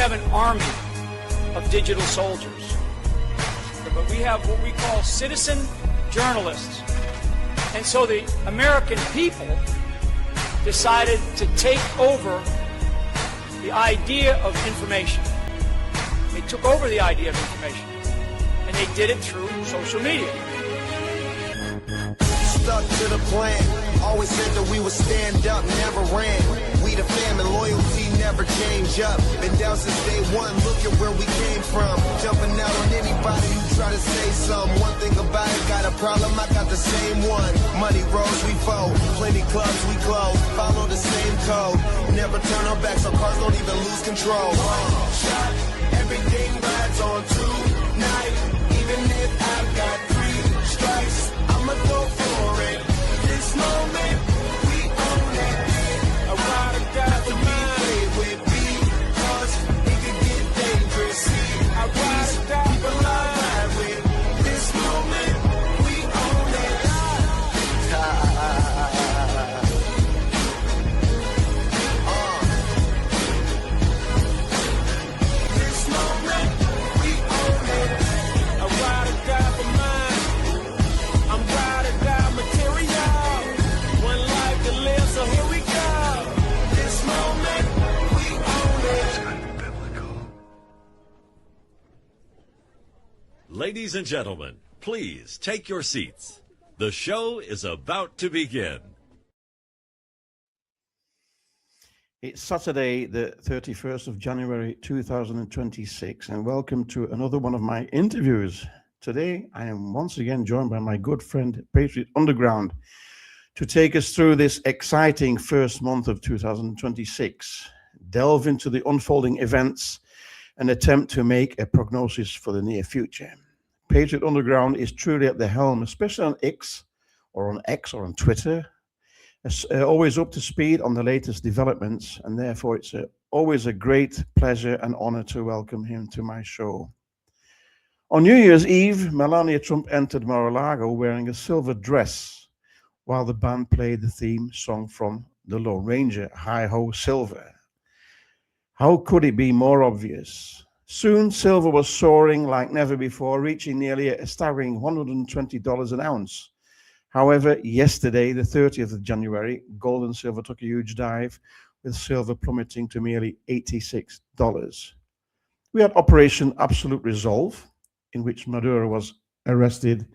have an army of digital soldiers, but we have what we call citizen journalists. And so the American people decided to take over the idea of information. They took over the idea of information, and they did it through social media. Stuck to the plan, always said that we would stand up, never ran. We the fam and loyalty never change up. Been down since day one, look at where we came from. Jumping out on anybody who try to say something. One thing about it, got a problem, I got the same one. Money rolls, we fold, plenty clubs, we close. Follow the same code, never turn our backs, our cars don't even lose control. Shot, everything rides on tonight. Even if I've got 3 strikes, I'ma go for it. This moment, we own it. I ride or die to be played with because it could get dangerous. I ride or die people I ride with. This moment, we own it. This moment, we own it. I ride or die for mine. I'm ride or die material. One life to live, so here we go. This moment, we own it. Ladies and gentlemen, please take your seats. The show is about to begin. It's Saturday, the 31st of January 2026, and welcome to another one of my interviews. Today, I am once again joined by my good friend Patriot Underground to take us through this exciting first month of 2026, delve into the unfolding events, and attempt to make a prognosis for the near future. Patriot Underground is truly at the helm, especially on X or on Twitter, always up to speed on the latest developments, and therefore it's always a great pleasure and honor to welcome him to my show. On New Year's Eve, Melania Trump entered Mar-a-Lago wearing a silver dress while the band played the theme song from The Lone Ranger, Hi Ho Silver. How could it be more obvious? Soon, silver was soaring like never before, reaching nearly a staggering $120 an ounce. However, yesterday, the 30th of January, gold and silver took a huge dive, with silver plummeting to merely $86. We had Operation Absolute Resolve, in which Maduro was arrested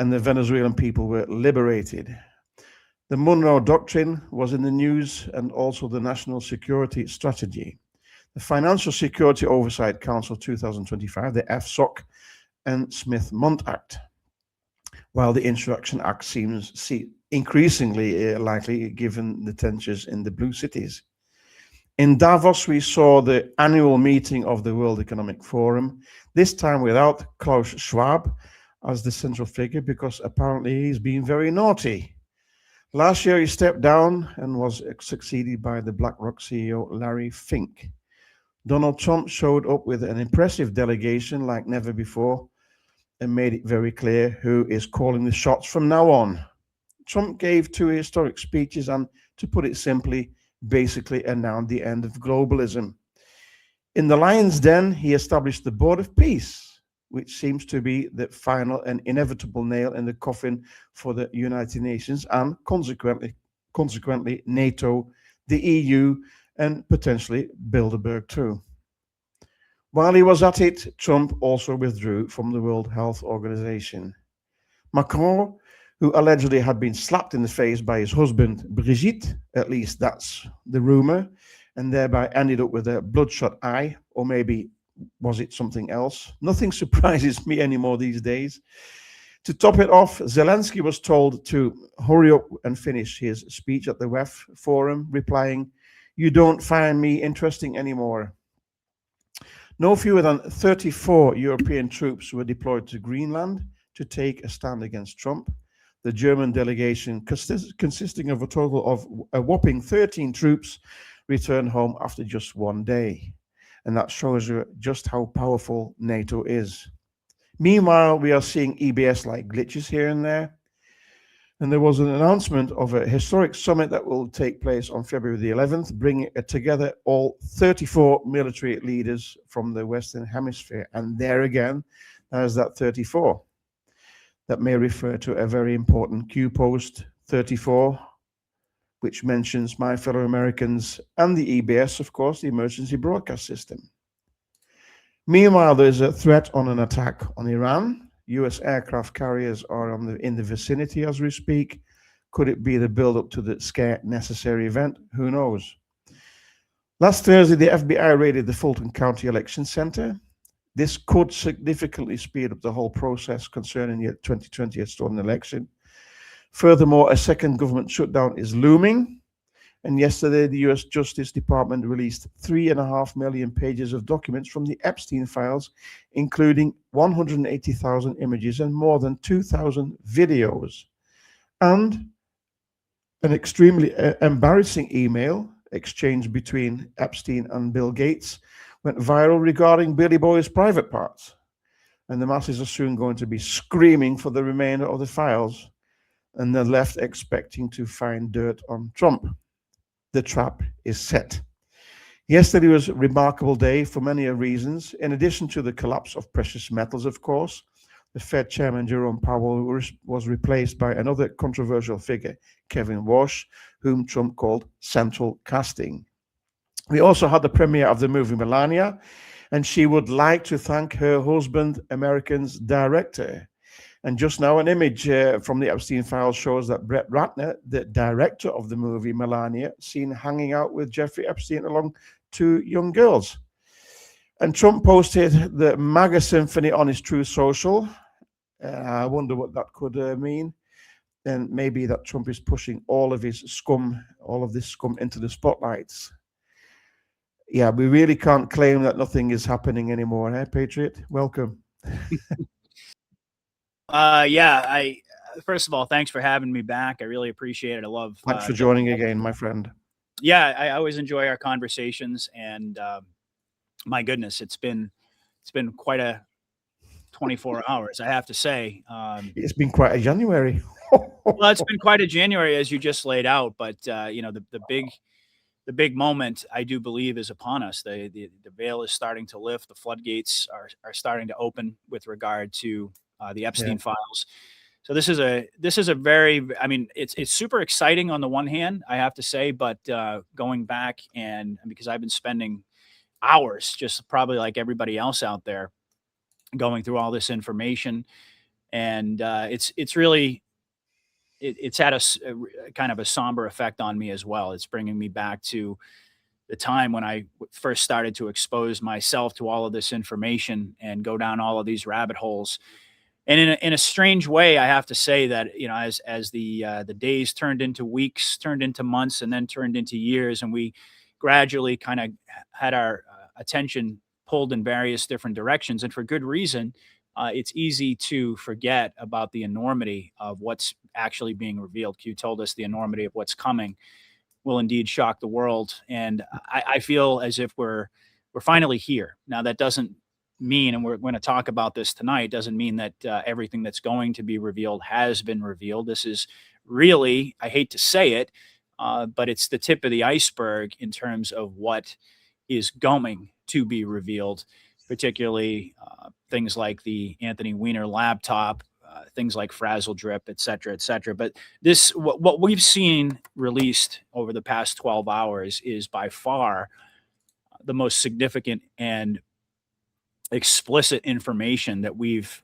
and the Venezuelan people were liberated. The Monroe Doctrine was in the news, and also the National Security Strategy. The Financial Security Oversight Council 2025, the FSOC, and Smith-Mundt Act, while the Insurrection Act seems increasingly likely given the tensions in the blue cities. In Davos, we saw the annual meeting of the World Economic Forum, this time without Klaus Schwab as the central figure, because apparently he's been very naughty. Last year, he stepped down and was succeeded by the BlackRock CEO, Larry Fink. Donald Trump showed up with an impressive delegation like never before and made it very clear who is calling the shots from now on. Trump gave 2 historic speeches and, to put it simply, basically announced the end of globalism. In the Lion's Den, he established the Board of Peace, which seems to be the final and inevitable nail in the coffin for the United Nations and consequently NATO, the EU, and potentially Bilderberg too. While he was at it, Trump also withdrew from the World Health Organization. Macron, who allegedly had been slapped in the face by his husband Brigitte, at least that's the rumor, and thereby ended up with a bloodshot eye, or maybe was it something else? Nothing surprises me anymore these days. To top it off, Zelensky was told to hurry up and finish his speech at the WEF forum, replying, "You don't find me interesting anymore." No fewer than 34 European troops were deployed to Greenland to take a stand against Trump. The German delegation, consisting of a total of a whopping 13 troops, returned home after just 1 day. And that shows you just how powerful NATO is. Meanwhile, we are seeing EBS-like glitches here and there. And there was an announcement of a historic summit that will take place on February the 11th, bringing together all 34 military leaders from the Western Hemisphere. And there again, there's that 34. That may refer to a very important Q post 34, which mentions my fellow Americans and the EBS, of course, the Emergency Broadcast System. Meanwhile, there's a threat on an attack on Iran. US aircraft carriers are in the vicinity as we speak. Could it be the build-up to the scare necessary event? Who knows? Last Thursday, the FBI raided the Fulton County Election Center. This could significantly speed up the whole process concerning the 2020 stolen election. Furthermore, a second government shutdown is looming. And yesterday, the US Justice Department released 3.5 million pages of documents from the Epstein files, including 180,000 images and more than 2,000 videos. And an extremely embarrassing email exchange between Epstein and Bill Gates went viral regarding Billy Boy's private parts. And the masses are soon going to be screaming for the remainder of the files, and the left expecting to find dirt on Trump. The trap is set. Yesterday was a remarkable day for many reasons. In addition to the collapse of precious metals, of course, the Fed chairman Jerome Powell was replaced by another controversial figure, Kevin Walsh, whom Trump called central casting. We also had the premiere of the movie Melania, and she would like to thank her husband, American's director. And just now, an image from the Epstein files shows that Brett Ratner, the director of the movie Melania, seen hanging out with Jeffrey Epstein along two young girls. And Trump posted the MAGA symphony on his Truth Social. I wonder what that could mean. And maybe that Trump is pushing all of this scum into the spotlights. Yeah, we really can't claim that nothing is happening anymore, eh, Patriot? Welcome. Yeah, first of all, thanks for having me back. I really appreciate it. I love. Thanks for joining again, my friend. Yeah, I always enjoy our conversations, and my goodness, it's been quite a 24 hours, I have to say. It's been quite a January. Well, it's been quite a January, as you just laid out. But the big moment, I do believe, is upon us. The veil is starting to lift. The floodgates are starting to open with regard to the Epstein files. So this is a very, I mean, it's super exciting on the one hand, I have to say, but going back and because I've been spending hours, just probably like everybody else out there, going through all this information, and it's really it's had a kind of a somber effect on me as well. It's bringing me back to the time when I first started to expose myself to all of this information and go down all of these rabbit holes. And in a strange way, I have to say that, as the days turned into weeks, turned into months, and then turned into years, and we gradually kind of had our attention pulled in various different directions, and for good reason, it's easy to forget about the enormity of what's actually being revealed. Q told us the enormity of what's coming will indeed shock the world, and I feel as if we're finally here. Now, that doesn't mean, and we're going to talk about this tonight, doesn't mean that everything that's going to be revealed has been revealed. This is really, I hate to say it, but it's the tip of the iceberg in terms of what is going to be revealed, particularly things like the Anthony Weiner laptop, things like Frazzle Drip, et cetera, et cetera. But what we've seen released over the past 12 hours is by far the most significant and explicit information that we've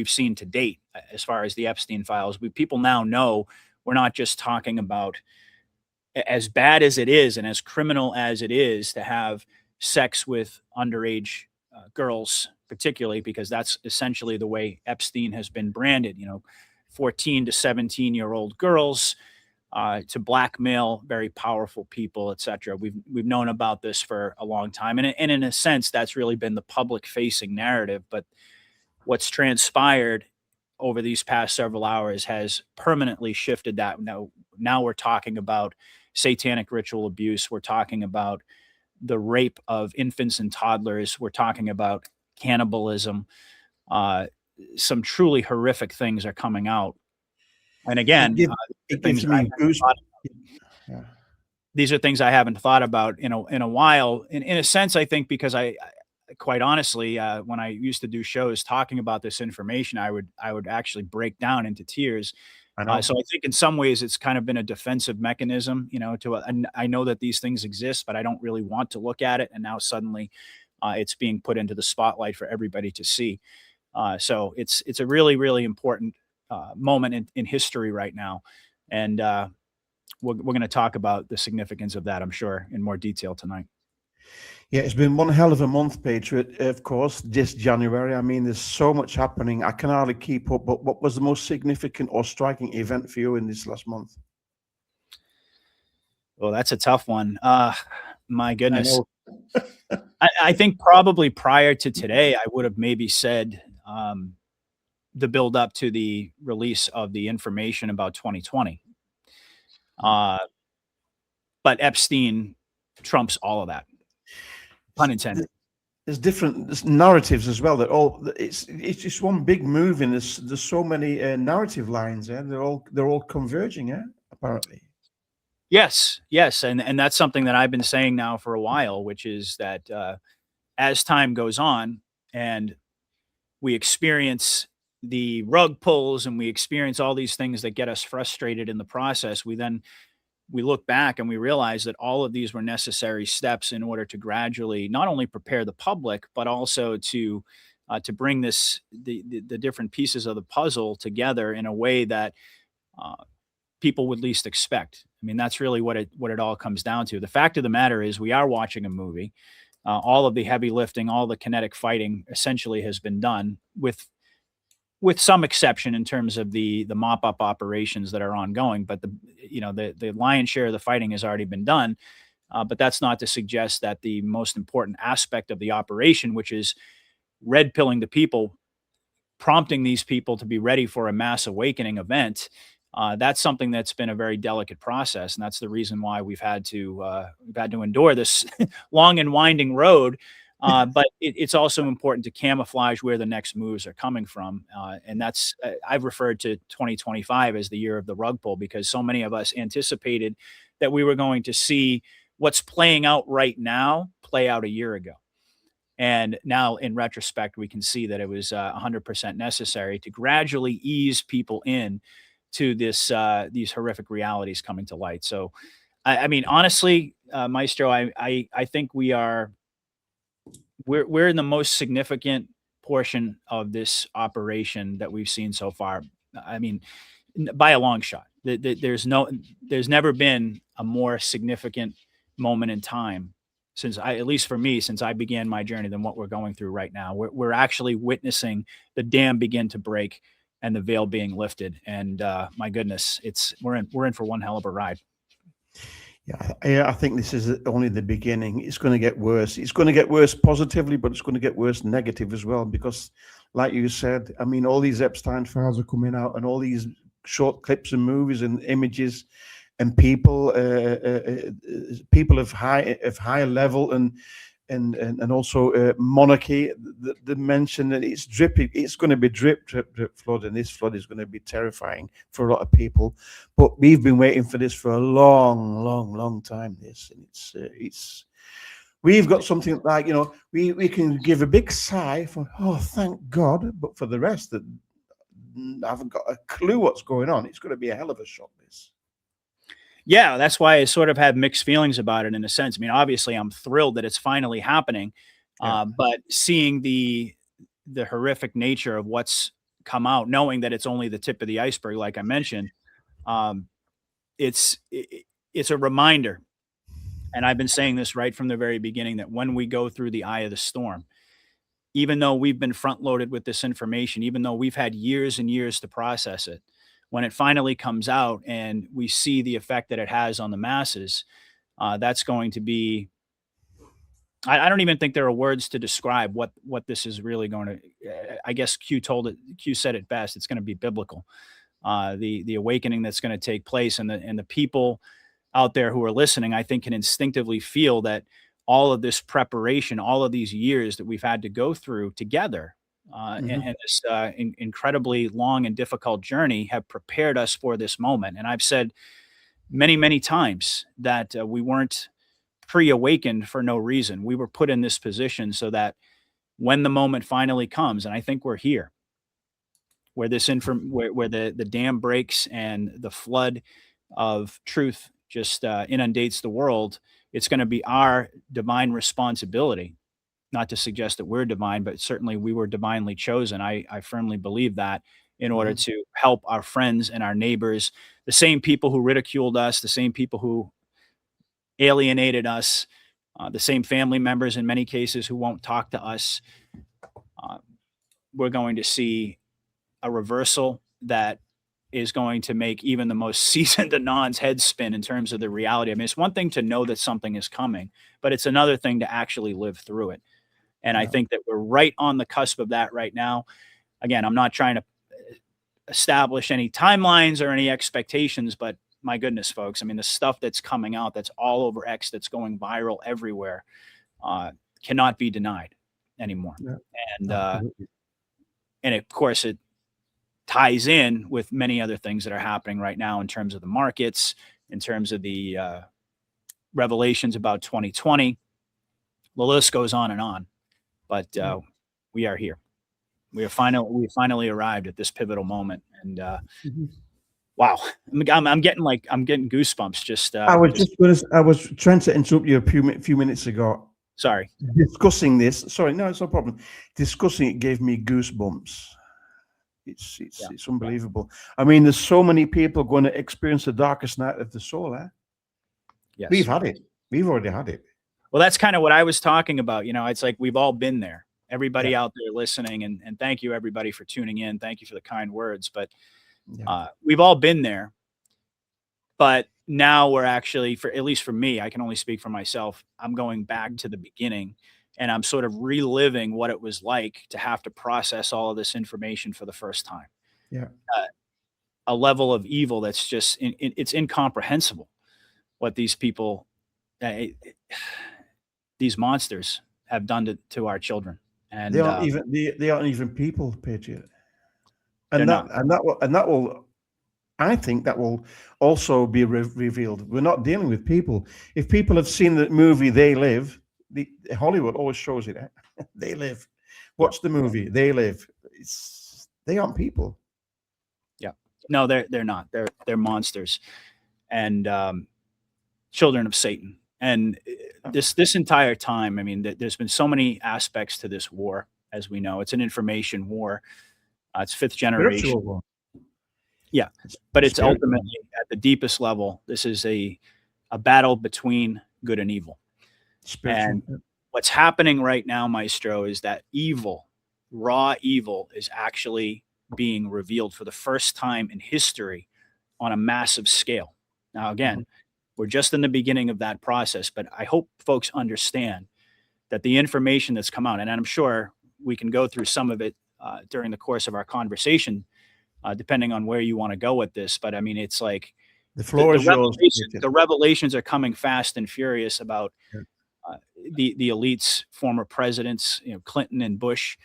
seen to date as far as the Epstein files. People now know we're not just talking about, as bad as it is and as criminal as it is to have sex with underage girls, particularly because that's essentially the way Epstein has been branded, 14 to 17-year-old girls, to blackmail very powerful people, et cetera. We've known about this for a long time. And in a sense, that's really been the public facing narrative. But what's transpired over these past several hours has permanently shifted that. Now we're talking about satanic ritual abuse. We're talking about the rape of infants and toddlers. We're talking about cannibalism. Some truly horrific things are coming out. And again, It gives me goosebumps. Yeah. these are things I haven't thought about in a while. In a sense, I think because I quite honestly, when I used to do shows talking about this information, I would actually break down into tears. I know. So I think in some ways it's kind of been a defensive mechanism, and I know that these things exist, but I don't really want to look at it. And now suddenly it's being put into the spotlight for everybody to see. So it's a really, really important moment in history right now. And we're going to talk about the significance of that, I'm sure, in more detail tonight. Yeah, it's been one hell of a month, Patriot, of course, this January. I mean, there's so much happening. I can hardly keep up. But what was the most significant or striking event for you in this last month? Well, that's a tough one. My goodness. I know. I think probably prior to today, I would have maybe said the build up to the release of the information about 2020. But Epstein trumps all of that. Pun intended. There's narratives as well. That all it's just one big move, and there's so many narrative lines. They're all converging. Apparently. Yes, and that's something that I've been saying now for a while, which is that as time goes on and we experience the rug pulls and we experience all these things that get us frustrated in the process, we look back and we realize that all of these were necessary steps in order to gradually not only prepare the public, but also to bring the different pieces of the puzzle together in a way that people would least expect. I mean, that's really what it all comes down to. The fact of the matter is we are watching a movie. All of the heavy lifting, all the kinetic fighting essentially has been done with some exception in terms of the mop-up operations that are ongoing. But the lion's share of the fighting has already been done. But that's not to suggest that the most important aspect of the operation, which is red pilling the people, prompting these people to be ready for a mass awakening event, that's something that's been a very delicate process, and that's the reason why we've had to endure this long and winding road. But it's also important to camouflage where the next moves are coming from, and that's I've referred to 2025 as the year of the rug pull, because so many of us anticipated that we were going to see what's playing out right now play out a year ago. And now, in retrospect, we can see that it was 100% necessary to gradually ease people in to these horrific realities coming to light. So, I mean, honestly, Maestro, I think we're in the most significant portion of this operation that we've seen so far. I mean, by a long shot. There's never been a more significant moment in time at least for me, since I began my journey, than what we're going through right now. We're actually witnessing the dam begin to break and the veil being lifted. And my goodness, we're in for one hell of a ride. Yeah, I think this is only the beginning. It's going to get worse. It's going to get worse positively, but it's going to get worse negative as well. Because, like you said, I mean, all these Epstein files are coming out, and all these short clips and movies and images, and people of high level and also monarchy. The mention that it's dripping, it's going to be drip flood, and this flood is going to be terrifying for a lot of people. But we've been waiting for this for a long time. It's we've got something like, we can give a big sigh for, oh, thank God, but for the rest that haven't got a clue what's going on, it's going to be a hell of a shock. This. Yeah, that's why I sort of have mixed feelings about it in a sense. I mean, obviously, I'm thrilled that it's finally happening, but seeing the horrific nature of what's come out, knowing that it's only the tip of the iceberg, like I mentioned, it's a reminder. And I've been saying this right from the very beginning, that when we go through the eye of the storm, even though we've been front loaded with this information, even though we've had years and years to process it, when it finally comes out and we see the effect that it has on the masses, that's going to be, I don't even think there are words to describe what this is really going to, I guess Q said it best. It's going to be biblical. The awakening that's going to take place, and the people out there who are listening, I think, can instinctively feel that all of this preparation, all of these years that we've had to go through together, and this incredibly long and difficult journey have prepared us for this moment. And I've said many, many times that we weren't pre-awakened for no reason. We were put in this position so that when the moment finally comes, and I think we're here, where where the dam breaks and the flood of truth just inundates the world, it's going to be our divine responsibility. Not to suggest that we're divine, but certainly we were divinely chosen. I firmly believe that, in order to help our friends and our neighbors, the same people who ridiculed us, the same people who alienated us, the same family members in many cases who won't talk to us. We're going to see a reversal that is going to make even the most seasoned Anons head spin in terms of the reality. I mean, it's one thing to know that something is coming, but it's another thing to actually live through it. And I think that we're right on the cusp of that right now. Again, I'm not trying to establish any timelines or any expectations, but my goodness, folks, I mean, the stuff that's coming out, that's all over X, that's going viral everywhere, cannot be denied anymore. Yeah. And of course, it ties in with many other things that are happening right now in terms of the markets, in terms of the revelations about 2020. The list goes on and on. But we are here. We finally arrived at this pivotal moment, and wow, I'm getting goosebumps. Just I was trying to interrupt you a few minutes ago. Sorry. Discussing this. Sorry, no, it's no problem. Discussing it gave me goosebumps. It's unbelievable. I mean, there's so many people going to experience the darkest night of the soul. Yes. We've had it. We've already had it. Well, that's kind of what I was talking about. You know, it's like we've all been there. Everybody out there listening, and thank you everybody for tuning in. Thank you for the kind words. But we've all been there. But now we're actually, at least for me, I can only speak for myself. I'm going back to the beginning, and I'm sort of reliving what it was like to have to process all of this information for the first time. Yeah, a level of evil that's just it's incomprehensible. What these people, these monsters, have done to our children, and they aren't even people, Patriot. And that will. I think that will also be revealed. We're not dealing with people. If people have seen the movie They Live, Hollywood always shows it. They live. Watch the movie. They live. They aren't people. Yeah. No, they're not. They're monsters, and children of Satan. And this entire time, I mean, there's been so many aspects to this war, as we know. It's an information war. It's fifth generation. War. Yeah, but it's ultimately at the deepest level. This is a battle between good and evil. And what's happening right now, Maestro, is that evil, raw evil, is actually being revealed for the first time in history on a massive scale. Now, again, we're just in the beginning of that process, but I hope folks understand that the information that's come out, and I'm sure we can go through some of it during the course of our conversation, depending on where you want to go with this. But I mean, it's like the floor is yours. The revelations are coming fast and furious about the elites, former presidents, Clinton and Bush,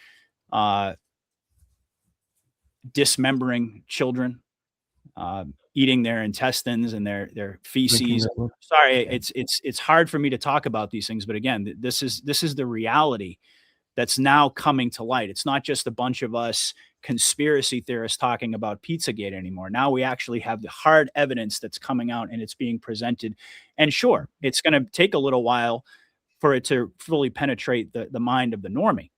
dismembering children, eating their intestines and their feces. Sorry, it's hard for me to talk about these things, but again, this is the reality that's now coming to light. It's not just a bunch of us conspiracy theorists talking about Pizzagate anymore. Now we actually have the hard evidence that's coming out, and it's being presented. And sure, it's going to take a little while for it to fully penetrate the mind of the normie,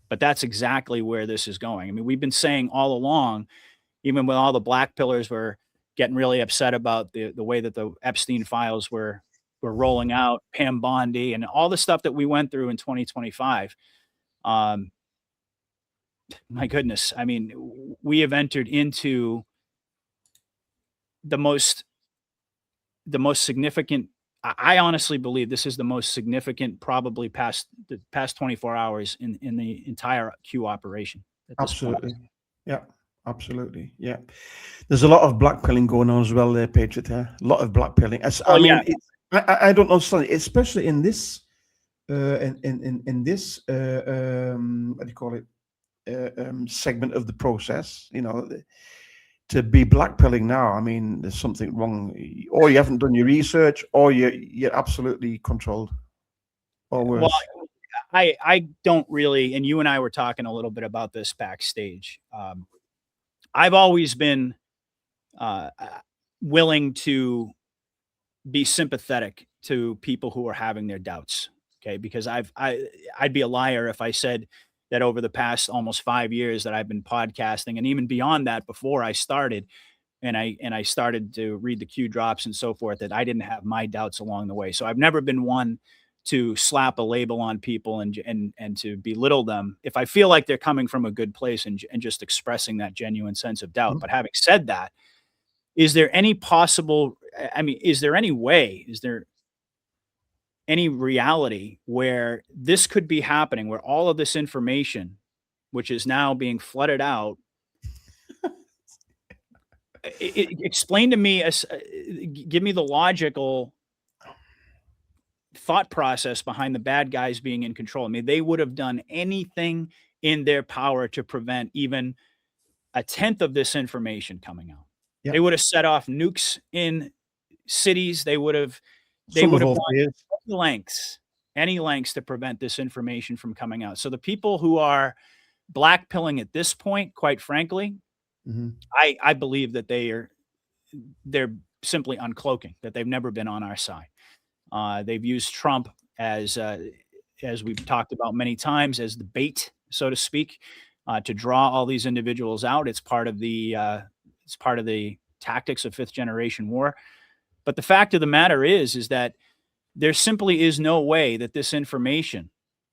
but that's exactly where this is going. I mean, we've been saying all along, even when all the black pillars were getting really upset about the way that the Epstein files were rolling out, Pam Bondi, and all the stuff that we went through in 2025. My goodness, I mean, we have entered into the most significant. I honestly believe this is the most significant, probably the past 24 hours in the entire Q operation. Absolutely, yeah, absolutely, yeah. There's a lot of blackpilling going on as well, there, Patriot. A lot of blackpilling. I don't understand, especially in this, in this, what do you call it? segment of the process. To be blackpilling now, I mean, there's something wrong. Or you haven't done your research, or you're absolutely controlled, or worse. Well, I don't really, and you and I were talking a little bit about this backstage. I've always been willing to be sympathetic to people who are having their doubts. Okay, because I'd be a liar if I said that over the past almost 5 years that I've been podcasting, and even beyond that, before I started, and I started to read the Q drops and so forth, that I didn't have my doubts along the way. So I've never been one to slap a label on people and to belittle them if I feel like they're coming from a good place and just expressing that genuine sense of doubt. But having said that, is there any possible? I mean, is there any way? Is there any reality where this could be happening, where all of this information, which is now being flooded out, explain to me, give me the logical thought process behind the bad guys being in control. I mean, they would have done anything in their power to prevent even a tenth of this information coming out. Yep. They would have set off nukes in cities. They would have Some of gone all fears. any lengths to prevent this information from coming out. So the people who are blackpilling at this point, quite frankly, I believe that they're simply uncloaking, that they've never been on our side. They've used Trump as we've talked about many times, as the bait, so to speak, to draw all these individuals out. It's part of the tactics of fifth generation war. But the fact of the matter is that there simply is no way that this information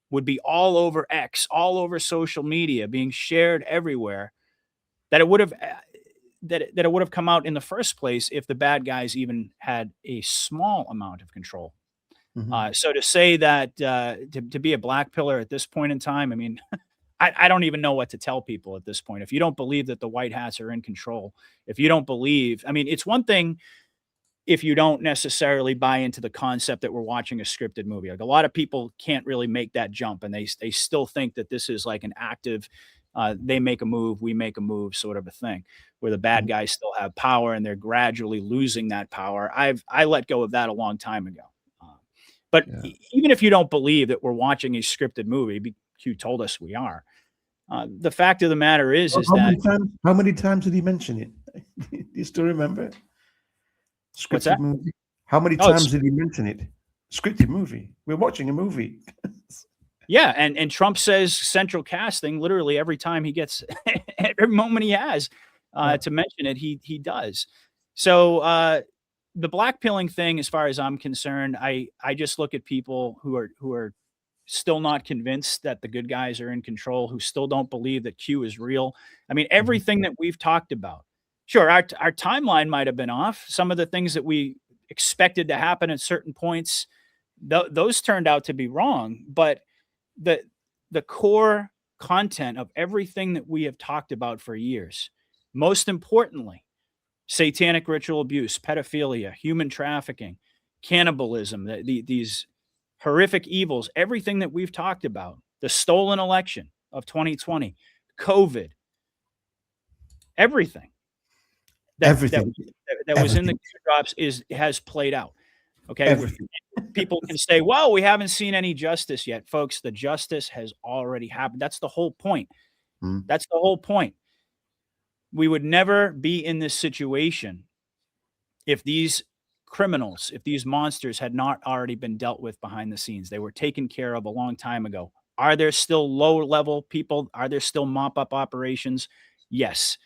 would be all over X, all over social media, being shared everywhere, that it would have come out in the first place if the bad guys even had a small amount of control. So to say that to be a black pillar at this point in time, I mean, I don't even know what to tell people at this point. If you don't believe that the white hats are in control, if you don't believe, I mean, it's one thing if you don't necessarily buy into the concept that we're watching a scripted movie. Like, a lot of people can't really make that jump, and they still think that this is like an active, they make a move, we make a move sort of a thing, where the bad guys still have power and they're gradually losing that power. I let go of that a long time ago. But even if you don't believe that we're watching a scripted movie, Q told us we are. The fact of the matter is how many times did he mention it? Do you still remember? Scripted movie. How many times did he mention it? Scripted movie. We're watching a movie. Yeah, and Trump says central casting literally every time he gets, every moment he has to mention it, he does. So the blackpilling thing, as far as I'm concerned, I just look at people who are still not convinced that the good guys are in control, who still don't believe that Q is real. I mean, everything that we've talked about. Sure, our timeline might have been off. Some of the things that we expected to happen at certain points, those turned out to be wrong. But the core content of everything that we have talked about for years, most importantly, satanic ritual abuse, pedophilia, human trafficking, cannibalism, these horrific evils, everything that we've talked about, the stolen election of 2020, COVID, everything. That was in the drops has played out. Okay. People can say, well, we haven't seen any justice yet. Folks, the justice has already happened. That's the whole point. That's the whole point. We would never be in this situation if these criminals, if these monsters had not already been dealt with behind the scenes. They were taken care of a long time ago. Are there still low-level people? Are there still mop-up operations? Yes.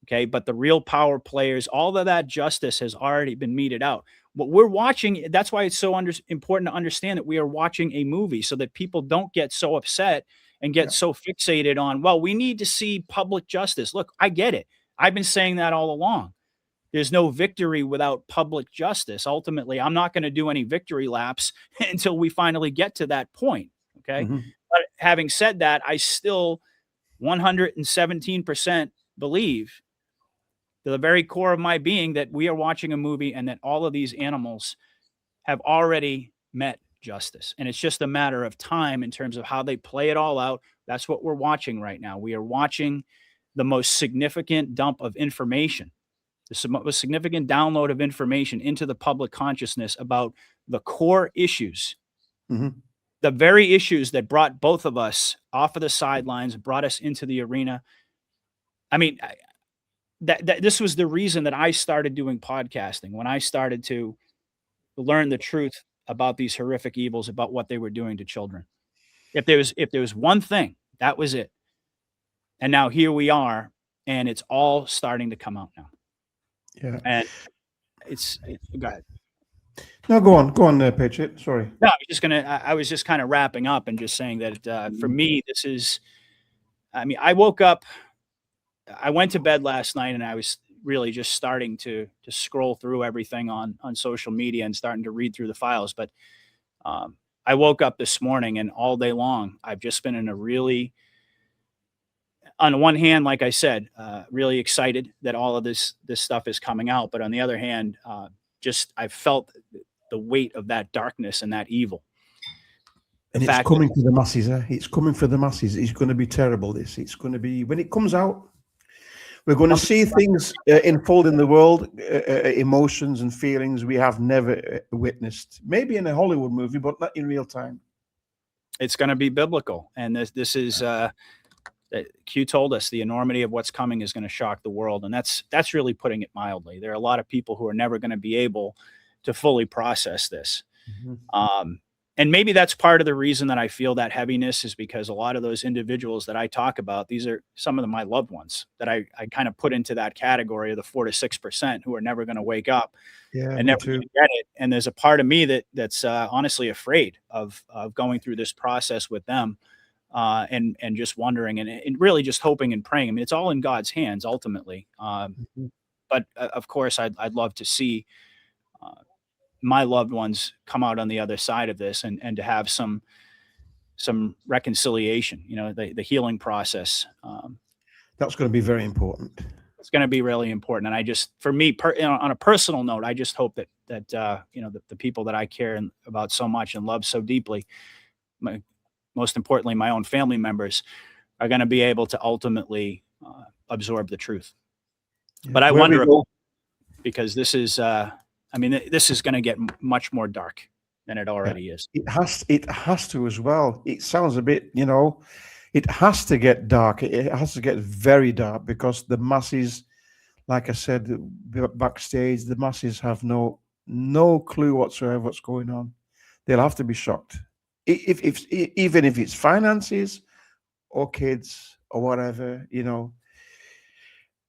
Okay, but the real power players, all of that justice has already been meted out. What we're watching, that's why it's so important to understand that we are watching a movie, so that people don't get so upset and get so fixated on, well, we need to see public justice. Look, I get it. I've been saying that all along. There's no victory without public justice. Ultimately, I'm not going to do any victory laps until we finally get to that point. Okay. But having said that, I still 117% believe, to the very core of my being, that we are watching a movie and that all of these animals have already met justice. And it's just a matter of time in terms of how they play it all out, That's what we're watching right now. We are watching the most significant dump of information, the most significant download of information into the public consciousness about the core issues, Mhm. the very issues that brought both of us off of the sidelines, brought us into the arena. I mean, that this was the reason that I started doing podcasting, when I started to learn the truth about these horrific evils, about what they were doing to children. If there was one thing, that was it. And now here we are, and it's all starting to come out now. Yeah. And go ahead. No, go on, Patriot. Sorry. No, I was just kind of wrapping up and just saying that for me, this is. I mean, I woke up. I went to bed last night, and I was really just starting to scroll through everything on social media and starting to read through the files. But I woke up this morning, and all day long, I've just been in a really, on the one hand, like I said, really excited that all of this stuff is coming out. But on the other hand, just I felt the weight of that darkness and that evil. And it's coming for the masses. It's coming for the masses. It's going to be terrible. It's going to be, when it comes out, we're going to see things unfold in the world, emotions and feelings we have never witnessed. Maybe in a Hollywood movie, but not in real time. It's going to be biblical. And this is, Q told us the enormity of what's coming is going to shock the world. And that's really putting it mildly. There are a lot of people who are never going to be able to fully process this. Mm-hmm. And maybe that's part of the reason that I feel that heaviness, is because a lot of those individuals that I talk about, these are some of my loved ones that I kind of put into that category of the 4 to 6% who are never going to wake up and never going to get it. And there's a part of me that's honestly afraid of going through this process with them, and just wondering and really just hoping and praying. I mean, it's all in God's hands ultimately. But of course, I'd love to see my loved ones come out on the other side of this and to have some reconciliation, the healing process. That's going to be very important. It's going to be really important. And for me, on a personal note, I just hope that the people that I care about so much and love so deeply, most importantly, my own family members, are going to be able to ultimately absorb the truth. Yeah. But I wonder, because this is, this is going to get much more dark than it already is. It has to as well. It sounds a bit, it has to get dark. It has to get very dark, because the masses, like I said, backstage, the masses have no clue whatsoever what's going on. They'll have to be shocked. Even if it's finances or kids or whatever,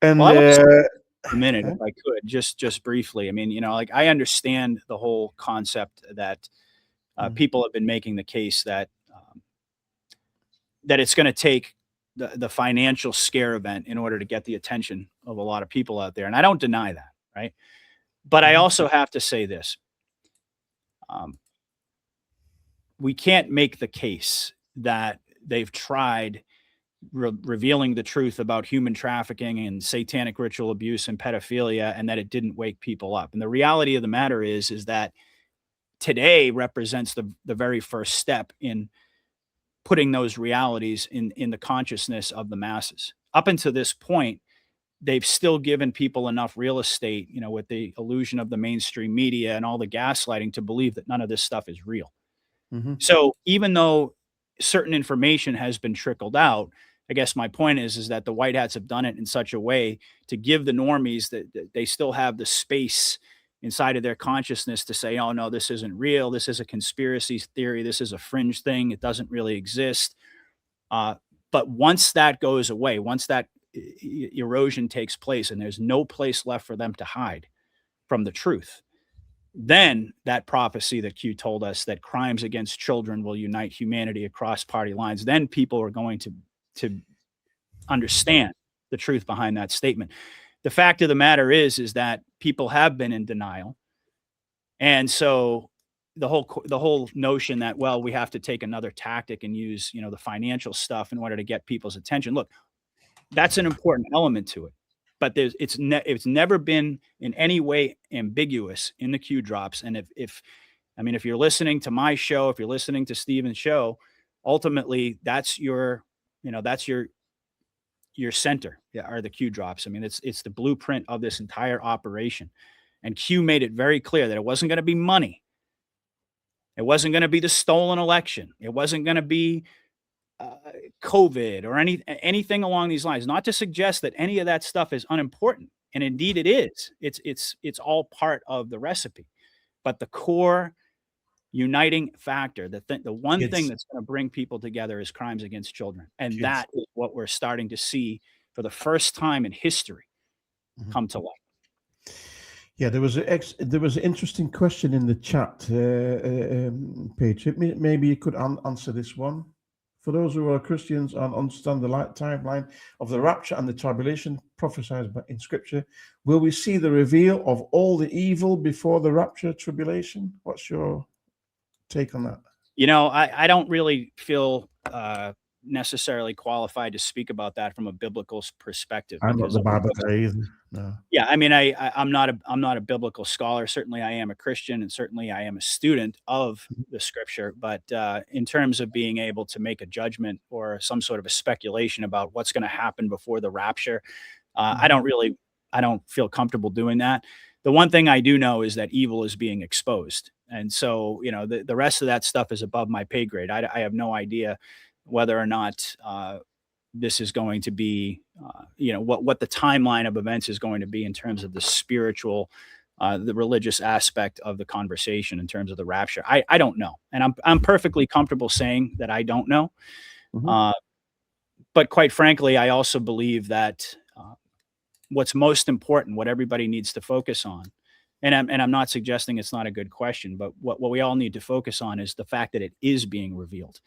And a minute, if I could, just briefly. I mean, I understand the whole concept that people have been making the case that it's going to take the financial scare event in order to get the attention of a lot of people out there. And I don't deny that, right? But I also have to say this. We can't make the case that they've tried revealing the truth about human trafficking and satanic ritual abuse and pedophilia, and that it didn't wake people up. And the reality of the matter is that today represents the very first step in putting those realities in the consciousness of the masses. Up until this point, they've still given people enough real estate, with the illusion of the mainstream media and all the gaslighting, to believe that none of this stuff is real. Mm-hmm. So even though certain information has been trickled out, I guess my point is that the white hats have done it in such a way to give the normies that they still have the space inside of their consciousness to say, oh no, this isn't real. This is a conspiracy theory. This is a fringe thing. It doesn't really exist. But once that goes away, once that erosion takes place and there's no place left for them to hide from the truth, then that prophecy that Q told us, that crimes against children will unite humanity across party lines, then people are going to understand the truth behind that statement. The fact of the matter is that people have been in denial. And so the whole notion that, well, we have to take another tactic and use, the financial stuff in order to get people's attention. Look, that's an important element to it. But it's never been in any way ambiguous in the Q drops. And if you're listening to my show, if you're listening to Steven's show, ultimately that's your That's your center, are the Q drops. I mean, it's the blueprint of this entire operation. And Q made it very clear that it wasn't going to be money. It wasn't going to be the stolen election. It wasn't going to be COVID or anything along these lines. Not to suggest that any of that stuff is unimportant, and indeed it is. It's all part of the recipe. But the core uniting factor, the one thing that's going to bring people together, is crimes against children, and that is what we're starting to see for the first time in history come to light. Yeah, there was an interesting question in the chat page. Maybe you could answer this one. For those who are Christians and understand the timeline of the rapture and the tribulation prophesied in Scripture, will we see the reveal of all the evil before the rapture tribulation? What's your take on that? I don't really feel necessarily qualified to speak about that from a biblical perspective. I'm not the Bible guy either. No. Yeah, I mean, I'm not a biblical scholar. Certainly, I am a Christian, and certainly I am a student of the Scripture. But in terms of being able to make a judgment or some sort of a speculation about what's going to happen before the rapture, I don't feel comfortable doing that. The one thing I do know is that evil is being exposed, and so the rest of that stuff is above my pay grade. I have no idea whether or not this is going to be, what the timeline of events is going to be in terms of the spiritual, the religious aspect of the conversation in terms of the rapture. I don't know. And I'm perfectly comfortable saying that I don't know. But quite frankly, I also believe that what's most important, what everybody needs to focus on, and I'm not suggesting it's not a good question, but what we all need to focus on is the fact that it is being revealed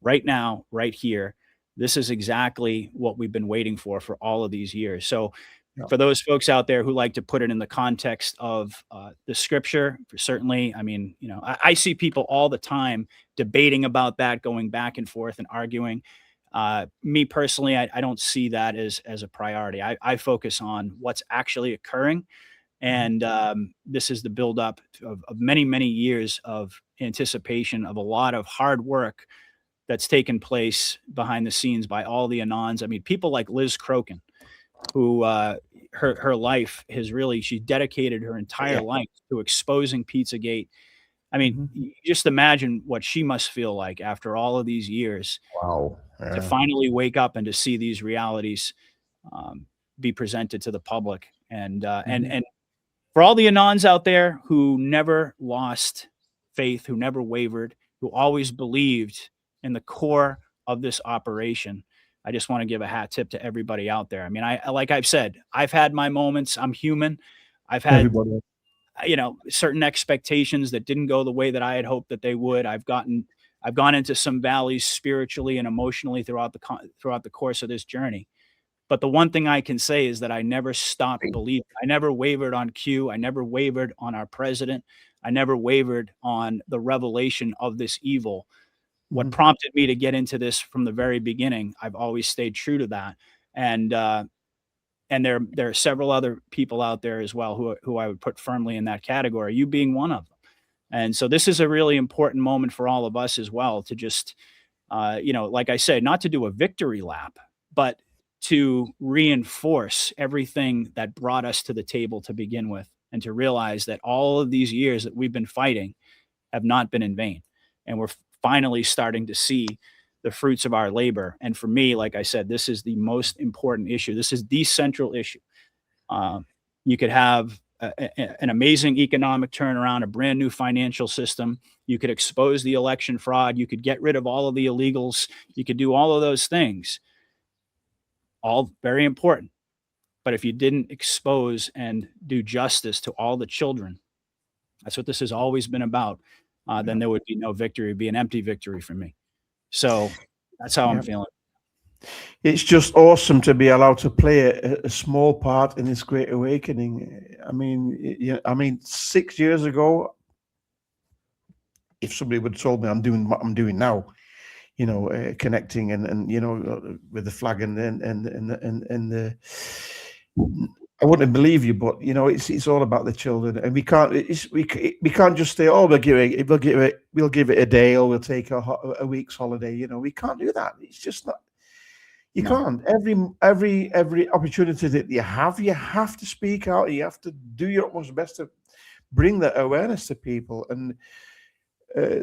right now, right here. This is exactly what we've been waiting for all of these years. So for those folks out there who like to put it in the context of the Scripture, certainly, I mean, I see people all the time debating about that, going back and forth and arguing. Me personally, I don't see that as a priority. I focus on what's actually occurring. And this is the buildup of many, many years of anticipation of a lot of hard work that's taken place behind the scenes by all the Anons. I mean, people like Liz Crokin, who her life has really, she dedicated her entire life to exposing Pizzagate. I mean, just imagine what she must feel like after all of these years. Wow. To finally wake up and to see these realities be presented to the public. And for all the Anons out there who never lost faith, who never wavered, who always believed in the core of this operation, I just want to give a hat tip to everybody out there. I mean, like I've said, I've had my moments. I'm human. I've had, certain expectations that didn't go the way that I had hoped that they would. I've gone into some valleys spiritually and emotionally throughout the course of this journey. But the one thing I can say is that I never stopped believing. I never wavered on Q. I never wavered on our president. I never wavered on the revelation of this evil. What prompted me to get into this from the very beginning, I've always stayed true to that. And there are several other people out there as well who I would put firmly in that category, you being one of them. And so this is a really important moment for all of us as well, to just, like I said, not to do a victory lap, but to reinforce everything that brought us to the table to begin with, and to realize that all of these years that we've been fighting have not been in vain. And we're finally starting to see the fruits of our labor. And for me, like I said, this is the most important issue. This is the central issue. You could have an amazing economic turnaround, a brand new financial system. You could expose the election fraud. You could get rid of all of the illegals. You could do all of those things. All very important. But if you didn't expose and do justice to all the children, that's what this has always been about, then there would be no victory. It would be an empty victory for me. So that's how I'm feeling. It's just awesome to be allowed to play a small part in this great awakening. I mean, 6 years ago, if somebody would have told me I'm doing what I'm doing now, connecting and with the flag and the I wouldn't believe you, but it's all about the children, and we can't just say, oh, we'll give it a day, or we'll take a week's holiday. We can't do that. It's just not. You No. can't. Every opportunity that you have to speak out. You have to do your utmost best to bring that awareness to people. And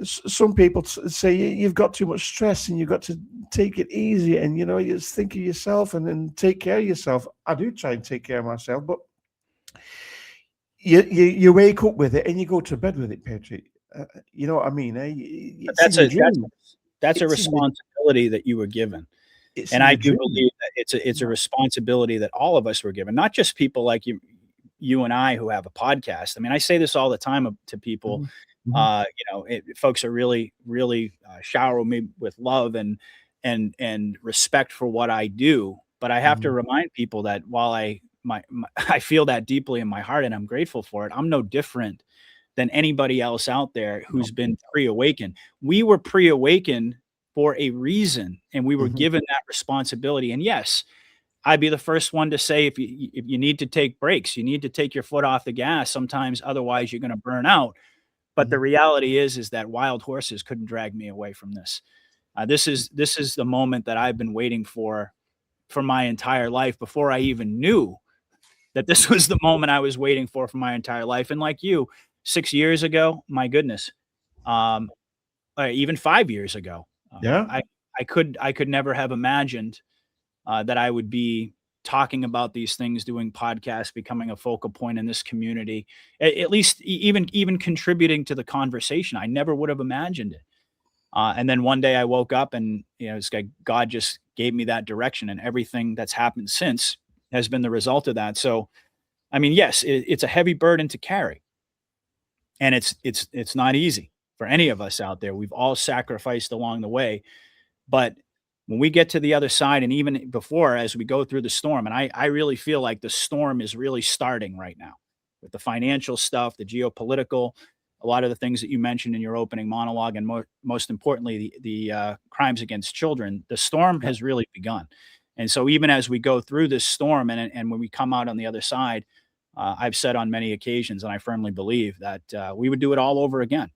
some people say you've got too much stress and you've got to take it easy, and you just think of yourself and take care of yourself. I do try and take care of myself, but you wake up with it and you go to bed with it, Patrick. You know what I mean? It's in your dream. That's a It's in your- responsibility that you were given. It's And in I your do dream. believe that it's a responsibility that all of us were given, not just people like you and I who have a podcast. I mean, I say this all the time to people. Mhm. Folks are really, really shower me with love and respect for what I do. But I have to Mhm. remind people that while I feel that deeply in my heart and I'm grateful for it, I'm no different than anybody else out there No. who's been pre-awakened. We were pre-awakened for a reason, and we were Mhm. given that responsibility. And yes, I'd be the first one to say if you need to take breaks, you need to take your foot off the gas sometimes, otherwise you're going to burn out. But the Mhm. reality is that wild horses couldn't drag me away from this. This is the moment that I've been waiting for my entire life, before I even knew that this was the moment I was waiting for my entire life. And like you, 6 years ago, my goodness, um, even 5 years ago, Yeah. I could never have imagined that I would be talking about these things, doing podcasts, becoming a focal point in this community, at least even contributing to the conversation. I never would have imagined it. And then one day I woke up and it's like God just gave me that direction, and everything that's happened since has been the result of that. So, I mean, yes, it's a heavy burden to carry, and it's not easy for any of us out there. We've all sacrificed along the way, but when we get to the other side, and even before, as we go through the storm, and I really feel like the storm is really starting right now with the financial stuff, the geopolitical, a lot of the things that you mentioned in your opening monologue, and most importantly, the crimes against children. The storm Yeah. has really begun. And so, even as we go through this storm, and when we come out on the other side, I've said on many occasions, and I firmly believe that we would do it all over again.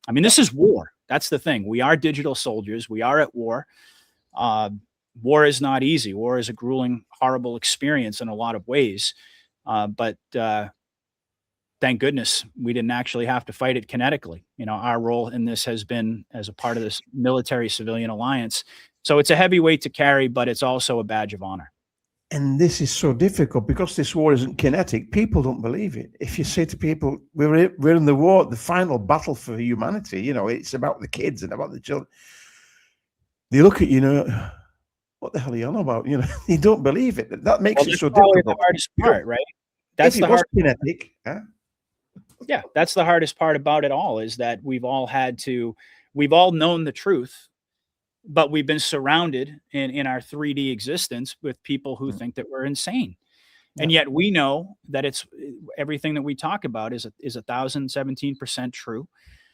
I mean, Yeah. this is war. That's the thing. We are digital soldiers. We are at war. Uh, War is not easy. War is a grueling, horrible experience in a lot of ways. But thank goodness we didn't actually have to fight it kinetically. Our role in this has been as a part of this military civilian alliance. So it's a heavy weight to carry, but it's also a badge of honor. And this is so difficult because this war isn't kinetic. People don't believe it. If you say to people, we're in the war, the final battle for humanity, it's about the kids and about the children. They look at what the hell are you on about? They don't believe it. That makes Well, it that's so probably the difficult. hardest part, right? If That's it the was hard. kinetic, huh? Yeah, that's the hardest part about it all, is that we've all known the truth, but we've been surrounded in our 3D existence with people who Mm. think that we're insane. Yeah. And yet we know that it's everything that we talk about is 1,017% true.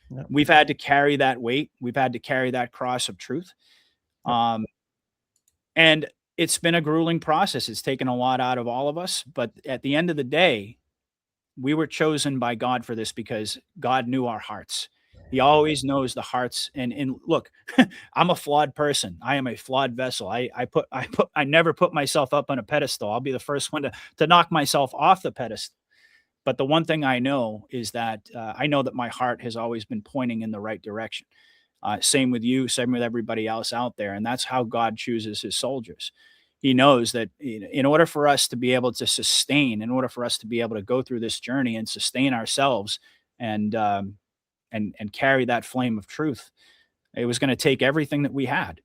Yeah. We've had to carry that weight. We've had to carry that cross of truth. Yeah. And it's been a grueling process. It's taken a lot out of all of us. But at the end of the day, we were chosen by God for this because God knew our hearts. He always knows the hearts. And look, I'm a flawed person. I am a flawed vessel. I never put myself up on a pedestal. I'll be the first one to knock myself off the pedestal. But the one thing I know is that I know that my heart has always been pointing in the right direction. Same with you, same with everybody else out there. And that's how God chooses his soldiers. He knows that in order for us to be able to sustain, in order for us to be able to go through this journey and sustain ourselves and and carry that flame of truth, it was going to take everything that we had.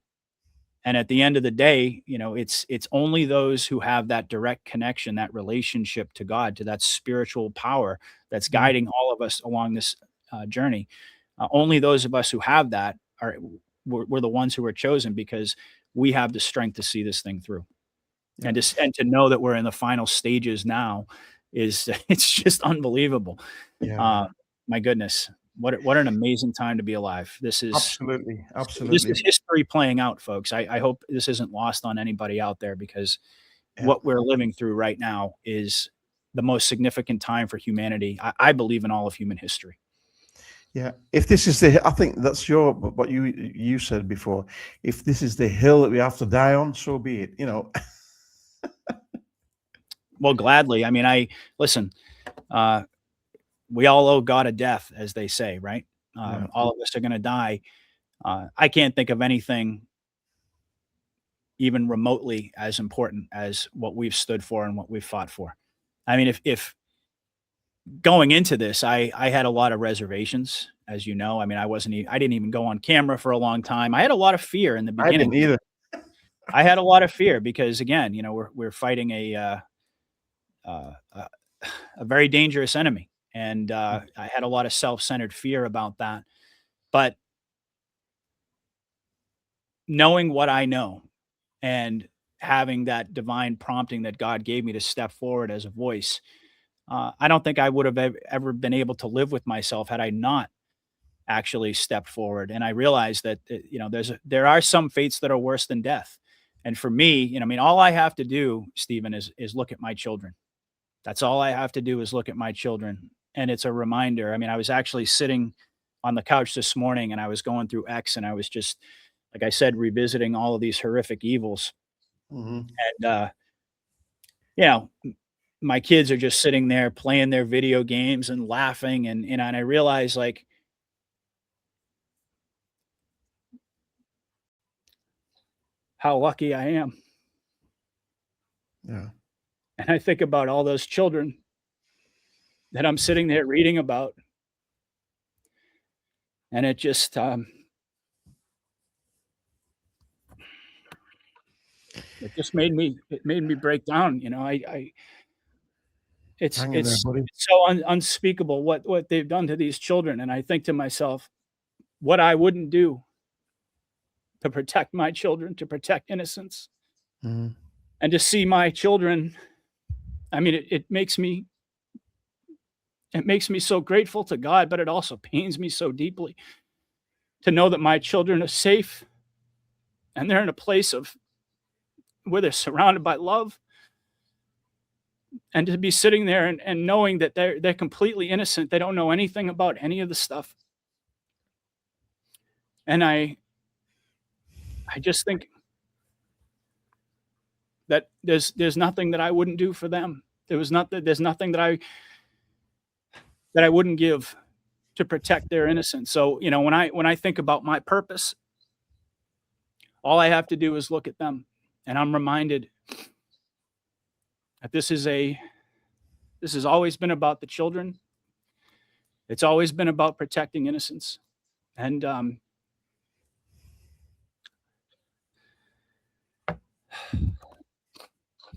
And at the end of the day, it's only those who have that direct connection, that relationship to God, to that spiritual power that's Mhm. guiding all of us along this journey. Only those of us who have that we're the ones who are chosen, because we have the strength to see this thing through. Yeah. And to know that we're in the final stages now is it's just unbelievable. Yeah. My goodness, what an amazing time to be alive. This Absolutely. is history playing out, folks. I hope this isn't lost on anybody out there, because Yeah. what we're living through right now is the most significant time for humanity, I believe, in all of human history. Yeah. If this is I think that's what you said before. If this is the hill that we have to die on, so be it. You know. Well, gladly. I mean, listen. We all owe God a death, as they say, right? Yeah. All of us are going to die. I can't think of anything even remotely as important as what we've stood for and what we've fought for. I mean, if going into this, I had a lot of reservations, as you know. I mean, I didn't even go on camera for a long time. I had a lot of fear in the I beginning. didn't either. I had a lot of fear because, again, you know, we're fighting a very dangerous enemy, and I had a lot of self-centered fear about that. But knowing what I know and having that divine prompting that God gave me to step forward as a voice, I don't think I would have ever been able to live with myself had I not actually stepped forward. And I realized that you know there are some fates that are worse than death. And for me, you know, I mean, all I have to do, Stephen, is look at my children. That's all I have to do is look at my children, and it's a reminder. I mean, I was actually sitting on the couch this morning, and I was going through X, and I was just, like I said, revisiting all of these horrific evils. Hmm. And you know, my kids are just sitting there playing their video games and laughing, and I realize, like, how lucky I am. Yeah. And I think about all those children that I'm sitting there reading about, and it just it made me break down. You know, Hang in there, it's buddy. so unspeakable what they've done to these children, and I think to myself, what I wouldn't do to protect my children, to protect innocence, Hmm. and to see my children. I mean, it makes me so grateful to God, but it also pains me so deeply to know that my children are safe and they're in a place of where they're surrounded by love, and to be sitting there and knowing that they're completely innocent. They don't know anything about any of the stuff. And I just think that there's nothing that I wouldn't do for them. There's nothing that I wouldn't give to protect their innocence. So, you know, when I think about my purpose, all I have to do is look at them, and I'm reminded that this has always been about the children. It's always been about protecting innocence. And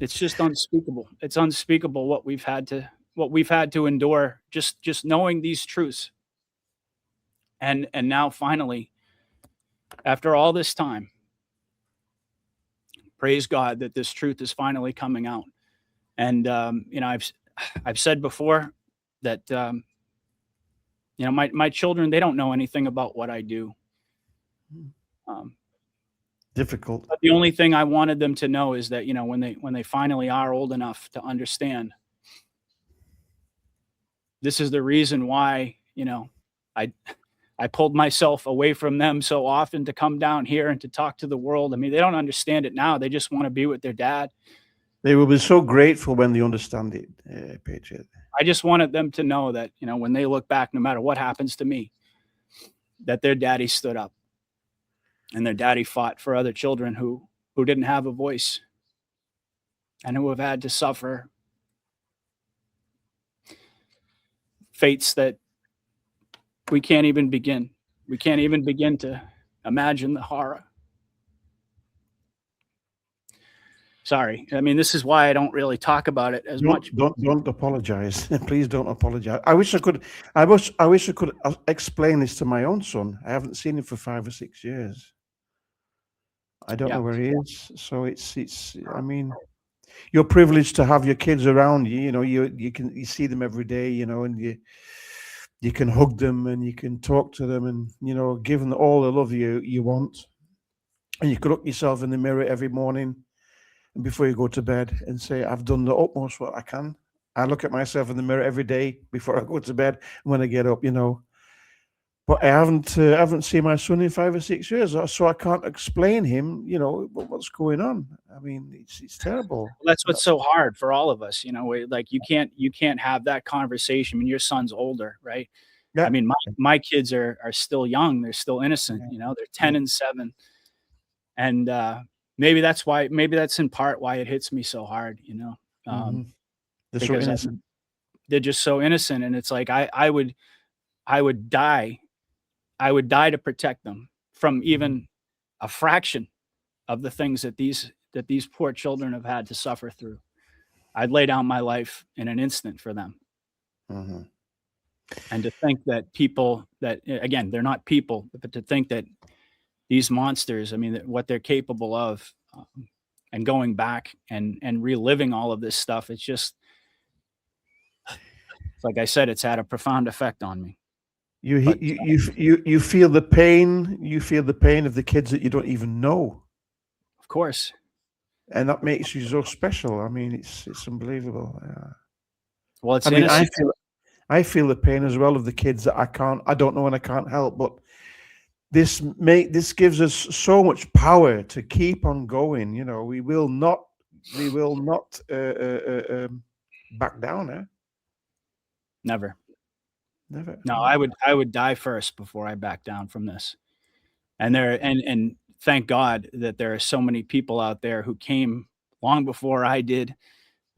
it's just unspeakable. It's unspeakable what we've had to endure, just knowing these truths. And now finally, after all this time, praise God that this truth is finally coming out. And you know, I've said before that you know, my children, they don't know anything about what I do. Um, Difficult. but the only thing I wanted them to know is that, you know, when they finally are old enough to understand, this is the reason why, you know, I I pulled myself away from them so often to come down here and to talk to the world. I mean, they don't understand it now. They just want to be with their dad. They will be so grateful when they understand it, Patriot. I just wanted them to know that, you know, when they look back, no matter what happens to me, that their daddy stood up and their daddy fought for other children who didn't have a voice and who have had to suffer fates that we can't even begin. We can't even begin to imagine the horror. Sorry. I mean, this is why I don't really talk about it as much. Don't apologize. Please don't apologize. I wish I could. I wish I could explain this to my own son. I haven't seen him for 5 or 6 years. I don't know where he is. So it's. I mean, you're privileged to have your kids around you. You know, you see them every day. You know, and you can hug them and you can talk to them and, you know, give them all the love you want. And you can look yourself in the mirror every morning before you go to bed and say, I've done the utmost what I can. I look at myself in the mirror every day before I go to bed. When I get up, you know, But I haven't seen my son in 5 or 6 years, so I can't explain him, what's going on. I mean, it's terrible. Well, that's what's so hard for all of us, like you can't have that conversation. I mean, your son's older, right? Yeah. I mean, my kids are still young. They're still innocent, they're 10 and 7. And maybe that's in part why it hits me so hard, They're so because innocent. they're just so innocent. And it's like, I would die to protect them from even a fraction of the things that these poor children have had to suffer through. I'd lay down my life in an instant for them. And to think that people that, again, they're not people, but to think that these monsters, I mean, what they're capable of, and going back and reliving all of this stuff, it's just, like I said, it's had a profound effect on me. You feel the pain. You feel the pain of the kids that you don't even know. Of course. And that makes you so special. I mean, it's unbelievable. Well, it's I mean, innocent. I feel the pain as well of the kids that I don't know and I can't help. But this gives us so much power to keep on going. We will not back down. Never. Never. No, I would die first before I back down from this. And thank God that there are so many people out there who came long before I did.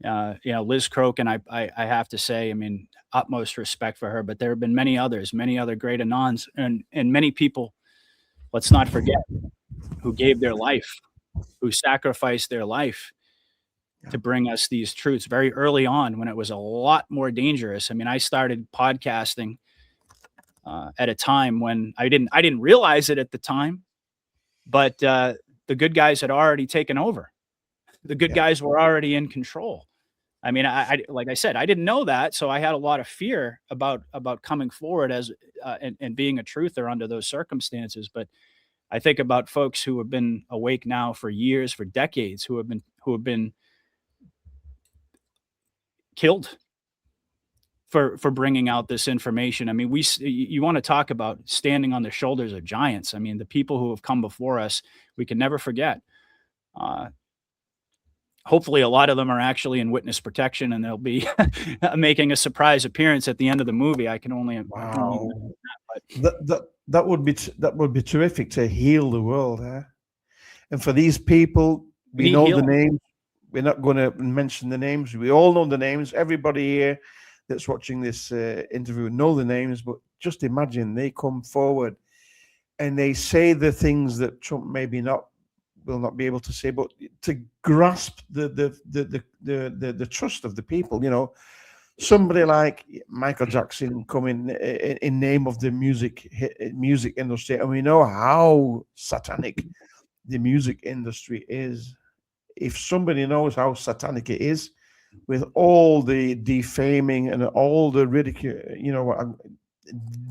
Liz Crokin, I have to say, I mean, utmost respect for her, but there have been many others, many other great Anons, and many people, let's not forget, who gave their life, who sacrificed their life to bring us these truths very early on when it was a lot more dangerous. I mean, I started podcasting at a time when I didn't realize it at the time, but the good guys had already taken over. The good guys were already in control. I mean, I like I said, I didn't know that, so I had a lot of fear about coming forward as and being a truther under those circumstances. But I think about folks who have been awake now for years, for decades, who have been killed for bringing out this information. I mean, you want to talk about standing on the shoulders of giants. I mean, the people who have come before us, we can never forget. Hopefully a lot of them are actually in witness protection and they'll be making a surprise appearance at the end of the movie. I can only that would be terrific to heal the world, huh? And for these people, we know the names. We're not going to mention the names. We all know the names. Everybody here that's watching this interview know the names. But just imagine they come forward and they say the things that Trump maybe will not be able to say, but to grasp the trust of the people. Somebody like Michael Jackson coming in name of the music industry, and we know how satanic the music industry is. If somebody knows how satanic it is, with all the defaming and all the ridicule,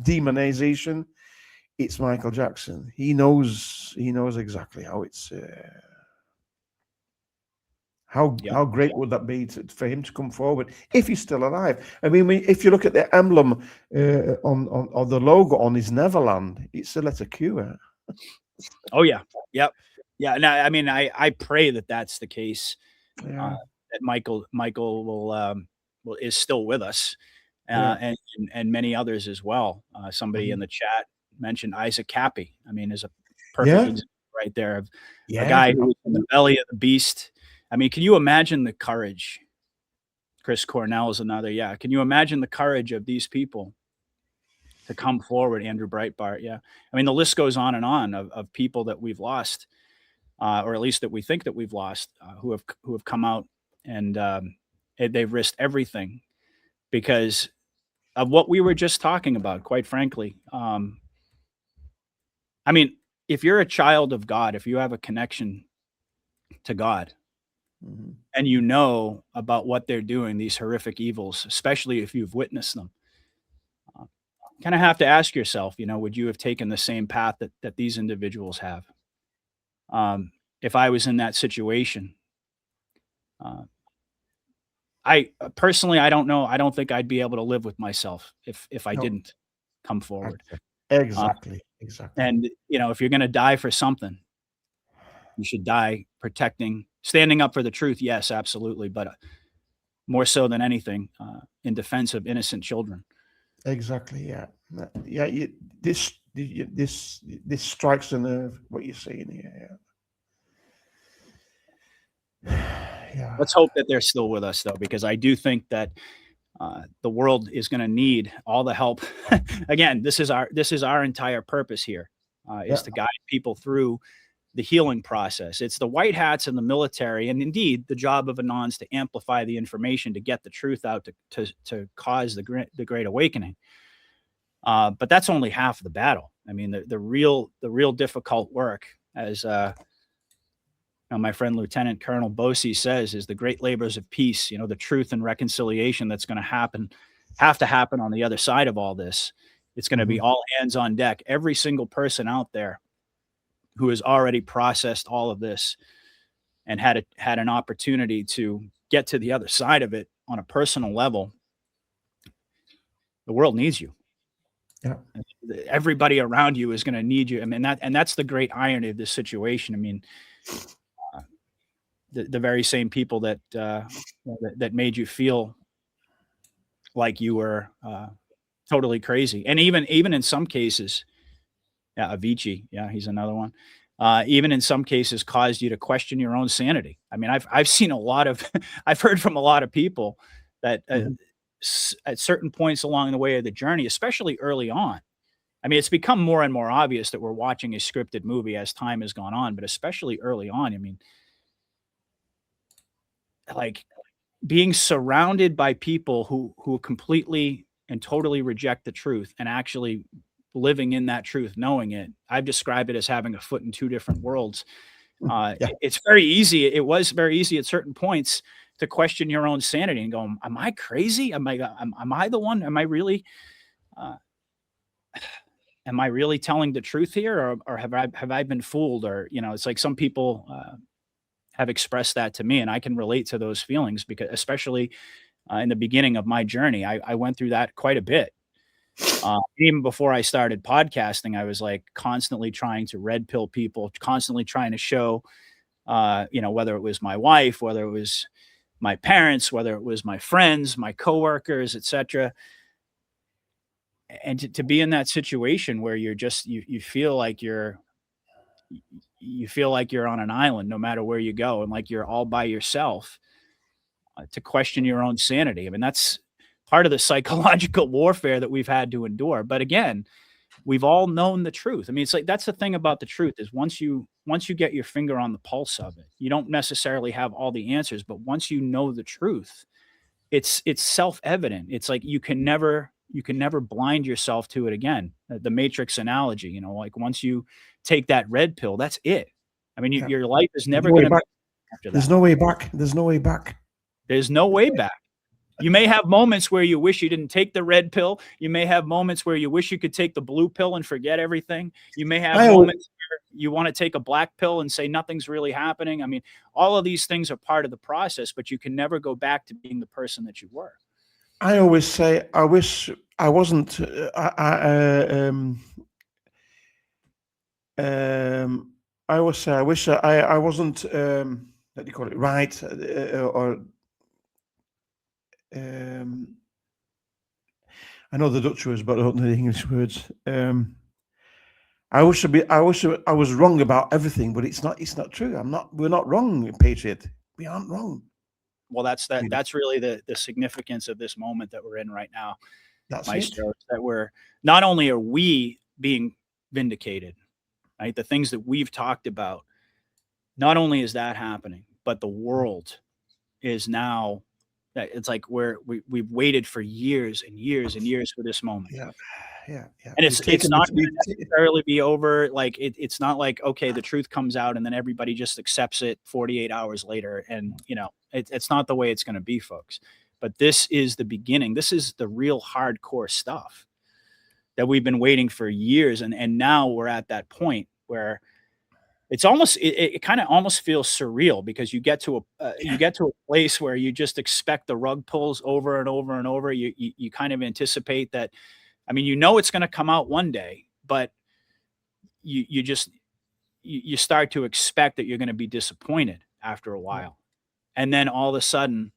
demonization, it's Michael Jackson. He knows exactly how it's. How great would that be for him to come forward if he's still alive? I mean, if you look at the emblem on the logo on his Neverland, it's a letter Q. Oh yeah, yep, yeah. No, I mean, I pray that that's the case. That Michael will is still with us, and many others as well. Somebody in the chat mentioned Isaac Cappy. I mean, is a perfect example right there of a guy who was in the belly of the beast. I mean, can you imagine the courage? Chris Cornell is another. Yeah. Can you imagine the courage of these people to come forward? Andrew Breitbart. Yeah. I mean, the list goes on and on of people that we've lost, or at least that we think that we've lost, who have come out and they've risked everything because of what we were just talking about, quite frankly. I mean, if you're a child of God, if you have a connection to God, and you know about what they're doing, these horrific evils, especially if you've witnessed them, kind of have to ask yourself, would you have taken the same path that these individuals have? If I was in that situation, I personally, I don't know. I don't think I'd be able to live with myself if I didn't come forward. Exactly. Exactly. And, if you're going to die for something, you should die standing up for the truth. Yes, absolutely. But more so than anything, in defense of innocent children. Exactly. Yeah. Yeah. This strikes a nerve. What you're saying here. Yeah. Yeah. Let's hope that they're still with us, though, because I do think that the world is going to need all the help. Again, this is our entire purpose here, is to guide people through the healing process. It's the white hats and the military, and indeed the job of Anons to amplify the information, to get the truth out, to cause the great awakening. But that's only half of the battle. I mean, the real difficult work, as my friend Lieutenant Colonel Bosey says, is the great labors of peace. The truth and reconciliation that's going to have to happen on the other side of all this. It's going to be all hands on deck. Every single person out there who has already processed all of this and had an opportunity to get to the other side of it on a personal level, the world needs you. Yeah. Everybody around you is going to need you. I mean, that's the great irony of this situation. I mean, the very same people that made you feel like you were totally crazy, and even in some cases, Avicii, he's another one. Even in some cases, caused you to question your own sanity. I mean, I've seen a lot of, I've heard from a lot of people that at certain points along the way of the journey, especially early on. I mean, it's become more and more obvious that we're watching a scripted movie as time has gone on, but especially early on, I mean, like being surrounded by people who completely and totally reject the truth and actually living in that truth, knowing it. I've described it as having a foot in two different worlds. It's very easy. It was very easy at certain points to question your own sanity and go, am I crazy? Am I the one? Am I really telling the truth here? Or have I been fooled? Or, it's like some people have expressed that to me, and I can relate to those feelings because especially in the beginning of my journey, I went through that quite a bit. Even before I started podcasting, I was like constantly trying to red pill people, constantly trying to show, whether it was my wife, whether it was my parents, whether it was my friends, my coworkers, etc. And to be in that situation where you're just, you feel like you're on an island, no matter where you go. And like, you're all by yourself, to question your own sanity. I mean, that's part of the psychological warfare that we've had to endure. But again, we've all known the truth. I mean, it's like, that's the thing about the truth is once you get your finger on the pulse of it, you don't necessarily have all the answers, but once you know the truth, it's self-evident. It's like, you can never blind yourself to it again. The Matrix analogy, like once you take that red pill, that's it. I mean, your life is never going to be after that. There's no way back. There's no way back. There's no way back. You may have moments where you wish you didn't take the red pill. You may have moments where you wish you could take the blue pill and forget everything. You may have moments where you want to take a black pill and say nothing's really happening. I mean, all of these things are part of the process, but you can never go back to being the person that you were. I always say, I wish I wasn't, I always say, I wish I wasn't, what do you call it, right, I know the Dutch words, but I don't know the English words. I wish I was wrong about everything, but it's not true. We're not wrong, Patriot. We aren't wrong. Well, that's really the significance of this moment that we're in right now. That's Maestro, that we're not only are we being vindicated, right? The things that we've talked about, not only is that happening, but the world is now. It's like we've waited for years and years and years for this moment. Yeah. And it's not going to necessarily be over. Like it's not like, okay, the truth comes out and then everybody just accepts it 48 hours later. And it's not the way it's going to be, folks. But this is the beginning. This is the real hardcore stuff that we've been waiting for years. And now we're at that point where it's almost, it kind of almost feels surreal because you get to a place where you just expect the rug pulls over and over and over. You kind of anticipate that. I mean, it's going to come out one day, but you start to expect that you're going to be disappointed after a while. And then all of a sudden,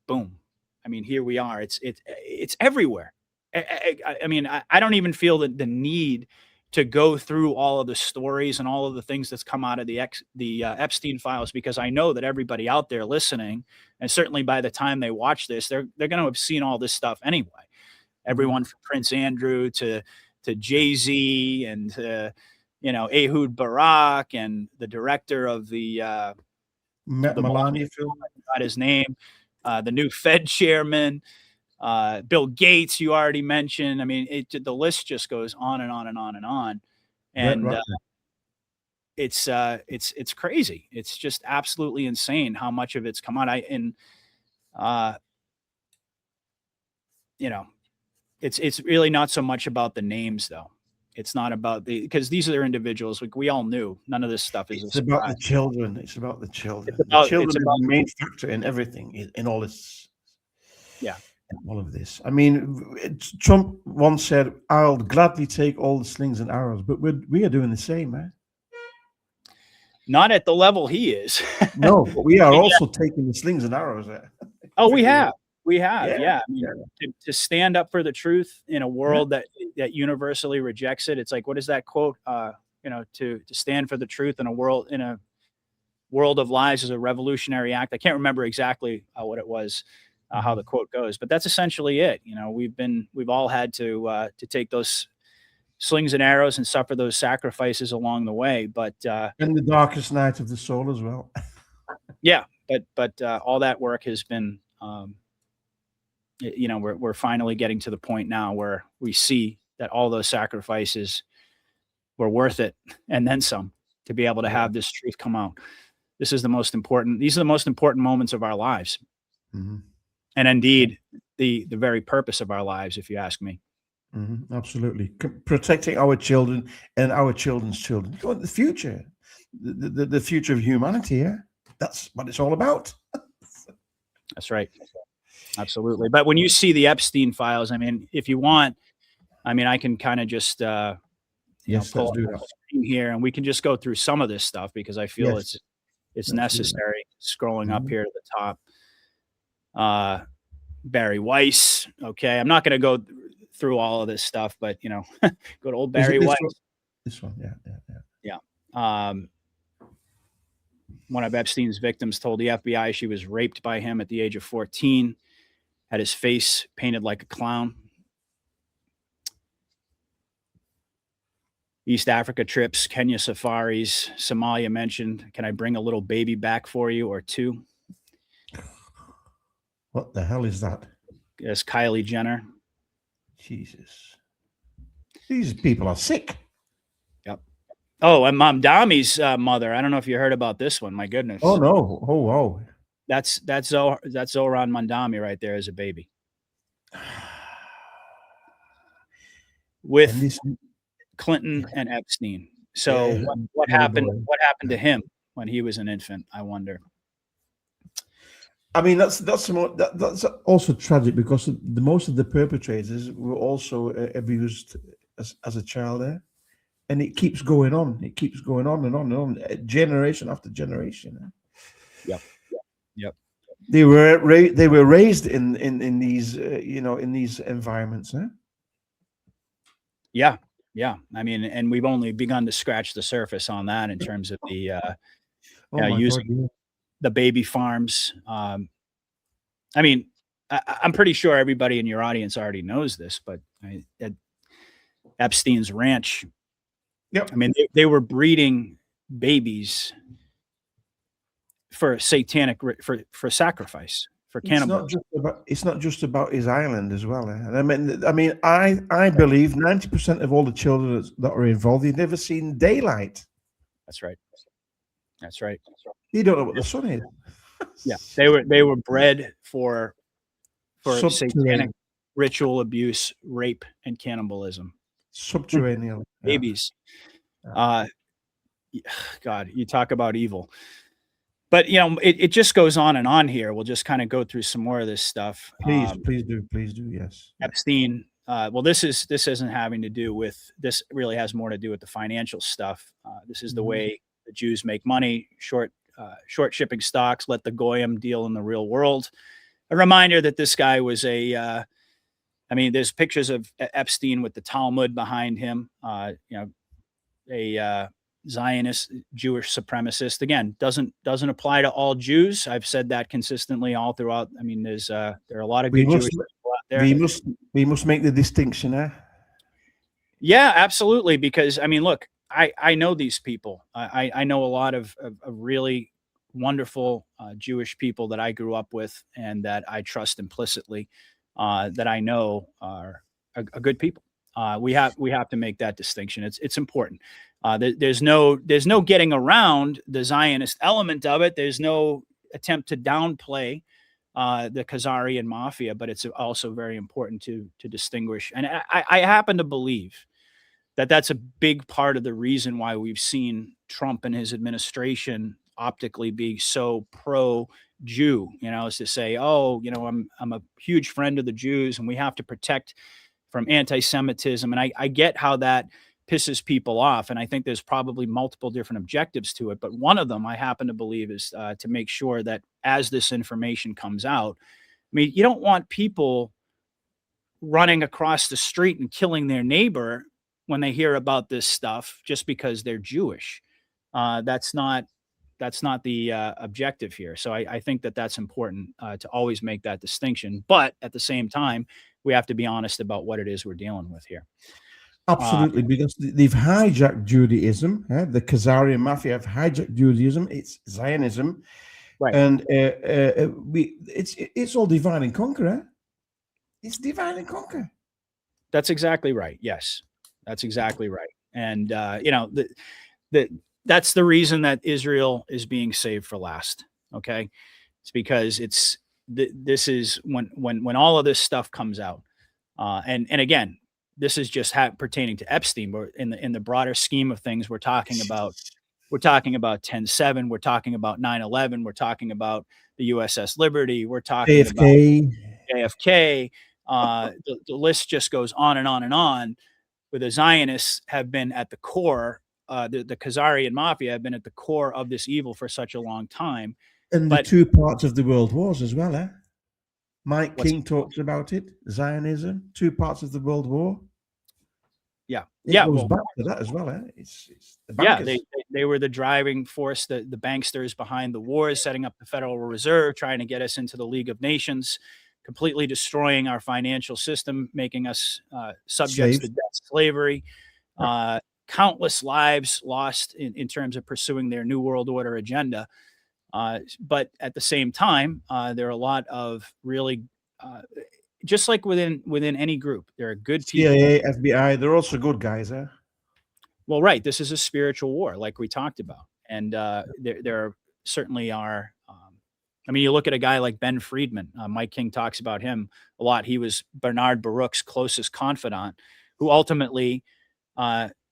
boom. I mean, here we are. It's everywhere. I mean, I don't even feel the need to go through all of the stories and all of the things that's come out of the Epstein files, because I know that everybody out there listening, and certainly by the time they watch this, they're going to have seen all this stuff anyway. Everyone from Prince Andrew to Jay-Z and to, Ehud Barak and the director of the Melania film. Got his name, the new Fed chairman, Bill Gates, you already mentioned. I mean, the list just goes on and on and on and on. And it's crazy. It's just absolutely insane how much of it's come out. It's really not so much about the names, though. It's not about because these are individuals. Like, we all knew none of this stuff is. It's about the children. It's about the children. The children is the main factor in everything, in all this. Yeah. All of this. I mean, Trump once said, "I'll gladly take all the slings and arrows," but we are doing the same, man. Not at the level he is. No, but we are also taking the slings and arrows. Oh, we have. Yeah. I mean, yeah. to stand up for the truth in a world that universally rejects it. It's like, what is that quote? To stand for the truth in a world of lies is a revolutionary act. I can't remember exactly what it was, how the quote goes, but that's essentially it. We've all had to take those slings and arrows and suffer those sacrifices along the way. But in the darkest night of the soul as well. Yeah, but all that work has been. We're finally getting to the point now where we see that all those sacrifices were worth it, and then some, to be able to have this truth come out. These are the most important moments of our lives. Mm-hmm. And indeed the very purpose of our lives, if you ask me. Mm-hmm. Absolutely. Protecting our children and our children's children. You want the future, the future of humanity. Yeah, that's what it's all about. That's right. Absolutely. But when you see the Epstein files, I mean, if you want, I can kind of just pull up the screen here, and we can just go through some of this stuff, because I feel it's necessary. Scrolling up here to the top. Barry Weiss. Okay. I'm not going to go through all of this stuff, but go to old Barry Weiss. This one. Yeah. One of Epstein's victims told the FBI she was raped by him at the age of 14, had his face painted like a clown. East Africa trips, Kenya safaris, Somalia mentioned. Can I bring a little baby back for you, or two? What the hell is that? Yes, Kylie Jenner. Jesus. These people are sick. Yep. Oh, and Mom Dami's mother. I don't know if you heard about this one. My goodness. Oh, no. Oh, wow. That's Zohran Mandami right there as a baby. With Clinton and Epstein. So what happened? What happened to him when he was an infant? I wonder. I mean, that's also tragic, because the most of the perpetrators were also abused as a child there, and it keeps going on. It keeps going on and on and on, generation after generation. Yep. They were raised in these in these environments. Yeah. I mean, and we've only begun to scratch the surface on that in terms of the using the baby farms. I mean, I'm pretty sure everybody in your audience already knows this, but at Epstein's ranch, yep. I mean, they were breeding babies for satanic, for sacrifice, for cannibalism. It's not just about his island as well. And I mean, I believe 90% of all the children that are involved, they've never seen daylight. That's right. You don't know what the sun is. Yeah, they were bred for satanic ritual abuse, rape, and cannibalism. Subterranean babies. God, you talk about evil. But it just goes on and on here. We'll just kind of go through some more of this stuff. Please do. Yes. Epstein well, this isn't having to do with this. Really has more to do with the financial stuff. This is the way the Jews make money: short shipping stocks. Let the goyim deal in the real world. A reminder that this guy was I mean, there's pictures of Epstein with the Talmud behind him. A Zionist, Jewish supremacist. Again, doesn't apply to all Jews. I've said that consistently all throughout. I mean, there are a lot of good Jewish people out there. We must make the distinction, eh? Yeah, absolutely. Because I mean, look, I know these people. I know a lot of really wonderful Jewish people that I grew up with and that I trust implicitly, that I know are good people. We have to make that distinction. It's important. There's no getting around the Zionist element of it. There's no attempt to downplay the Khazarian mafia, but it's also very important to distinguish. And I happen to believe that that's a big part of the reason why we've seen Trump and his administration optically be so pro-Jew. Is to say, oh, I'm a huge friend of the Jews, and we have to protect from anti-Semitism. And I get how that pisses people off. And I think there's probably multiple different objectives to it. But one of them I happen to believe is to make sure that as this information comes out, I mean, you don't want people running across the street and killing their neighbor when they hear about this stuff just because they're Jewish. That's not the objective here. So I think that that's important to always make that distinction. But at the same time, we have to be honest about what it is we're dealing with here. Absolutely, because they've hijacked Judaism. The Khazarian mafia have hijacked Judaism. It's Zionism, Right. And it's all divide and conquer. Eh? It's divide and conquer. That's exactly right. Yes, that's exactly right. And that's the reason that Israel is being saved for last. Okay, it's because this is when all of this stuff comes out, and again, this is just pertaining to Epstein. But in the broader scheme of things, we're talking about 10/7. We're talking about 9/11. We're talking about the USS Liberty. We're talking about JFK. The list just goes on and on and on. Where the Zionists have been at the core, the Khazarian mafia have been at the core of this evil for such a long time. And the two parts of the world wars as well, eh? Mike King talks about it. Zionism, two parts of the World War. Yeah, it goes back to that as well, eh? It's the bankers. Yeah, they were the driving force, the banksters behind the wars, setting up the Federal Reserve, trying to get us into the League of Nations, completely destroying our financial system, making us subjects to debt slavery. Countless lives lost in terms of pursuing their New World Order agenda. But at the same time, there are a lot of really, just like within any group, there are good people. CIA, FBI, they're also good guys, eh? Well, right. This is a spiritual war, like we talked about. And there certainly are. I mean, you look at a guy like Ben Friedman. Mike King talks about him a lot. He was Bernard Baruch's closest confidant, who ultimately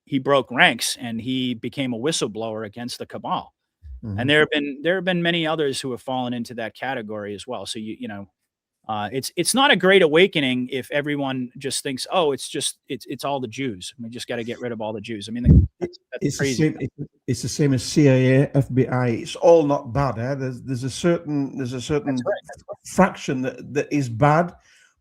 he broke ranks and he became a whistleblower against the cabal. Mm-hmm. And there have been many others who have fallen into that category as well. So it's not a great awakening if everyone just thinks, oh, it's all the Jews. We just got to get rid of all the Jews. I mean, that's crazy. It's the same as CIA, FBI. It's all not bad. Eh? There's a certain That's right. fraction that is bad,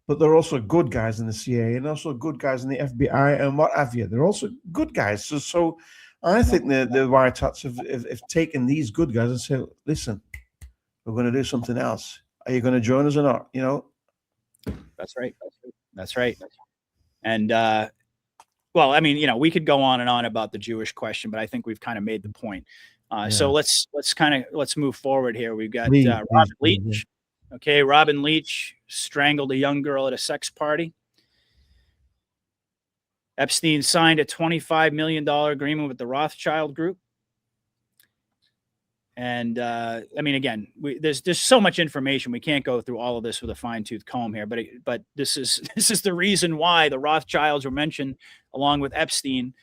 but there are also good guys in the CIA and also good guys in the FBI and what have you. They're also good guys. So I think the White Hats have taken these good guys and said, listen, we're going to do something else. Are you going to join us or not? That's right. That's right. And, well, I mean, we could go on and on about the Jewish question, but I think we've kind of made the point. So let's move forward here. We've got Robin Leach. Okay. Robin Leach strangled a young girl at a sex party. Epstein signed a $25 million agreement with the Rothschild Group. And I mean, again, there's so much information. We can't go through all of this with a fine-tooth comb here, but this is the reason why the Rothschilds were mentioned along with Epstein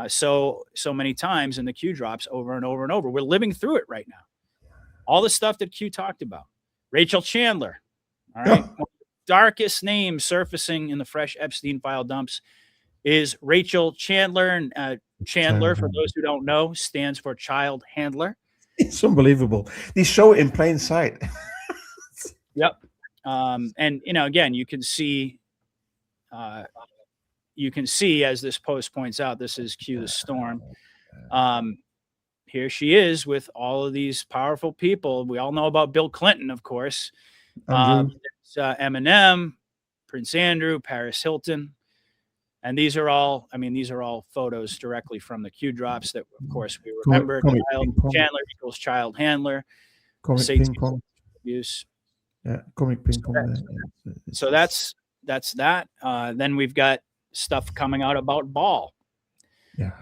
so many times in the Q drops over and over and over. We're living through it right now. All the stuff that Q talked about. Rachel Chandler, all right, darkest name surfacing in the fresh Epstein file dumps is Rachel Chandler. And Chandler, for those who don't know, stands for child handler. It's unbelievable. They show it in plain sight. Yep. And again, you can see as this post points out, this is Cue the Storm. Here she is with all of these powerful people. We all know about Bill Clinton, of course. Eminem, Prince Andrew, Paris Hilton. And these are all photos directly from the Q drops that, of course, we remember. Chandler equals child handler. Ping pong. Abuse. Yeah, comic ping pong. So that's that. Then we've got stuff coming out about Ball. Yeah.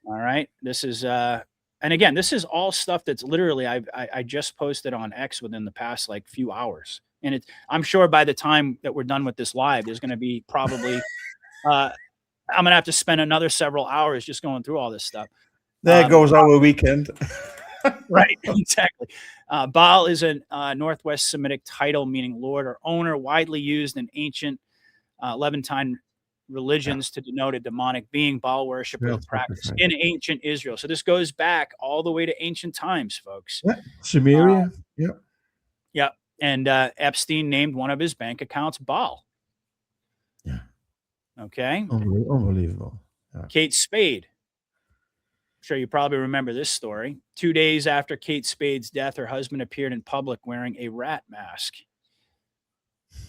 All right. This is and again, this is all stuff that's literally I just posted on X within the past like few hours. And I'm sure by the time that we're done with this live, there's going to be probably I'm going to have to spend another several hours just going through all this stuff. There goes our weekend. Right, exactly. Baal is a Northwest Semitic title meaning lord or owner, widely used in ancient Levantine religions to denote a demonic being. Baal worship was practiced in ancient Israel. So this goes back all the way to ancient times, folks. Yeah. Sumeria. Yeah. And Epstein named one of his bank accounts Baal. Yeah. Okay. Unbelievable. Yeah. Kate Spade. I'm sure you probably remember this story. 2 days after Kate Spade's death, her husband appeared in public wearing a rat mask.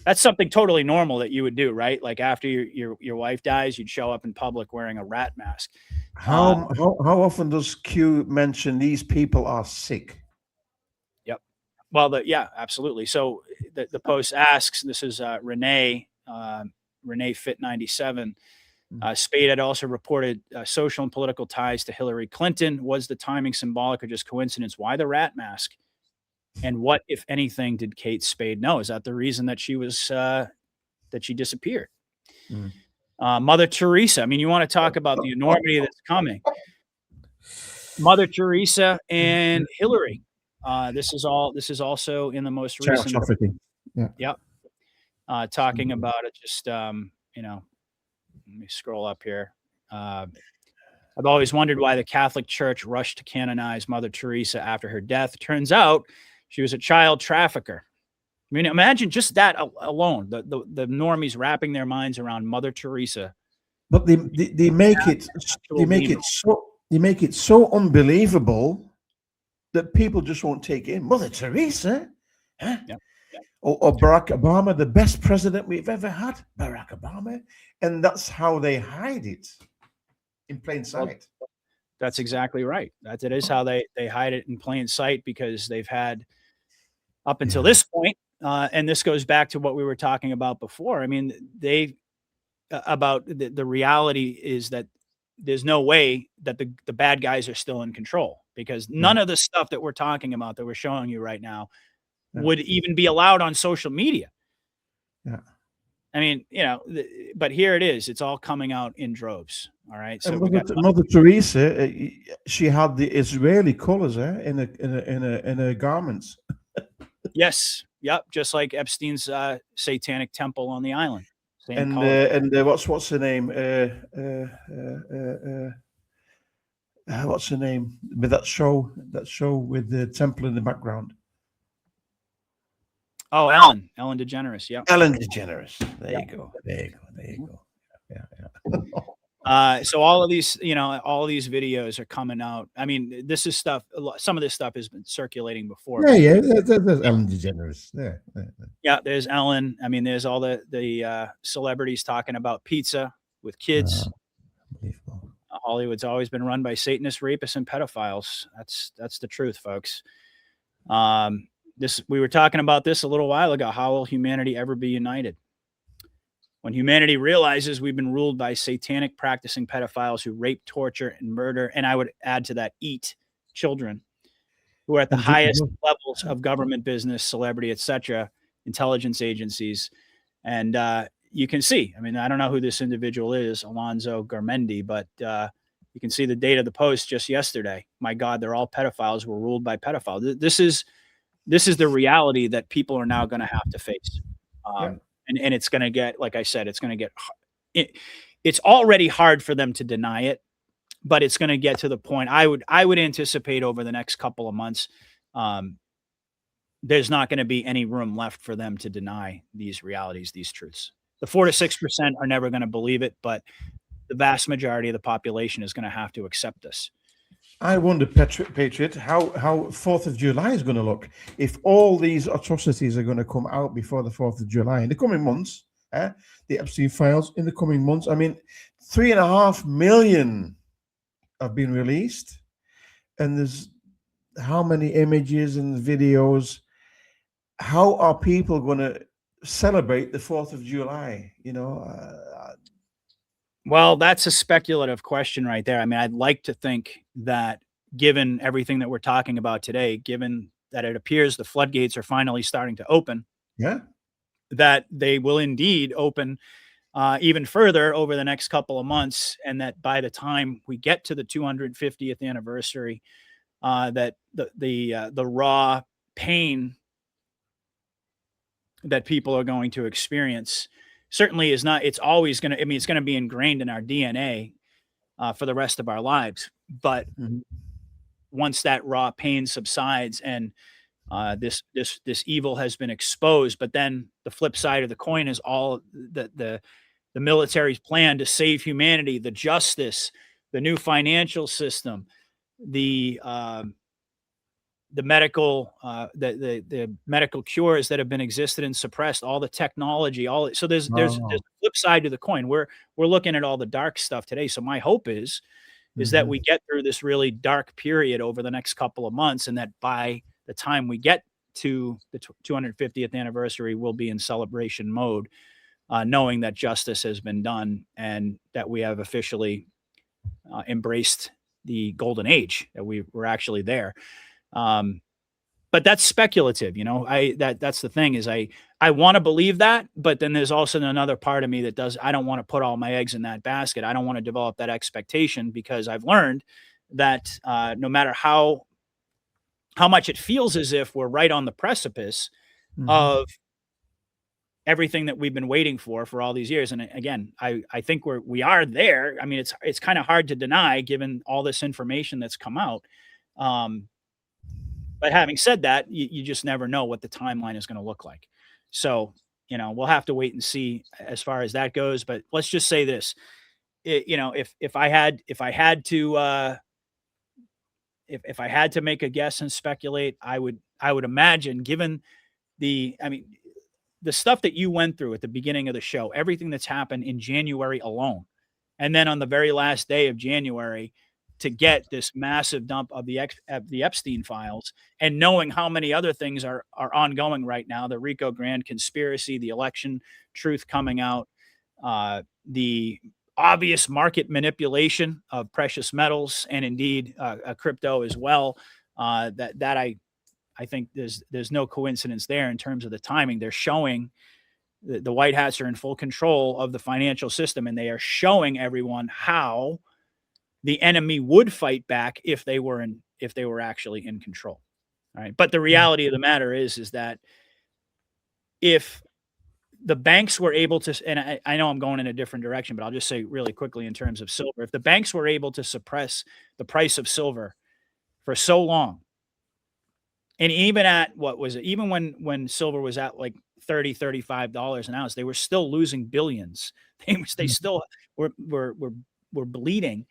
That's something totally normal that you would do, right? Like after your wife dies, you'd show up in public wearing a rat mask. How often does Q mention these people are sick? Yep. Well, yeah, absolutely. So the post asks, this is Renee Fit 97. Spade had also reported social and political ties to Hillary Clinton. Was the timing symbolic or just coincidence? Why the rat mask? And what, if anything, did Kate Spade know? Is that the reason that she was that she disappeared? Mother Teresa. I mean, you want to talk about the enormity that's coming. Mother Teresa and Hillary. This is also in the most recent. Yep. Talking about it. Just let me scroll up here. I've always wondered why the Catholic Church rushed to canonize Mother Teresa after her death. Turns out she was a child trafficker. I mean, imagine just that alone. The normies wrapping their minds around Mother Teresa. But they make it so unbelievable that people just won't take it in. Mother Teresa, huh? Yep. Or Barack Obama, the best president we've ever had, Barack Obama. And that's how they hide it in plain sight. That's exactly right. That is how they hide it in plain sight, because they've had up until this point, and this goes back to what we were talking about before. I mean, the reality is that there's no way that the bad guys are still in control, because none of the stuff that we're talking about, that we're showing you right now, would even be allowed on social media. Yeah. I mean, but here it is. It's all coming out in droves. All right. So Mother Teresa, she had the Israeli colors in her garments. Yes. Yep. Just like Epstein's satanic temple on the island. And what's her name? What's her name? With that show with the temple in the background. Oh, Ellen DeGeneres. Yeah. Ellen DeGeneres. There you go. Yeah. So all of these, all of these videos are coming out. I mean, this is stuff. Some of this stuff has been circulating before. Yeah. There's Ellen DeGeneres. There. Yeah. There's Ellen. I mean, there's all the celebrities talking about pizza with kids. Hollywood's always been run by Satanists, rapists, and pedophiles. That's the truth, folks. We were talking about this a little while ago. How will humanity ever be united? When humanity realizes we've been ruled by satanic practicing pedophiles who rape, torture, and murder, and I would add to that, eat children, who are at the highest levels of government, business, celebrity, etc., intelligence agencies. And you can see, I mean, I don't know who this individual is, Alonzo Garmendi, but you can see the date of the post just yesterday. My God, they're all pedophiles. We're ruled by pedophiles. This is the reality that people are now going to have to face. and it's going to get, like I said, it's going to get it's already hard for them to deny it, but it's going to get to the point I would anticipate over the next couple of months. There's not going to be any room left for them to deny these realities, these truths. The 4 to 6% are never going to believe it, but the vast majority of the population is going to have to accept this. I wonder, Patriot, how 4th of July is going to look if all these atrocities are going to come out before the 4th of July in the coming months. The Epstein files in the coming months. I mean, 3.5 million have been released, and there's how many images and videos. How are people going to celebrate the 4th of July? Well, that's a speculative question right there. I mean, I'd like to think that given everything that we're talking about today, given that it appears the floodgates are finally starting to open, that they will indeed open even further over the next couple of months, and that by the time we get to the 250th anniversary, that the raw pain that people are going to experience certainly is not, it's always going to, I mean, it's going to be ingrained in our DNA for the rest of our lives. But once that raw pain subsides and this evil has been exposed, but then the flip side of the coin is all the military's plan to save humanity, the justice, the new financial system, the medical the medical cures that have been existed and suppressed, all the technology, so there's a flip side to the coin. We're looking at all the dark stuff today. So my hope is that we get through this really dark period over the next couple of months, and that by the time we get to the 250th anniversary, we'll be in celebration mode, knowing that justice has been done and that we have officially embraced the golden age, that we're actually there. But that's speculative, that's the thing is I want to believe that, but then there's also another part of me that I don't want to put all my eggs in that basket. I don't want to develop that expectation, because I've learned that no matter how much it feels as if we're right on the precipice of everything that we've been waiting for all these years. And again, I think we are there. I mean, it's kind of hard to deny given all this information that's come out. But having said that, you just never know what the timeline is going to look like. So, we'll have to wait and see as far as that goes. But let's just say this, if I had to make a guess and speculate, I would imagine, given the stuff that you went through at the beginning of the show, everything that's happened in January alone, and then on the very last day of January, to get this massive dump of the Epstein files, and knowing how many other things are ongoing right now, the Rico Grande conspiracy, the election truth coming out, the obvious market manipulation of precious metals and indeed crypto as well, that I think there's no coincidence there in terms of the timing. They're showing the White Hats are in full control of the financial system, and they are showing everyone how the enemy would fight back if they were actually in control. All right. But the reality of the matter is that if the banks were able to, and I know I'm going in a different direction, but I'll just say really quickly in terms of silver, if the banks were able to suppress the price of silver for so long, and even at even when silver was at like $30, $35 an ounce, they were still losing billions. They still were bleeding.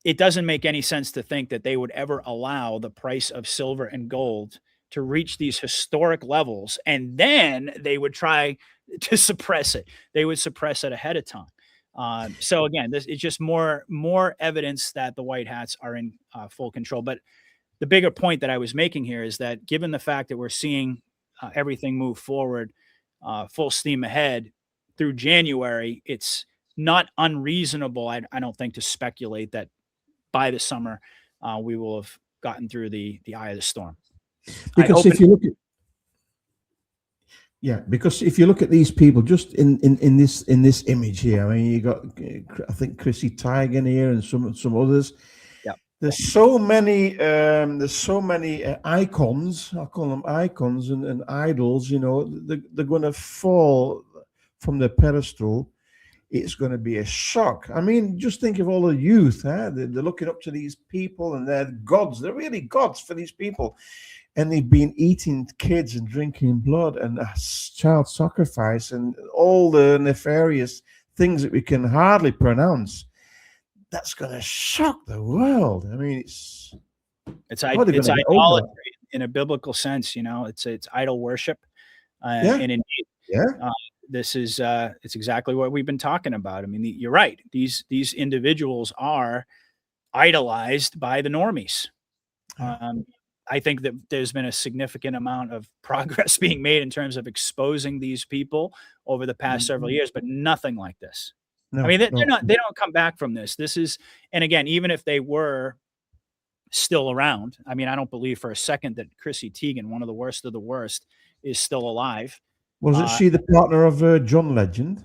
It doesn't make any sense to think that they would ever allow the price of silver and gold to reach these historic levels, and then they would try to suppress it. They would suppress it ahead of time. So again, this is just more evidence that the White Hats are in full control. But the bigger point that I was making here is that given the fact that we're seeing everything move forward full steam ahead through January, it's not unreasonable, I don't think, to speculate that by the summer, we will have gotten through the eye of the storm. Because if you look at these people just in this image here, I mean, you got, I think, Chrissy Teigen here and some others. Yeah, there's so many icons. I call them icons and idols. You know, they're going to fall from the pedestal. It's going to be a shock. I mean, just think of all the youth. They're looking up to these people, and they're gods. They're really gods for these people. And they've been eating kids and drinking blood and child sacrifice and all the nefarious things that we can hardly pronounce. That's going to shock the world. I mean, it's idolatry in a biblical sense. You know, it's idol worship, and indeed, this is it's exactly what we've been talking about. I mean, you're right. These individuals are idolized by the normies. I think that there's been a significant amount of progress being made in terms of exposing these people over the past several years, but nothing like this. No, I mean, they don't come back from this. This is, and again, even if they were still around, I mean, I don't believe for a second that Chrissy Teigen, one of the worst of the worst, is still alive. Wasn't she the partner of John Legend?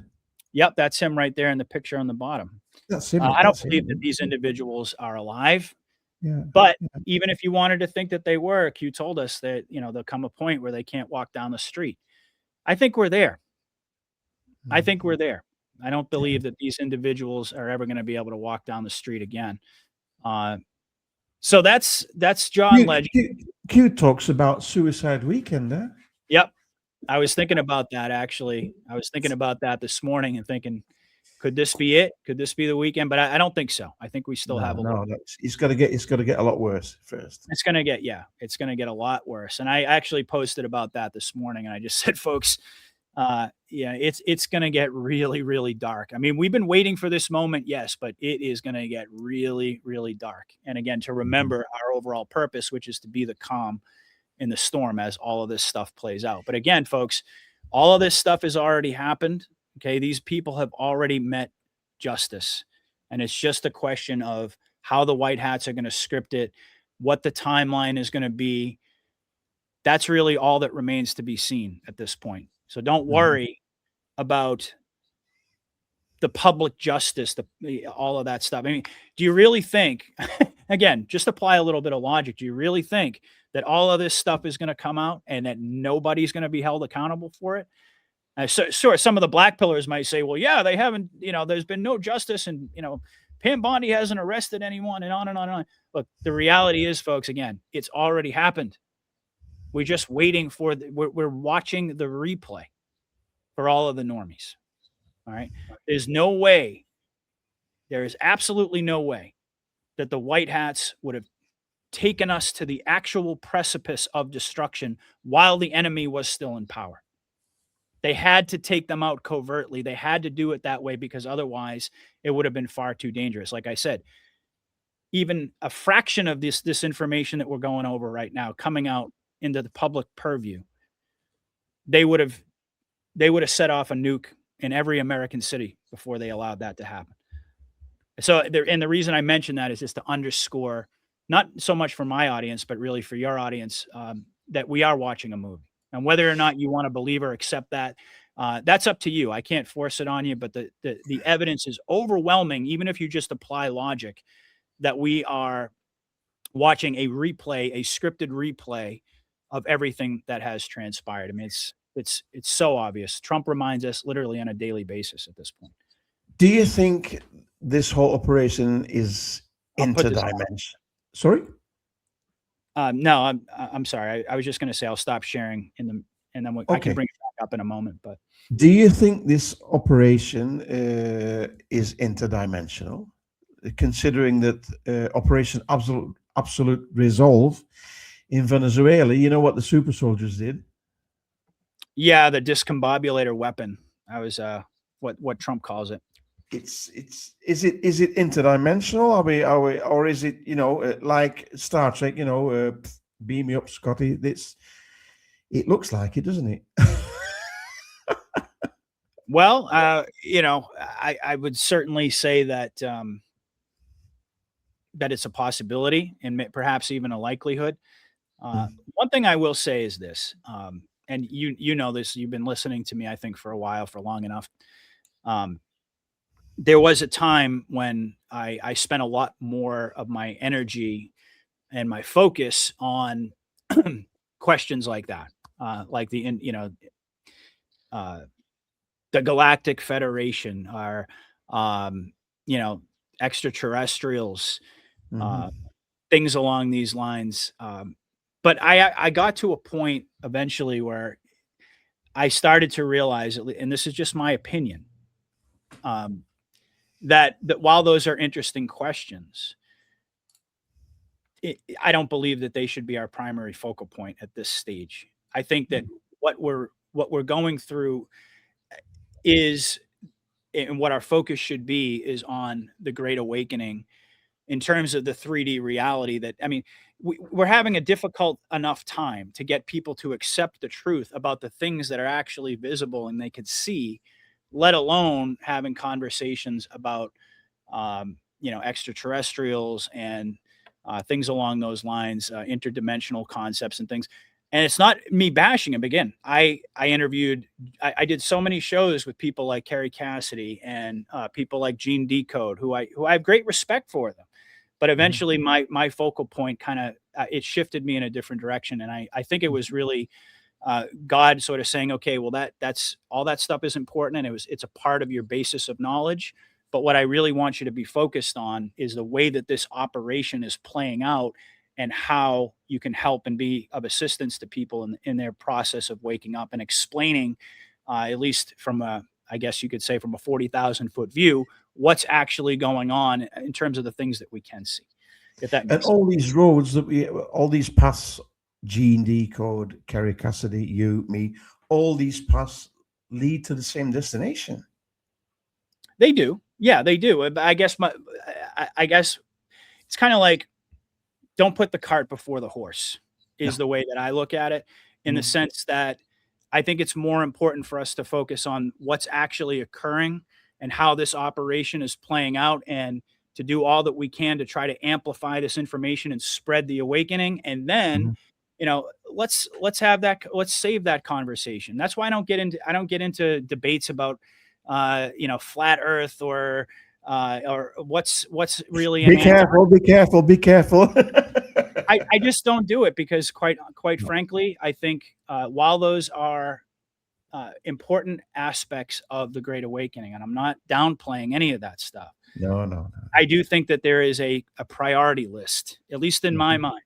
Yep, that's him right there in the picture on the bottom. That's him. I don't believe that these individuals are alive. Yeah. But even if you wanted to think that they were, Q told us that, you know, there'll come a point where they can't walk down the street. I think we're there. I think we're there. I don't believe that these individuals are ever going to be able to walk down the street again. So that's John Legend. Q talks about Suicide Weekend there. Yep. I was thinking about that, actually. I was thinking about that this morning and thinking, could this be it? Could this be the weekend? But I don't think so. I think we still have a lot. It's got to get a lot worse first. It's going to get a lot worse. And I actually posted about that this morning, and I just said, folks, it's going to get really, really dark. I mean, we've been waiting for this moment, yes, but it is going to get really, really dark. And again, to remember our overall purpose, which is to be the calm in the storm as all of this stuff plays out. But again, folks, all of this stuff has already happened. Okay, these people have already met justice. And it's just a question of how the white hats are going to script it, what the timeline is going to be. That's really all that remains to be seen at this point. So don't worry about the public justice, all of that stuff. I mean, do you really think, again, just apply a little bit of logic, do you really think that all of this stuff is going to come out and that nobody's going to be held accountable for it? So sure, some of the black pillars might say, well, yeah, they haven't, there's been no justice, and, Pam Bondi hasn't arrested anyone, and on and on and on. Look, the reality is, folks, again, it's already happened. We're just waiting for, we're watching the replay for all of the normies. All right. There's no way, there is absolutely no way that the white hats would have taken us to the actual precipice of destruction while the enemy was still in power. They had to take them out covertly. They had to do it that way because otherwise it would have been far too dangerous. Like I said, even a fraction of this information that we're going over right now coming out into the public purview, they would have set off a nuke in every American city before they allowed that to happen. So and the reason I mention that is just to underscore, not so much for my audience, but really for your audience, that we are watching a movie. And whether or not you want to believe or accept that, that's up to you. I can't force it on you, but the evidence is overwhelming, even if you just apply logic, that we are watching a scripted replay of everything that has transpired. I mean, it's so obvious. Trump reminds us literally on a daily basis at this point. Do you think this whole operation is interdimensional? Sorry? No, I'm sorry. I was just going to say I'll stop sharing and then I can bring it back up in a moment. But do you think this operation is interdimensional, considering that Operation Absolute Resolve in Venezuela? You know what the super soldiers did? Yeah, the discombobulator weapon. I was what Trump calls it. Is it interdimensional? Are we or is it like Star Trek? Beam me up, Scotty. It looks like it, doesn't it? Well, I would certainly say that that it's a possibility and perhaps even a likelihood. One thing I will say is this, and you know this. You've been listening to me, I think, for a while, for long enough. there was a time when I spent a lot more of my energy and my focus on questions like that, like uh, the Galactic Federation, or you know, extraterrestrials, Mhm. uh, things along these lines. But I got to a point eventually where I started to realize, and this is just my opinion, um, that while those are interesting questions, I don't believe that they should be our primary focal point at this stage. I think that what we're going through is, and what our focus should be, is on the Great Awakening in terms of the 3D reality. That, I mean, we're having a difficult enough time to get people to accept the truth about the things that are actually visible and they could see, let alone having conversations about extraterrestrials and things along those lines, interdimensional concepts and things. And it's not me bashing him. Again, I interviewed, I did so many shows with people like Carrie Cassidy and people like Gene Decode, who I have great respect for them. But Mhm. eventually, my focal point kind of it shifted me in a different direction, and I think it was really God sort of saying, okay, well, that's all, that stuff is important, and it's a part of your basis of knowledge. But what I really want you to be focused on is the way that this operation is playing out, and how you can help and be of assistance to people in their process of waking up, and explaining, at least from a, I guess you could say, from a 40,000 foot view, what's actually going on in terms of the things that we can see, if that And makes sense. all these roads that all these paths, G&D code, Kerry Cassidy, you, me, all these paths lead to the same destination. They do. Yeah, they do. I guess I guess it's kind of like, don't put the cart before the horse, is No. the way that I look at it, in the Mm. sense that I think it's more important for us to focus on what's actually occurring and how this operation is playing out, and to do all that we can to try to amplify this information and spread the awakening. And then, Mhm. let's save that conversation. That's why I don't get into debates about flat earth, or what's really an Be anti. careful, be careful, be careful. I just don't do it, because quite No, frankly, I think while those are important aspects of the Great Awakening, and I'm not downplaying any of that stuff, no, no. I do think that there is a priority list, at least in my Mhm, mind,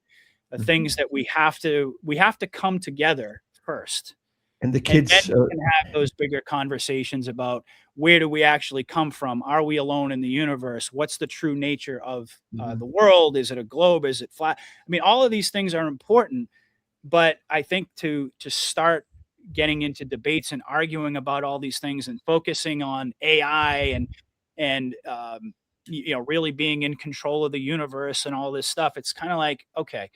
of mhm. things that we have to come together first, And the and then kids, we can have those bigger conversations about, where do we actually come from? Are we alone in the universe? What's the true nature of mhm, the world? Is it a globe? Is it flat? I mean, all of these things are important, but I think to start getting into debates and arguing about all these things, and focusing on AI, and really being in control of the universe and all this stuff, it's kind of like, okay,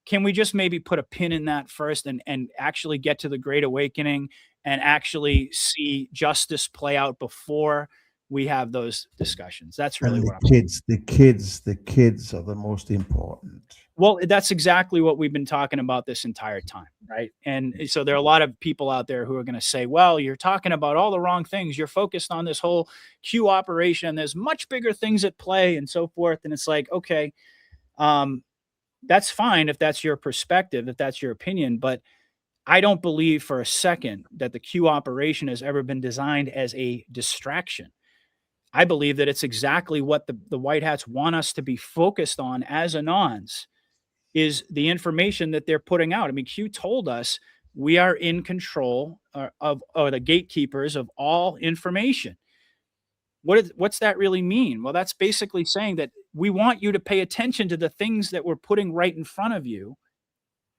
can we just maybe put a pin in that first, and actually get to the Great Awakening, and actually see justice play out before we have those discussions? That's really and what I'm. the kids are the most important. Well, that's exactly what we've been talking about this entire time, right? And so there are a lot of people out there who are going to say, well, you're talking about all the wrong things. You're focused on this whole Q operation. There's much bigger things at play, and so forth. And it's like, okay, um, that's fine if that's your perspective, if that's your opinion. But I don't believe for a second that the Q operation has ever been designed as a distraction. I believe that it's exactly what the White Hats want us to be focused on as Anons, is the information that they're putting out. I mean, Q told us we are in control, of, or the gatekeepers of all information. What's that really mean? Well, that's basically saying that we want you to pay attention to the things that we're putting right in front of you,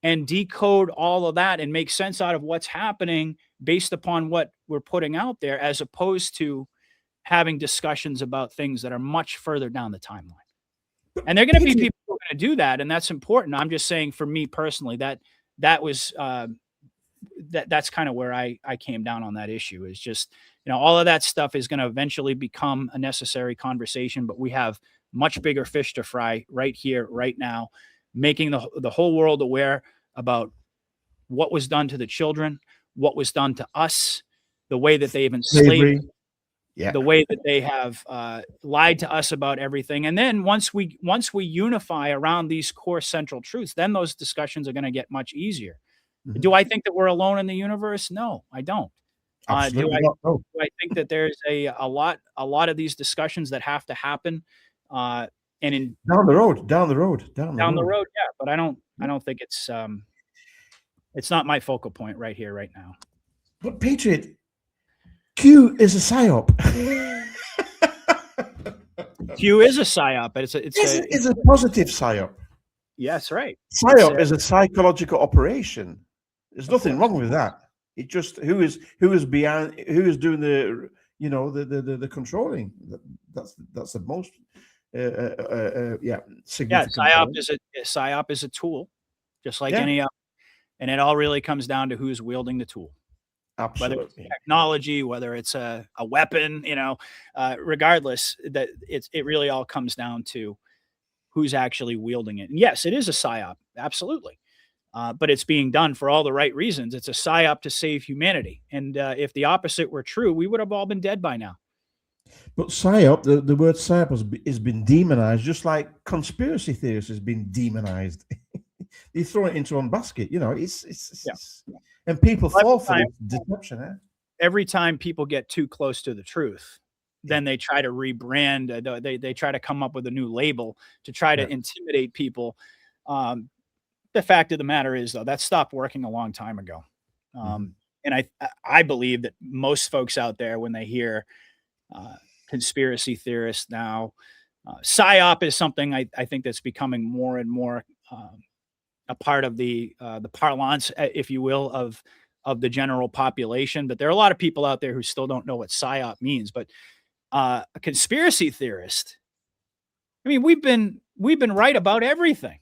and decode all of that and make sense out of what's happening based upon what we're putting out there, as opposed to having discussions about things that are much further down the timeline. And they're going to be Peter, people who are going to do that, and that's important. I'm just saying, for me personally, that was that's kind of where I came down on that issue. Is just, all of that stuff is going to eventually become a necessary conversation, but we have much bigger fish to fry right here, right now, making the whole world aware about what was done to the children, what was done to us, the way that they've enslaved. slavery. Yeah. the way that they have lied to us about everything. And then once we unify around these core central truths, then those discussions are going to get much easier. Mhm. Do I think that we're alone in the universe? No, I don't. Absolutely not. No. Do I think that there's a lot of these discussions that have to happen, and in Down the road. down the road, yeah. But I don't think it's not my focal point right here, right now. But Patriot, Q is a psyop. Q is a psyop, but it's a positive psyop. yeah, that's right. Psyop is a psychological operation. There's nothing wrong with that. It just who is behind, who is doing the the controlling. That's the most significant. Psyop is a tool, just like any other, and it all really comes down to who's wielding the tool. Absolutely. Whether it's technology, whether it's a weapon, regardless, that it really all comes down to who's actually wielding it. And yes, it is a psyop, absolutely. But it's being done for all the right reasons. It's a psyop to save humanity. And if the opposite were true, we would have all been dead by now. But psyop, the word psyop has been demonized, just like conspiracy theories has been demonized. They throw it into one basket, it's and people fall for this deception. Every time people get too close to the truth, then they try to rebrand. They try to come up with a new label to try to intimidate people. The fact of the matter is, though, that stopped working a long time ago. And I believe that most folks out there, when they hear conspiracy theorists now, psyop is something I think that's becoming more and more a part of the parlance, if you will, of the general population. But there are a lot of people out there who still don't know what psyop means. But a conspiracy theorist, I mean, we've been right about everything.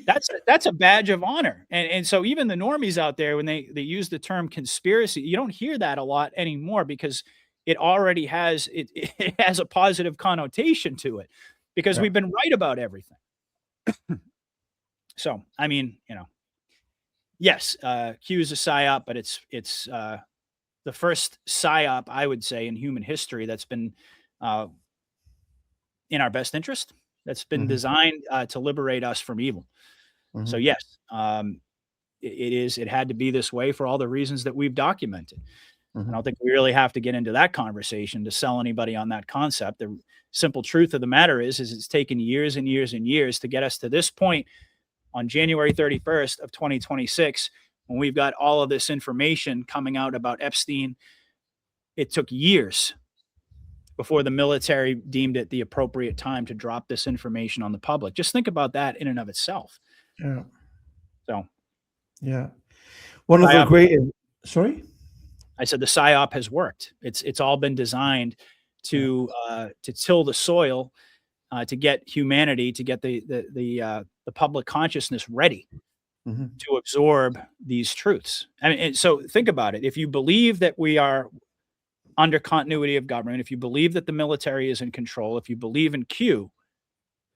That's a badge of honor. And so even the normies out there, when they use the term conspiracy, you don't hear that a lot anymore, because it already has it has a positive connotation to it, because we've been right about everything. So, I mean, yes, Q is a psyop, but it's the first psyop, I would say, in human history that's been in our best interest, that's been designed to liberate us from evil. So yes, it had to be this way for all the reasons that we've documented. I don't think we really have to get into that conversation to sell anybody on that concept. The simple truth of the matter is it's taken years and years and years to get us to this point on January 31st of 2026, when we've got all of this information coming out about Epstein. It took years before the military deemed it the appropriate time to drop this information on the public. Just think about that in and of itself. Yeah. So, yeah. One of the great, sorry? I said the psyop has worked. It's all been designed to till the soil, to get humanity, to get the public consciousness ready to absorb these truths. I mean, and so think about it. If you believe that we are under continuity of government, if you believe that the military is in control, if you believe in Q,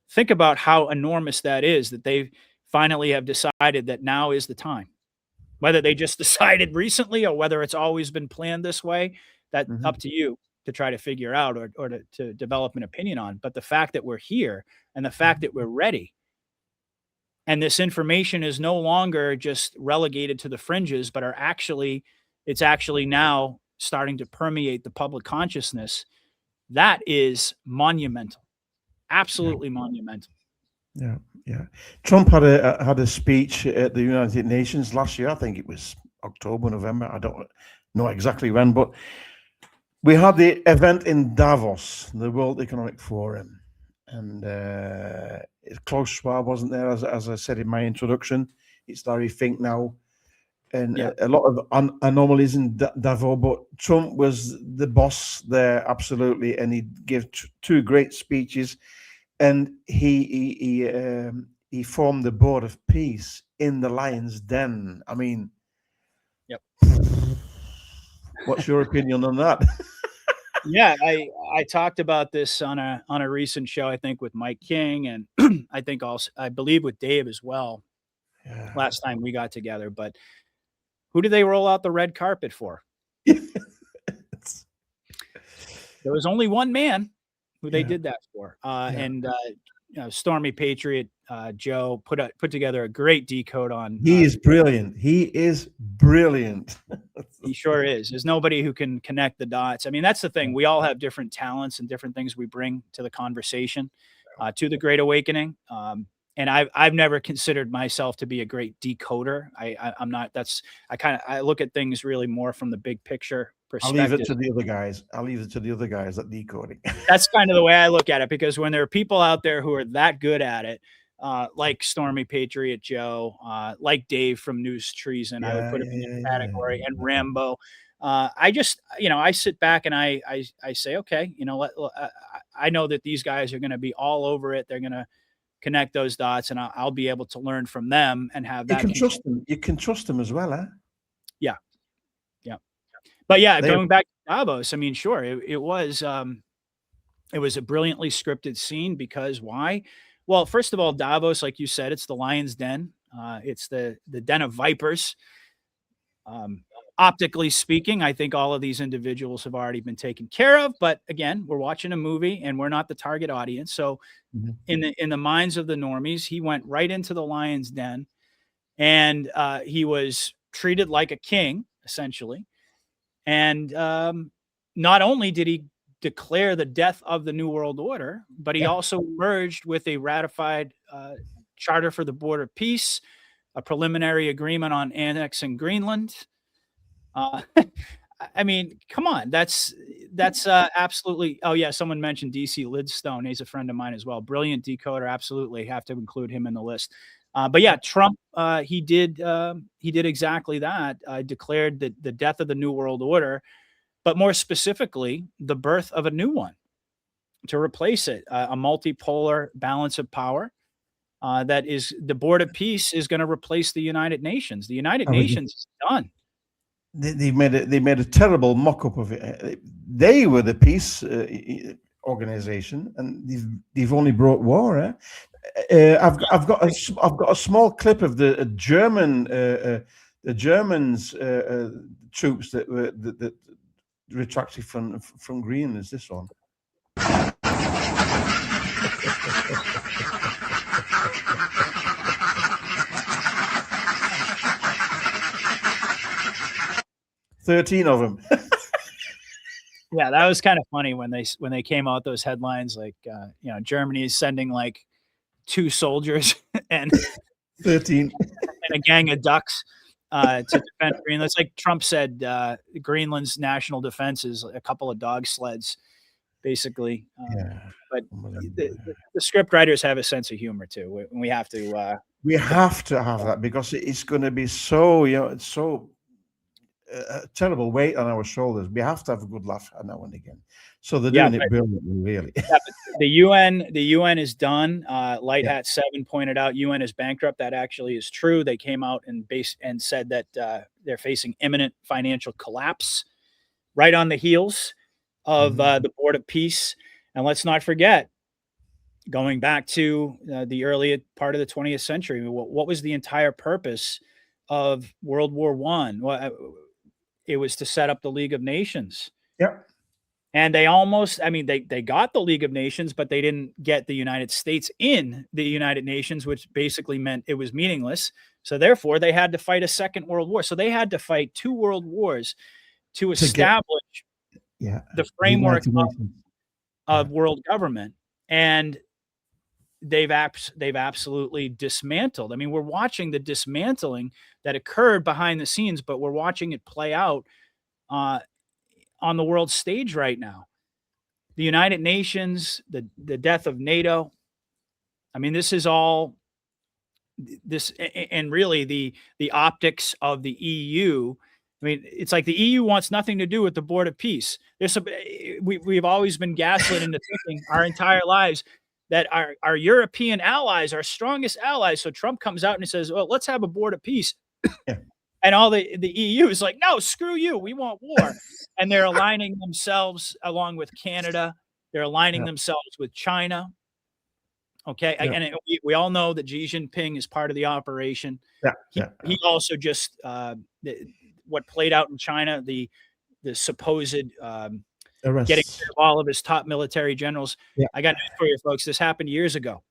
think about how enormous that is, that they finally have decided that now is the time. Whether they just decided recently or whether it's always been planned this way, that's up to you to try to figure out or to develop an opinion on. But the fact that we're here and the fact that we're ready, and this information is no longer just relegated to the fringes, but it's actually now starting to permeate the public consciousness, that is monumental. Absolutely monumental. Yeah, yeah. Trump had a speech at the United Nations last year. I think it was October, November. I don't know exactly when, but we had the event in Davos, the World Economic Forum, and Klaus Schwab wasn't there, as I said in my introduction. It's Larry Fink now, and a lot of anomalies in Davos. But Trump was the boss there, absolutely, and he gave two great speeches. And he formed the board of peace in the Lion's Den. I mean, what's your opinion on that? Yeah, I talked about this on a recent show, I think with Mike King, and I think also, I believe, with Dave as well. Yeah. Last time we got together. But who did they roll out the red carpet for? There was only one man who they Yeah. did that for. Yeah. And Stormy Patriot Joe put together a great decode on. He is brilliant. He is brilliant. He sure is. There's nobody who can connect the dots. I mean, that's the thing. We all have different talents and different things we bring to the conversation, to the Great Awakening. And I've never considered myself to be a great decoder. I'm not. I look at things really more from the big picture perspective. I'll leave it to the other guys. I'll leave it to the other guys at decoding. That's kind of the way I look at it, because when there are people out there who are that good at it, like Stormy Patriot Joe, like Dave from News Treason, I would put him in the category, and Rambo. I just, I sit back and I say, okay, I know that these guys are going to be all over it. They're going to connect those dots, and I'll be able to learn from them and have that. You can trust them. You can trust them as well, huh? Yeah. Yeah. But yeah, going back to Davos, I mean, sure, it was a brilliantly scripted scene, because why? Well, first of all, Davos, like you said, it's the lion's den. It's the den of vipers. Optically speaking, I think all of these individuals have already been taken care of. But again, we're watching a movie and we're not the target audience. So in the minds of the normies, he went right into the lion's den, and he was treated like a king, essentially. And not only did he declare the death of the New World Order, but he also merged with a ratified charter for the border peace, a preliminary agreement on annexing Greenland. I mean, come on, that's absolutely. Oh yeah, someone mentioned DC Lidstone. He's a friend of mine as well. Brilliant decoder. Absolutely have to include him in the list. But yeah, Trump, he did exactly that. Declared the death of the New World Order, but more specifically, the birth of a new one to replace it, a multipolar balance of power. That is, the Board of Peace is going to replace the United Nations. The United Nations is done. They made a terrible mock-up of it. They were the peace organization, and they've only brought war. I've got a small clip of the Germans troops that retracted from Greenland. Is this one? "13 of them." Yeah, that was kind of funny when they came out those headlines, like Germany is sending like 2 soldiers and 13 and a gang of ducks to defend Greenland. It's like Trump said, Greenland's national defense is a couple of dog sleds, basically. But the script writers have a sense of humor too. We have to. We have to have that, because it's going to be so it's so a terrible weight on our shoulders. We have to have a good laugh now and again. So they're doing it brilliantly, really. Yeah, the UN is done. Light Hat 7 pointed out UN is bankrupt. That actually is true. They came out and said that they're facing imminent financial collapse right on the heels of the Board of Peace. And let's not forget, going back to the early part of the 20th century, what was the entire purpose of World War I? Well, it was to set up the League of Nations. Yeah. And they almost, they got the League of Nations, but they didn't get the United States in the United Nations, which basically meant it was meaningless. So therefore, they had to fight a second world war. So they had to fight 2 world wars to establish the framework of world government. And they've absolutely dismantled. I mean, we're watching the dismantling that occurred behind the scenes, but we're watching it play out on the world stage right now. The United Nations, the death of NATO. I mean, this is all this, and really the optics of the EU. I mean, it's like the EU wants nothing to do with the Board of Peace. We've always been gaslit into thinking our entire lives that our European allies, our strongest allies. So Trump comes out and he says, well, let's have a Board of Peace. And all the EU is like, no, screw you. We want war. And they're aligning themselves along with Canada. They're aligning themselves with China. Okay. And we all know that Xi Jinping is part of the operation. He also just, what played out in China, the supposed getting Arrests. rid of all of his top military generals. Yeah. I got news for you, folks. This happened years ago.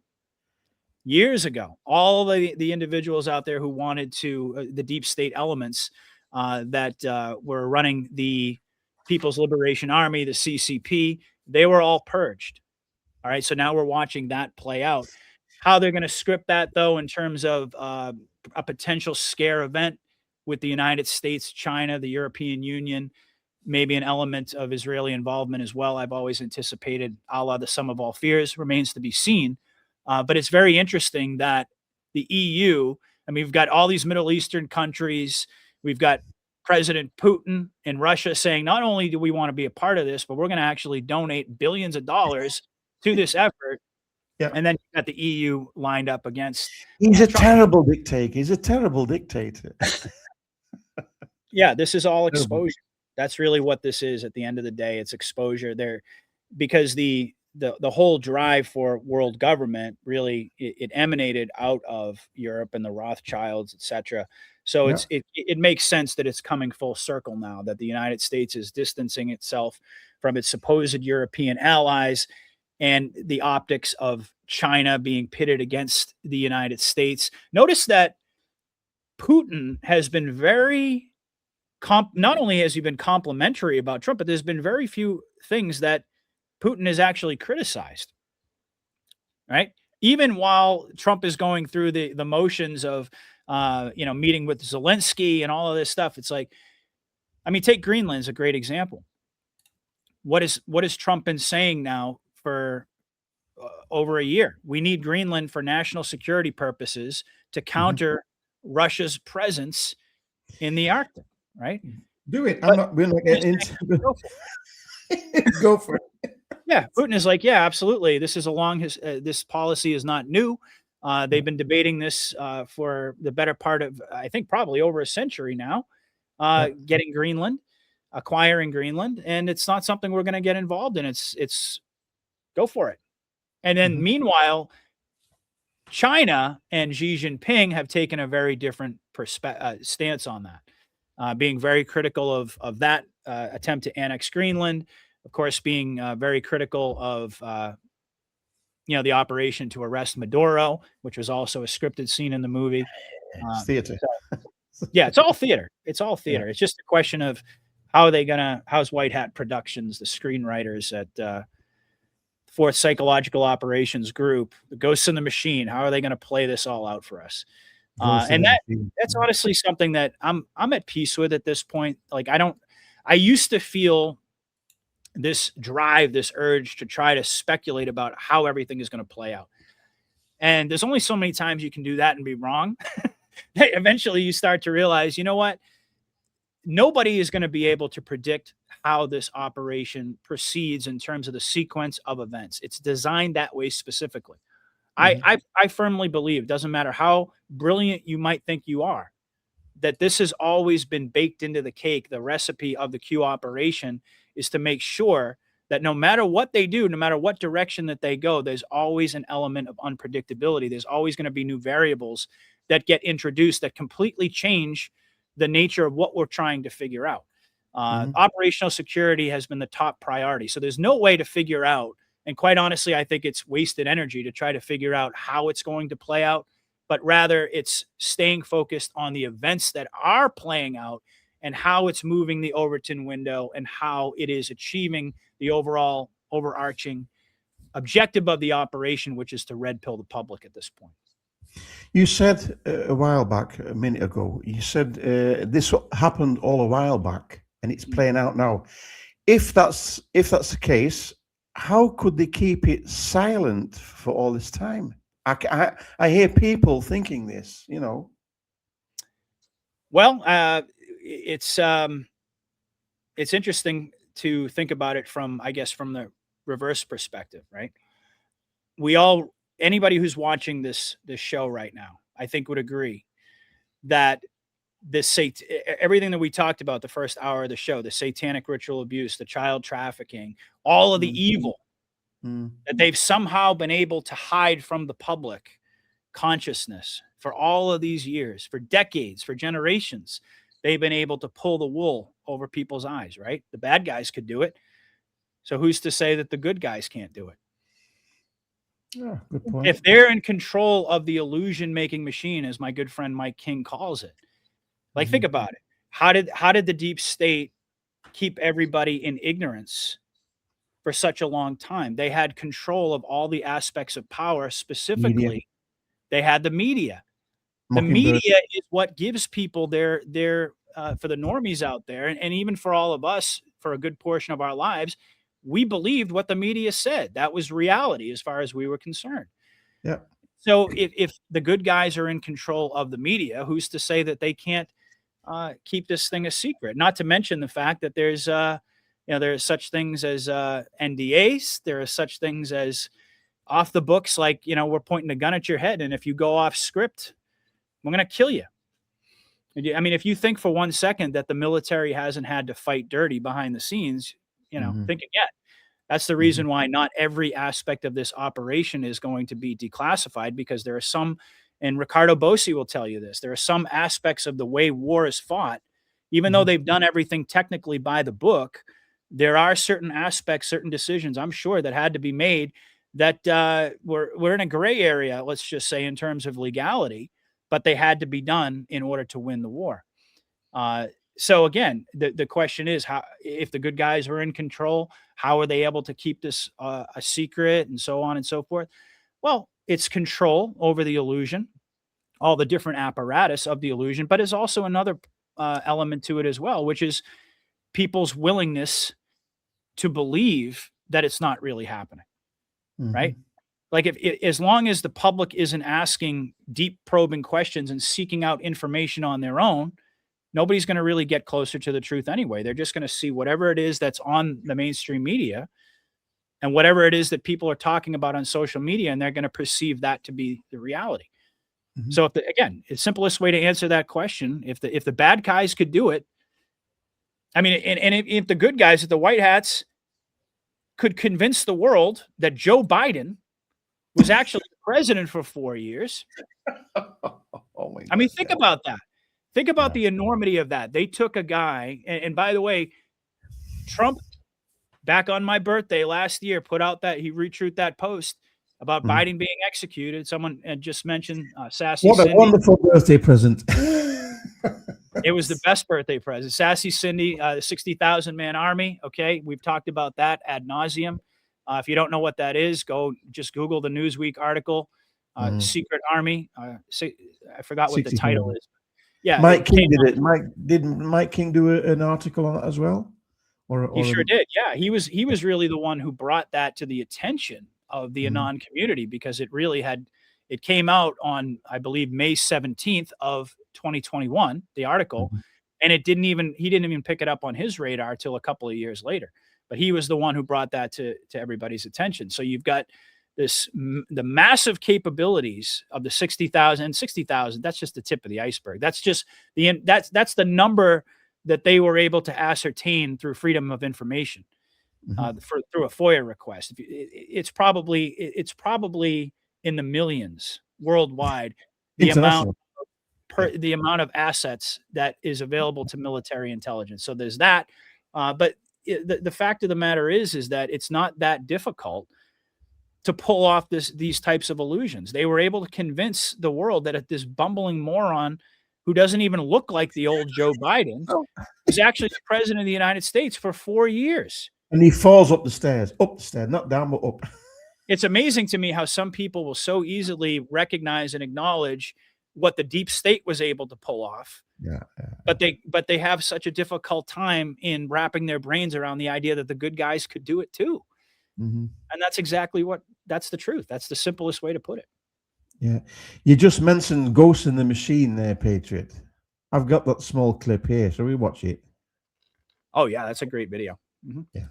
Years ago, all the individuals out there who wanted to, the deep state elements that were running the People's Liberation Army, the CCP, they were all purged. All right. So now we're watching that play out. How they're going to script that, though, in terms of a potential scare event with the United States, China, the European Union, maybe an element of Israeli involvement as well. I've always anticipated, a la the sum of all fears, remains to be seen. But it's very interesting that the EU, I mean, we've got all these Middle Eastern countries, we've got President Putin in Russia saying, not only do we want to be a part of this, but we're going to actually donate billions of dollars to this effort. Yeah. And then you've got the EU lined up against. He's a Trump. terrible dictator. He's a terrible dictator. Yeah, this is all exposure. That's really what this is at the end of the day. It's exposure there, because the whole drive for world government really it emanated out of Europe and the Rothschilds, etc. So it makes sense that it's coming full circle now, that the United States is distancing itself from its supposed European allies, and the optics of China being pitted against the United States. Notice that Putin has been very not only has he been complimentary about Trump, but there's been very few things that Putin has actually criticized, right? Even while Trump is going through the motions of, meeting with Zelensky and all of this stuff, it's like, I mean, take Greenland as a great example. What has Trump been saying now for over a year? We need Greenland for national security purposes to counter Russia's presence in the Arctic, right? Do it. We're not getting into it. Go for it. Yeah, Putin is like, yeah, absolutely. This is this policy is not new. They've been debating this for the better part of, I think, probably over a century now, getting Greenland, acquiring Greenland, and it's not something we're going to get involved in. It's go for it. And then meanwhile, China and Xi Jinping have taken a very different stance on that, being very critical of that attempt to annex Greenland. Of course, being very critical of, the operation to arrest Maduro, which was also a scripted scene in the movie. It's theater. Yeah, it's all theater. It's all theater. Yeah. It's just a question of how's White Hat Productions, the screenwriters at Fourth Psychological Operations Group, the Ghosts in the Machine, how are they going to play this all out for us? And that's honestly something that I'm at peace with at this point. Like, I used to feel this drive, this urge to try to speculate about how everything is going to play out. And there's only so many times you can do that and be wrong. Eventually you start to realize, you know what? Nobody is going to be able to predict how this operation proceeds in terms of the sequence of events. It's designed that way specifically. I firmly believe, doesn't matter how brilliant you might think you are, that this has always been baked into the cake. The recipe of the Q operation is to make sure that no matter what they do, no matter what direction that they go, there's always an element of unpredictability. There's always going to be new variables that get introduced that completely change the nature of what we're trying to figure out. Operational security has been the top priority. So there's no way to figure out, and quite honestly, I think it's wasted energy to try to figure out how it's going to play out, but rather it's staying focused on the events that are playing out and how it's moving the Overton window and how it is achieving the overall overarching objective of the operation, which is to red pill the public at this point. You said a while back, a minute ago, you said this happened all a while back and it's playing out now. If that's the case, how could they keep it silent for all this time? I hear people thinking this, Well, it's interesting to think about it from the reverse perspective, right? Anybody who's watching this show right now, I think would agree that everything that we talked about the first hour of the show, the satanic ritual abuse, the child trafficking, all of the evil that they've somehow been able to hide from the public consciousness for all of these years, for decades, for generations, they've been able to pull the wool over people's eyes, right? The bad guys could do it. So who's to say that the good guys can't do it? Yeah, good point. If they're in control of the illusion-making machine, as my good friend Mike King calls it, like, think about it. How did the deep state keep everybody in ignorance for such a long time? They had control of all the aspects of power. Specifically, they had the media. The media is what gives people their for the normies out there, and even for all of us, for a good portion of our lives, we believed what the media said. That was reality as far as we were concerned. Yeah. So if the good guys are in control of the media, who's to say that they can't keep this thing a secret? Not to mention the fact that there's there are such things as NDAs. There are such things as off the books, like, we're pointing a gun at your head, and if you go off script, we're going to kill you. I mean, if you think for 1 second that the military hasn't had to fight dirty behind the scenes, think again. That's the reason why not every aspect of this operation is going to be declassified, because there are some, and Ricardo Bossi will tell you this, there are some aspects of the way war is fought, even though they've done everything technically by the book, there are certain aspects, certain decisions, I'm sure, that had to be made that we're in a gray area, let's just say, in terms of legality, but they had to be done in order to win the war. So again, the question is, how, if the good guys are in control, how are they able to keep this a secret, and so on and so forth? Well, it's control over the illusion, all the different apparatus of the illusion, but there's also another element to it as well, which is people's willingness to believe that it's not really happening, right? Like, if as long as the public isn't asking deep probing questions and seeking out information on their own, nobody's going to really get closer to the truth anyway. They're just going to see whatever it is that's on the mainstream media and whatever it is that people are talking about on social media, and they're going to perceive that to be the reality. So again, the simplest way to answer that question, if the bad guys could do it, I mean, and if the good guys at the White Hats could convince the world that Joe Biden was actually president for 4 years. I mean, think about that. Think about the enormity of that. They took a guy, and by the way, Trump, back on my birthday last year, put out that he retweeted that post about Biden being executed. Someone had just mentioned Sassy What a Cindy. wonderful birthday present. It was the best birthday present. Sassy Cindy, the 60,000 man army. Okay, we've talked about that ad nauseum. If you don't know what that is, go just Google the Newsweek article, Secret Army. I forgot what the title is. Yeah, Mike King did it. Didn't Mike King do an article on it as well? He sure did. Yeah, he was really the one who brought that to the attention of the Anon community, because it really it came out on, I believe, May 17th of 2021, the article, and he didn't even pick it up on his radar till a couple of years later. But he was the one who brought that to everybody's attention. So you've got the massive capabilities of the 60,000, and 60,000, that's just the tip of the iceberg. That's just that's the number that they were able to ascertain through freedom of information, through a FOIA request. It's probably in the millions worldwide, the amount of assets that is available to military intelligence. So there's that. But the fact of the matter is that it's not that difficult to pull off these types of illusions. They were able to convince the world that this bumbling moron who doesn't even look like the old Joe Biden is actually the president of the United States for 4 years. And he falls up the stairs, not down, but up. It's amazing to me how some people will so easily recognize and acknowledge what the deep state was able to pull off. But they have such a difficult time in wrapping their brains around the idea that the good guys could do it too. And that's exactly that's the truth. That's the simplest way to put it. Yeah. You just mentioned Ghost in the Machine there, Patriot. I've got that small clip here. Shall we watch it? Oh yeah, that's a great video. Yeah.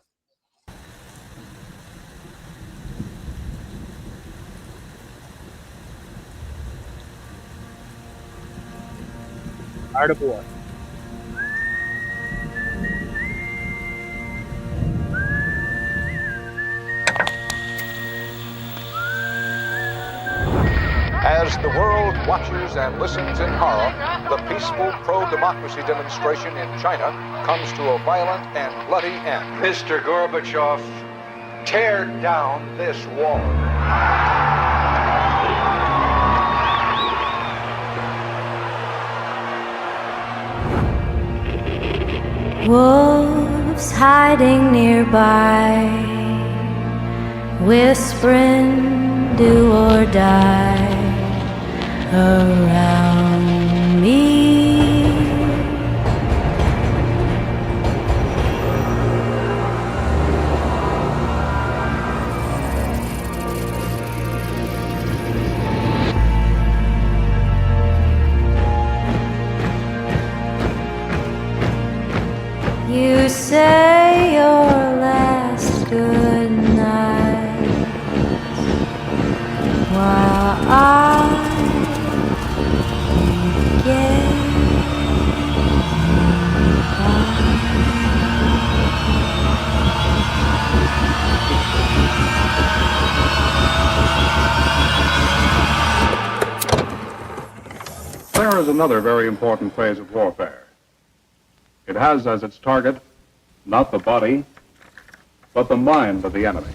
Art of War. As the world watches and listens in horror, the peaceful pro-democracy demonstration in China comes to a violent and bloody end. Mr. Gorbachev, tear down this wall. Wolves hiding nearby, whispering do or die around me. You say your last good night while I get There is another very important phase of warfare. It has as its target not the body, but the mind of the enemy.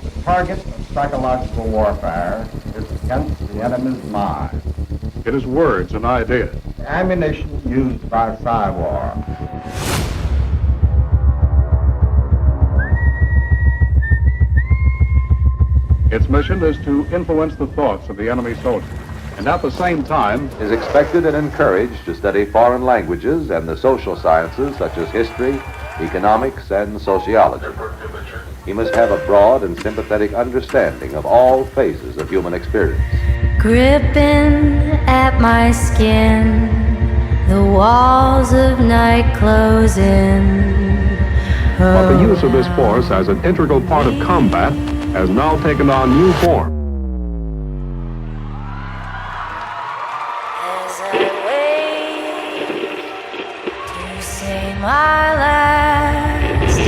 The target of psychological warfare is against the enemy's mind. It is words and ideas. The ammunition used by Psywar. Its mission is to influence the thoughts of the enemy soldier, and at the same time is expected and encouraged to study foreign languages and the social sciences such as history, economics, and sociology. He must have a broad and sympathetic understanding of all phases of human experience. gripping at my skin, the walls of night closing. but the use of this force as an integral part of combat has now taken on new form. As I wait to say my last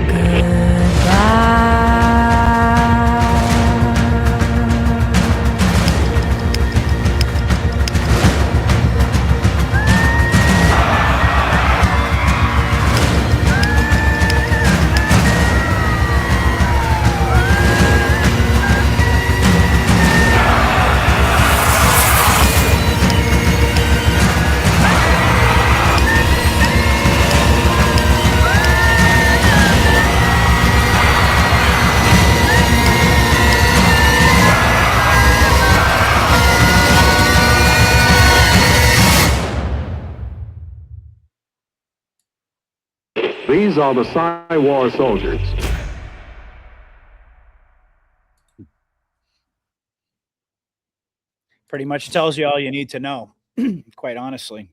goodbye. These are the Psywar soldiers. Pretty much tells you all you need to know, quite honestly.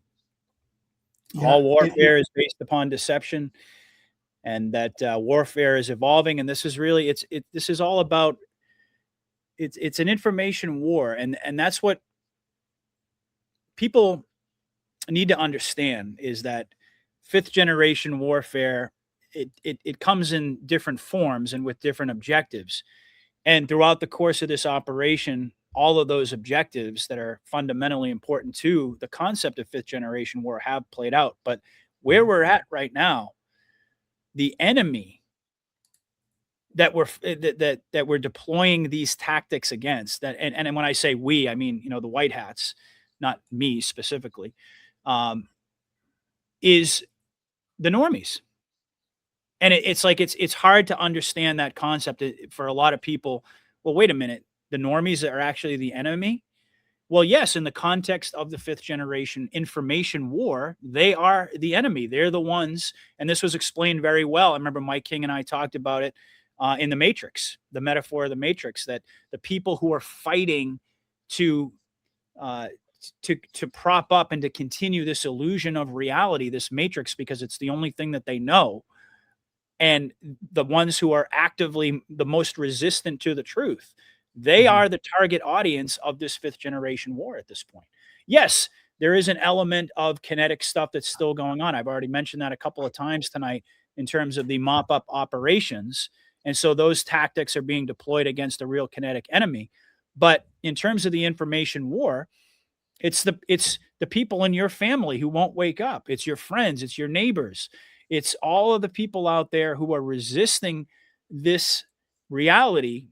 Yeah, All warfare is based upon deception, and that warfare is evolving. And this is really this is all about it's an information war, and that's what people need to understand is that fifth generation warfare it comes in different forms and with different objectives. And throughout the course of this operation, all of those objectives that are fundamentally important to the concept of fifth generation war have played out. But where we're at right now, the enemy that we're deploying these tactics against, that and when I say we, I mean, the white hats, not me specifically, is the normies. And it's like it's hard to understand that concept for a lot of people. Well, wait a minute, the normies are actually the enemy. Well, yes, in the context of the fifth generation information war, they are the enemy. They're the ones, and this was explained very well. I remember Mike King and I talked about it in the Matrix, the metaphor of the Matrix, that the people who are fighting to prop up and to continue this illusion of reality, this Matrix, because it's the only thing that they know, and the ones who are actively the most resistant to the truth, they are the target audience of this fifth generation war at this point. Yes, there is an element of kinetic stuff that's still going on. I've already mentioned that a couple of times tonight in terms of the mop-up operations. And so those tactics are being deployed against a real kinetic enemy. But in terms of the information war, it's the people in your family who won't wake up. It's your friends, it's your neighbors. It's all of the people out there who are resisting this reality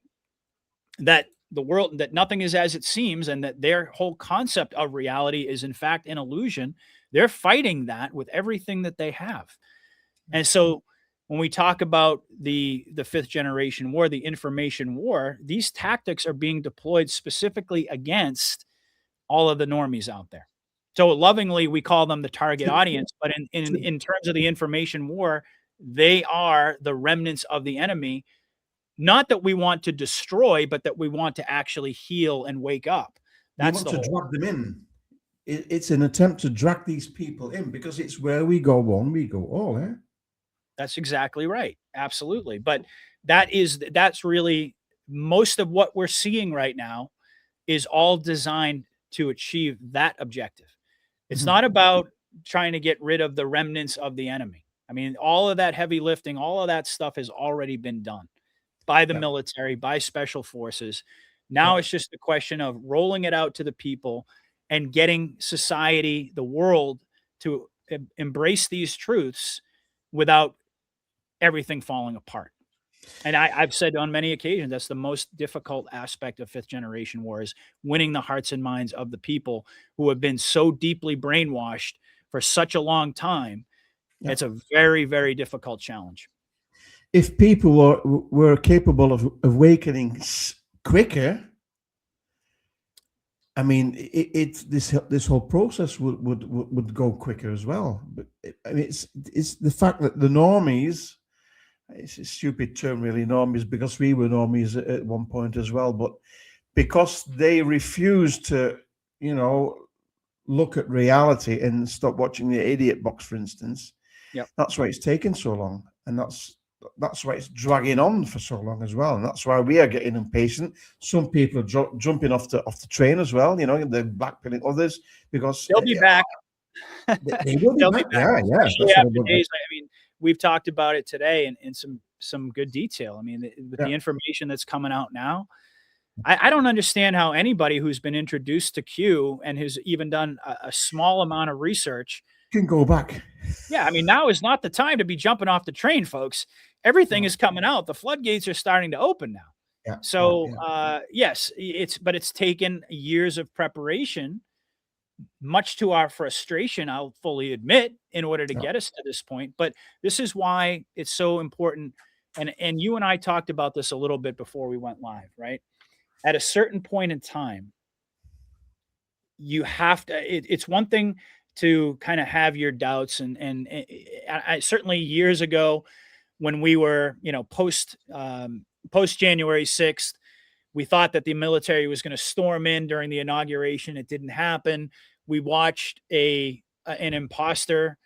that the world, that nothing is as it seems, and that their whole concept of reality is in fact an illusion. They're fighting that with everything that they have. And so when we talk about the fifth generation war, the information war, these tactics are being deployed specifically against all of the normies out there. So lovingly, we call them the target audience, but in terms of the information war, they are the remnants of the enemy. Not that we want to destroy, but that we want to actually heal and wake up. That's the whole. Drag them in. It's an attempt to drag these people in, because it's where we go one, we go all. Eh? That's exactly right. Absolutely. But that's really most of what we're seeing right now is all designed to achieve that objective. It's not about trying to get rid of the remnants of the enemy. I mean, all of that heavy lifting, all of that stuff has already been done by the military, by special forces. Now it's just a question of rolling it out to the people and getting society, the world, to embrace these truths without everything falling apart. And I've said on many occasions, that's the most difficult aspect of fifth generation war, is winning the hearts and minds of the people who have been so deeply brainwashed for such a long time. It's a very, very difficult challenge. If people were capable of awakening quicker, I mean, this whole process would go quicker as well. But I mean, it's the fact that the normies, it's a stupid term really, normies, because we were normies at one point as well, but because they refused to, look at reality and stop watching the idiot box, for instance. That's why it's taken so long, and that's why it's dragging on for so long as well, and that's why we are getting impatient. Some people are jumping off the train as well, they're blackpilling others because they'll be back. They will be back. Yeah. Days, I mean, we've talked about it today in some good detail. I mean, with the information that's coming out now, I don't understand how anybody who's been introduced to Q and has even done a small amount of research can go back. Yeah, I mean, now is not the time to be jumping off the train, folks. Everything is coming out. The floodgates are starting to open now. Yeah. So, yes, it's taken years of preparation, much to our frustration, I'll fully admit, in order to get us to this point. But this is why it's so important. And you and I talked about this a little bit before we went live, right? At a certain point in time, you have to, it's one thing to kind of have your doubts. And I certainly years ago when we were, post January 6th, we thought that the military was going to storm in during the inauguration. It didn't happen. We watched an imposter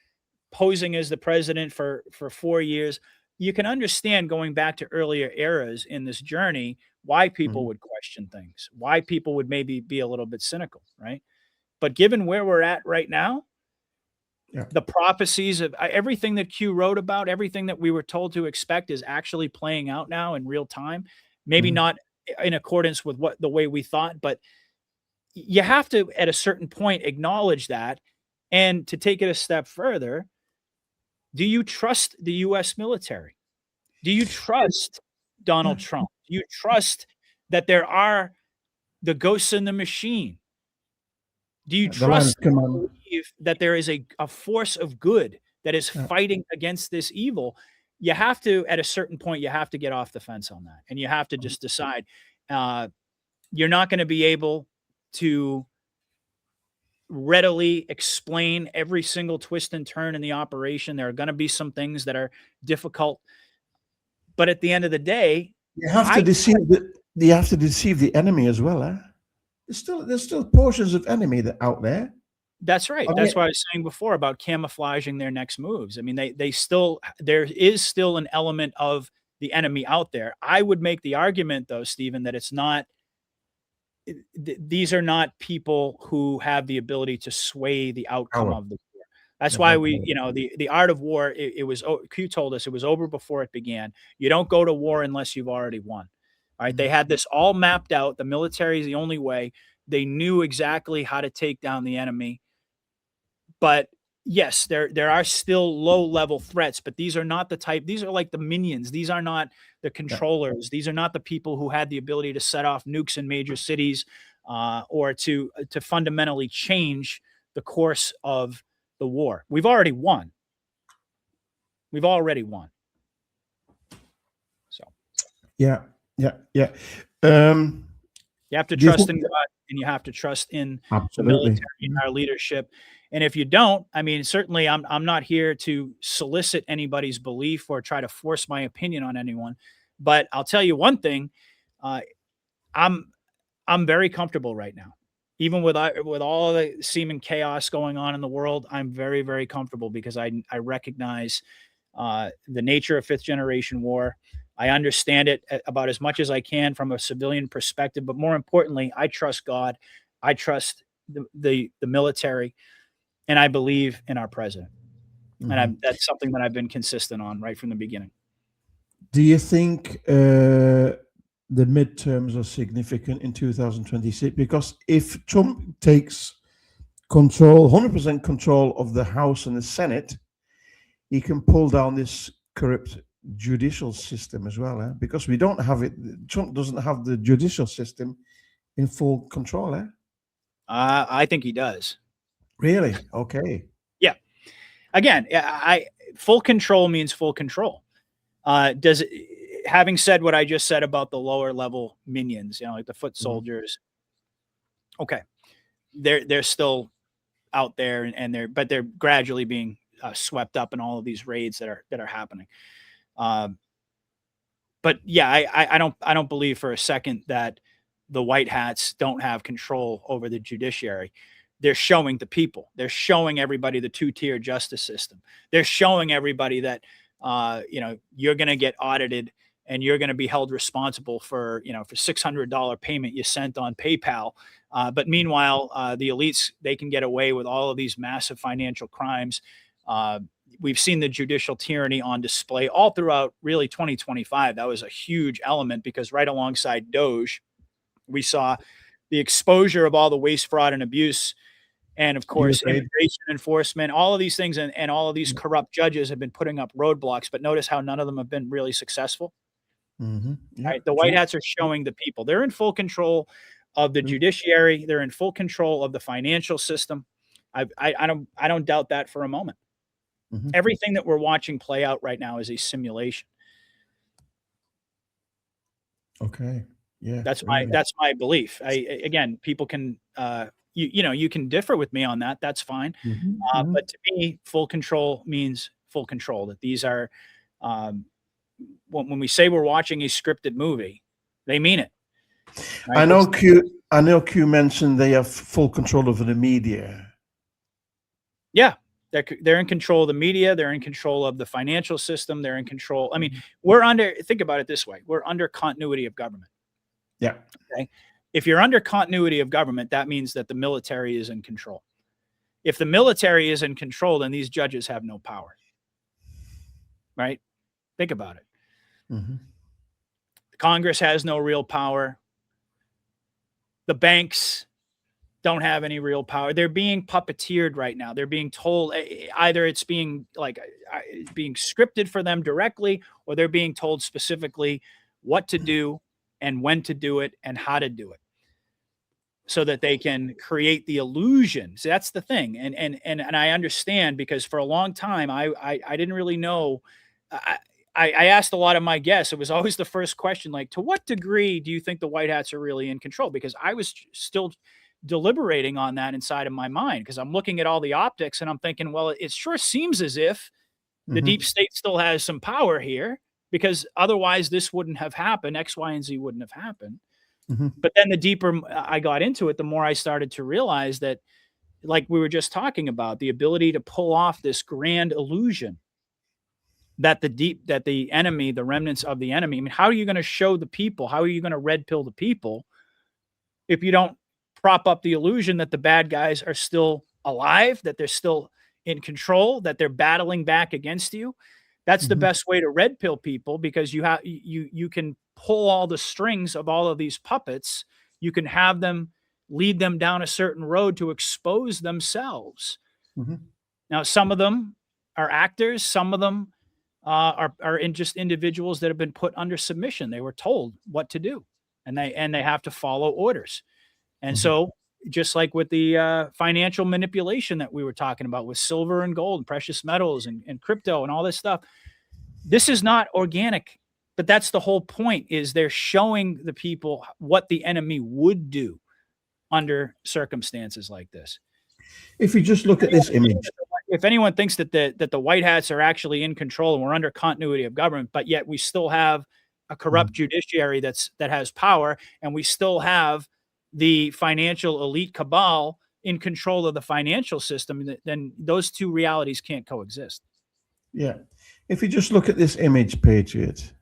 posing as the president for 4 years. You can understand, going back to earlier eras in this journey, why people would question things, why people would maybe be a little bit cynical, right? But given where we're at right now, the prophecies of everything that Q wrote about, everything that we were told to expect is actually playing out now in real time. Maybe not in accordance with the way we thought, but you have to, at a certain point, acknowledge that. And to take it a step further, do you trust the U.S. military? Do you trust Donald Trump? Do you trust that there are the ghosts in the machine? Do you trust that there is a force of good that is fighting against this evil? You have to, at a certain point, you have to get off the fence on that. And you have to just decide you're not going to be able to readily explain every single twist and turn in the operation. There are going to be some things that are difficult. But at the end of the day, you have to deceive the enemy as well, eh? There's still portions of enemy that out there. That's right. That's what I was saying before about camouflaging their next moves. I mean, there is still an element of the enemy out there. I would make the argument, though, Stephen, that these are not people who have the ability to sway the outcome of the war. That's why the art of war, Q told us it was over before it began. You don't go to war unless you've already won. All right. They had this all mapped out. The military is the only way. They knew exactly how to take down the enemy. But yes, there are still low level threats, but these are not the type. These are like the minions. These are not the controllers. These are not the people who had the ability to set off nukes in major cities, or to fundamentally change the course of the war. We've already won. We've already won. So, Yeah. you have to Do you trust think- in God, and you have to trust in the Absolutely. military and our leadership. And if you don't, I mean, certainly I'm not here to solicit anybody's belief or try to force my opinion on anyone. But I'll tell you one thing, I'm very comfortable right now. Even with all the seeming chaos going on in the world, I'm very, very comfortable because I recognize the nature of fifth generation war. I understand it about as much as I can from a civilian perspective, but more importantly, I trust God. I trust the military, and I believe in our president. And that's something that I've been consistent on right from the beginning. Do you think the midterms are significant in 2026? Because if Trump takes control, 100% control of the House and the Senate, he can pull down this corrupt judicial system as well, because we don't have it. Trump doesn't have the judicial system in full control. I think he does. Really? Okay. Yeah. Again, full control means full control. Having said what I just said about the lower level minions, like the foot soldiers, okay, they're still out there, and they're gradually being swept up in all of these raids that are happening. But yeah, I don't believe for a second that the white hats don't have control over the judiciary. They're showing the people. They're showing everybody the two-tier justice system. They're showing everybody that you're going to get audited and you're going to be held responsible for $600 payment you sent on PayPal. But meanwhile, the elites, they can get away with all of these massive financial crimes. We've seen the judicial tyranny on display all throughout really 2025. That was a huge element because right alongside Doge, we saw the exposure of all the waste, fraud, and abuse. And of course, immigration enforcement, all of these things, and all of these corrupt judges have been putting up roadblocks. But notice how none of them have been really successful. Right? The white hats are showing the people. They're in full control of the judiciary. They're in full control of the financial system. I don't doubt that for a moment. Everything that we're watching play out right now is a simulation. Okay. Yeah. That's my belief. Again, people can you can differ with me on that. That's fine. But to me, full control means full control. That these are when we say we're watching a scripted movie, they mean it. Right? I know Q mentioned they have full control over the media. Yeah. They're in control of the media. They're in control of the financial system. They're in control. I mean, think about it this way. We're under continuity of government. Yeah. Okay. If you're under continuity of government, that means that the military is in control. If the military is in control, then these judges have no power. Right? Think about it. The Congress has no real power. The banks don't have any real power. They're being puppeteered right now. They're being told either it's being scripted for them directly, or they're being told specifically what to do and when to do it and how to do it, so that they can create the illusion. So that's the thing. And I understand, because for a long time I didn't really know. I asked a lot of my guests. It was always the first question, like, to what degree do you think the white hats are really in control? Because I was still deliberating on that inside of my mind, because I'm looking at all the optics and I'm thinking, well, it sure seems as if the deep state still has some power here, because otherwise this wouldn't have happened. X, Y, and Z wouldn't have happened. But then the deeper I got into it, the more I started to realize that, like we were just talking about, the ability to pull off this grand illusion that the enemy, the remnants of the enemy, I mean, how are you going to show the people? How are you going to red pill the people if you don't prop up the illusion that the bad guys are still alive, that they're still in control, that they're battling back against you? That's the best way to red pill people, because you can pull all the strings of all of these puppets. You can have them lead them down a certain road to expose themselves. Now, some of them are actors. Some of them are just individuals that have been put under submission. They were told what to do, and they have to follow orders. And so, just like with the financial manipulation that we were talking about with silver and gold and precious metals and crypto and all this stuff, this is not organic. But that's the whole point, is they're showing the people what the enemy would do under circumstances like this. If you just look at this image, if anyone thinks that the white hats are actually in control and we're under continuity of government, but yet we still have a corrupt judiciary that has power, and we still have the financial elite cabal in control of the financial system, then those two realities can't coexist. Yeah. If you just look at this image, Patriot.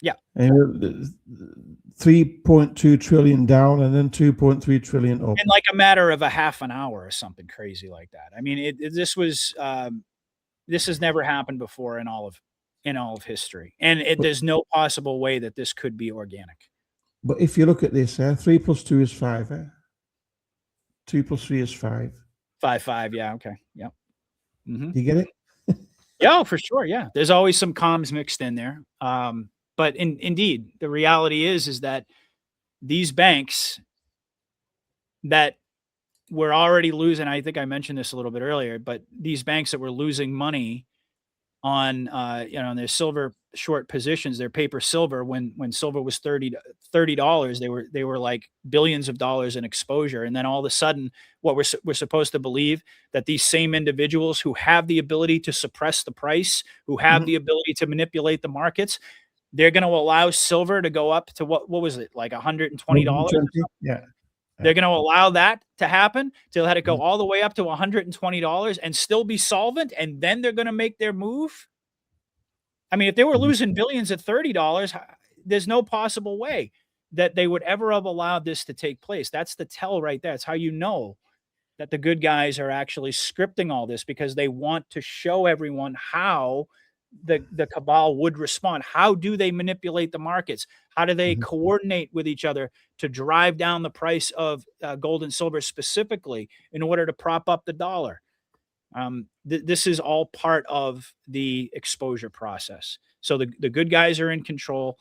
Yeah. 3.2 trillion down and then 2.3 trillion up. In like a matter of a half an hour or something crazy like that. I mean, this has never happened before in all of history. And there's no possible way that this could be organic. But if you look at this, 3 plus 2 is 5. 2 plus 3 is 5. 5. Yeah. Okay. Yeah. You get it? Yeah, for sure. Yeah. There's always some comms mixed in there. But indeed, the reality is that these banks that were already losing, I think I mentioned this a little bit earlier, but these banks that were losing money on their silver short positions, their paper silver, when silver was $30, they were like billions of dollars in exposure. And then all of a sudden, what we're supposed to believe, that these same individuals who have the ability to suppress the price, who have the ability to manipulate the markets, they're going to allow silver to go up to what was it, like $120? Yeah. They're going to allow that to happen, to let it go all the way up to $120 and still be solvent, and then they're going to make their move. I mean, if they were losing billions at $30, there's no possible way that they would ever have allowed this to take place. That's the tell right there. It's how you know that the good guys are actually scripting all this, because they want to show everyone how the cabal would respond. How do they manipulate the markets? How do they coordinate with each other to drive down the price of gold and silver specifically in order to prop up the dollar? This is all part of the exposure process. So the good guys are in control.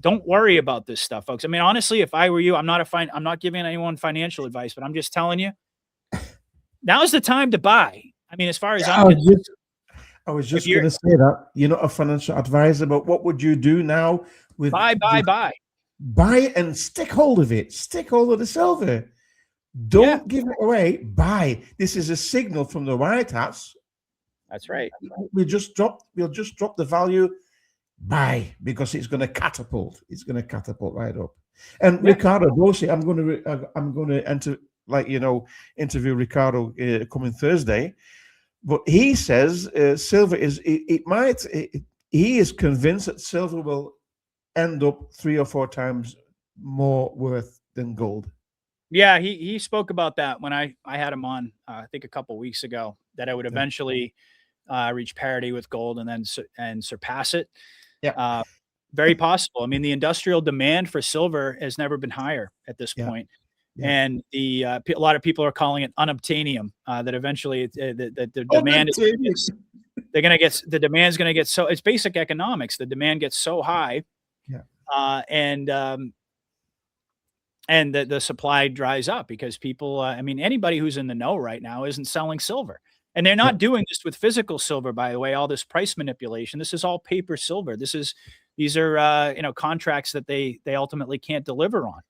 Don't worry about this stuff, folks. I mean, honestly, if I were you, I'm not giving anyone financial advice, but I'm just telling you, now's the time to buy. I mean, as far as I'm concerned, I was just going to say that you're not a financial advisor, but what would you do now with buy and stick hold of it? Stick hold of the silver. Don't give it away. Buy. This is a signal from the white hats. That's right. We'll just drop the value. Buy, because it's going to catapult. It's going to catapult right up. And Ricardo Bossi, I'm going to interview Ricardo coming Thursday. But he says silver he is convinced that silver will end up 3 or 4 times more worth than gold. Yeah, he spoke about that when I had him on, I think a couple weeks ago, that I would eventually reach parity with gold and surpass it. Yeah. Very possible. I mean, the industrial demand for silver has never been higher at this point. Yeah. And a lot of people are calling it unobtainium. That eventually the demand is the demand is going to get so, it's basic economics. The demand gets so high, and the supply dries up, because people. I mean, anybody who's in the know right now isn't selling silver, and they're not doing this with physical silver. By the way, all this price manipulation. This is all paper silver. These are contracts that they ultimately can't deliver on.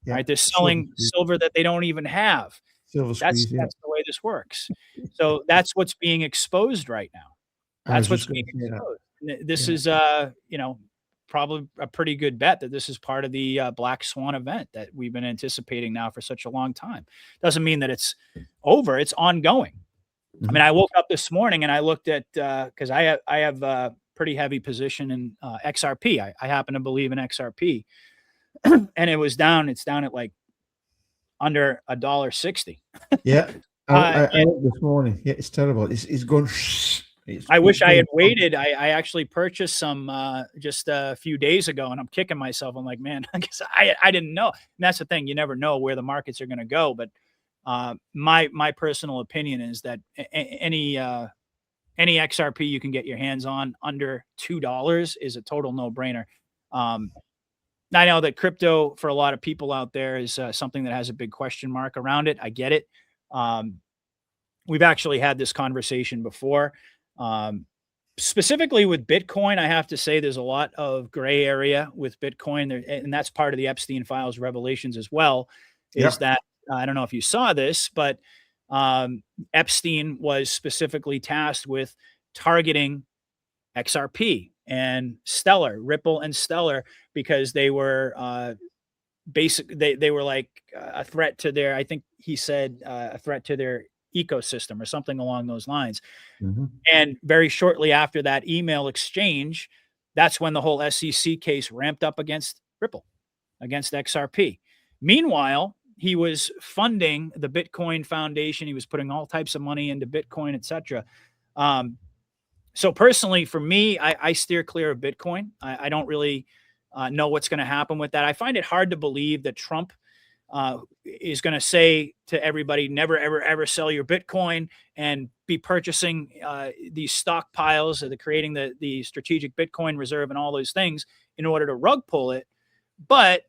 Yeah. Right, they're selling silver that they don't even have. That's the way this works. So that's what's being exposed right now. That's what's being exposed. This is probably a pretty good bet that this is part of the Black Swan event that we've been anticipating now for such a long time. Doesn't mean that it's over. It's ongoing. I mean, I woke up this morning and I looked at because I have a pretty heavy position in XRP. I happen to believe in XRP. And it was down. It's down at like under $1.60. Yeah, I this morning. Yeah, it's terrible. It's going. I wish I had waited. I actually purchased some just a few days ago, and I'm kicking myself. I'm like, man, I guess I didn't know. And that's the thing. You never know where the markets are going to go. But My personal opinion is that any XRP you can get your hands on under $2 is a total no-brainer. I know that crypto for a lot of people out there is something that has a big question mark around it. I get it. We've actually had this conversation before. Specifically with Bitcoin, I have to say there's a lot of gray area with Bitcoin, and that's part of the Epstein files revelations as well. Is that I don't know if you saw this, but Epstein was specifically tasked with targeting XRP and Stellar, Ripple and Stellar, because they were they were like a threat to their, I think he said a threat to their ecosystem or something along those lines. And very shortly after that email exchange, that's when the whole SEC case ramped up against Ripple, against XRP. Meanwhile, he was funding the Bitcoin Foundation. He was putting all types of money into Bitcoin, etc. So personally, for me, I steer clear of Bitcoin. I don't really know what's going to happen with that. I find it hard to believe that Trump is going to say to everybody, never, ever, ever sell your Bitcoin, and be purchasing these stockpiles, or creating the strategic Bitcoin reserve and all those things in order to rug pull it. But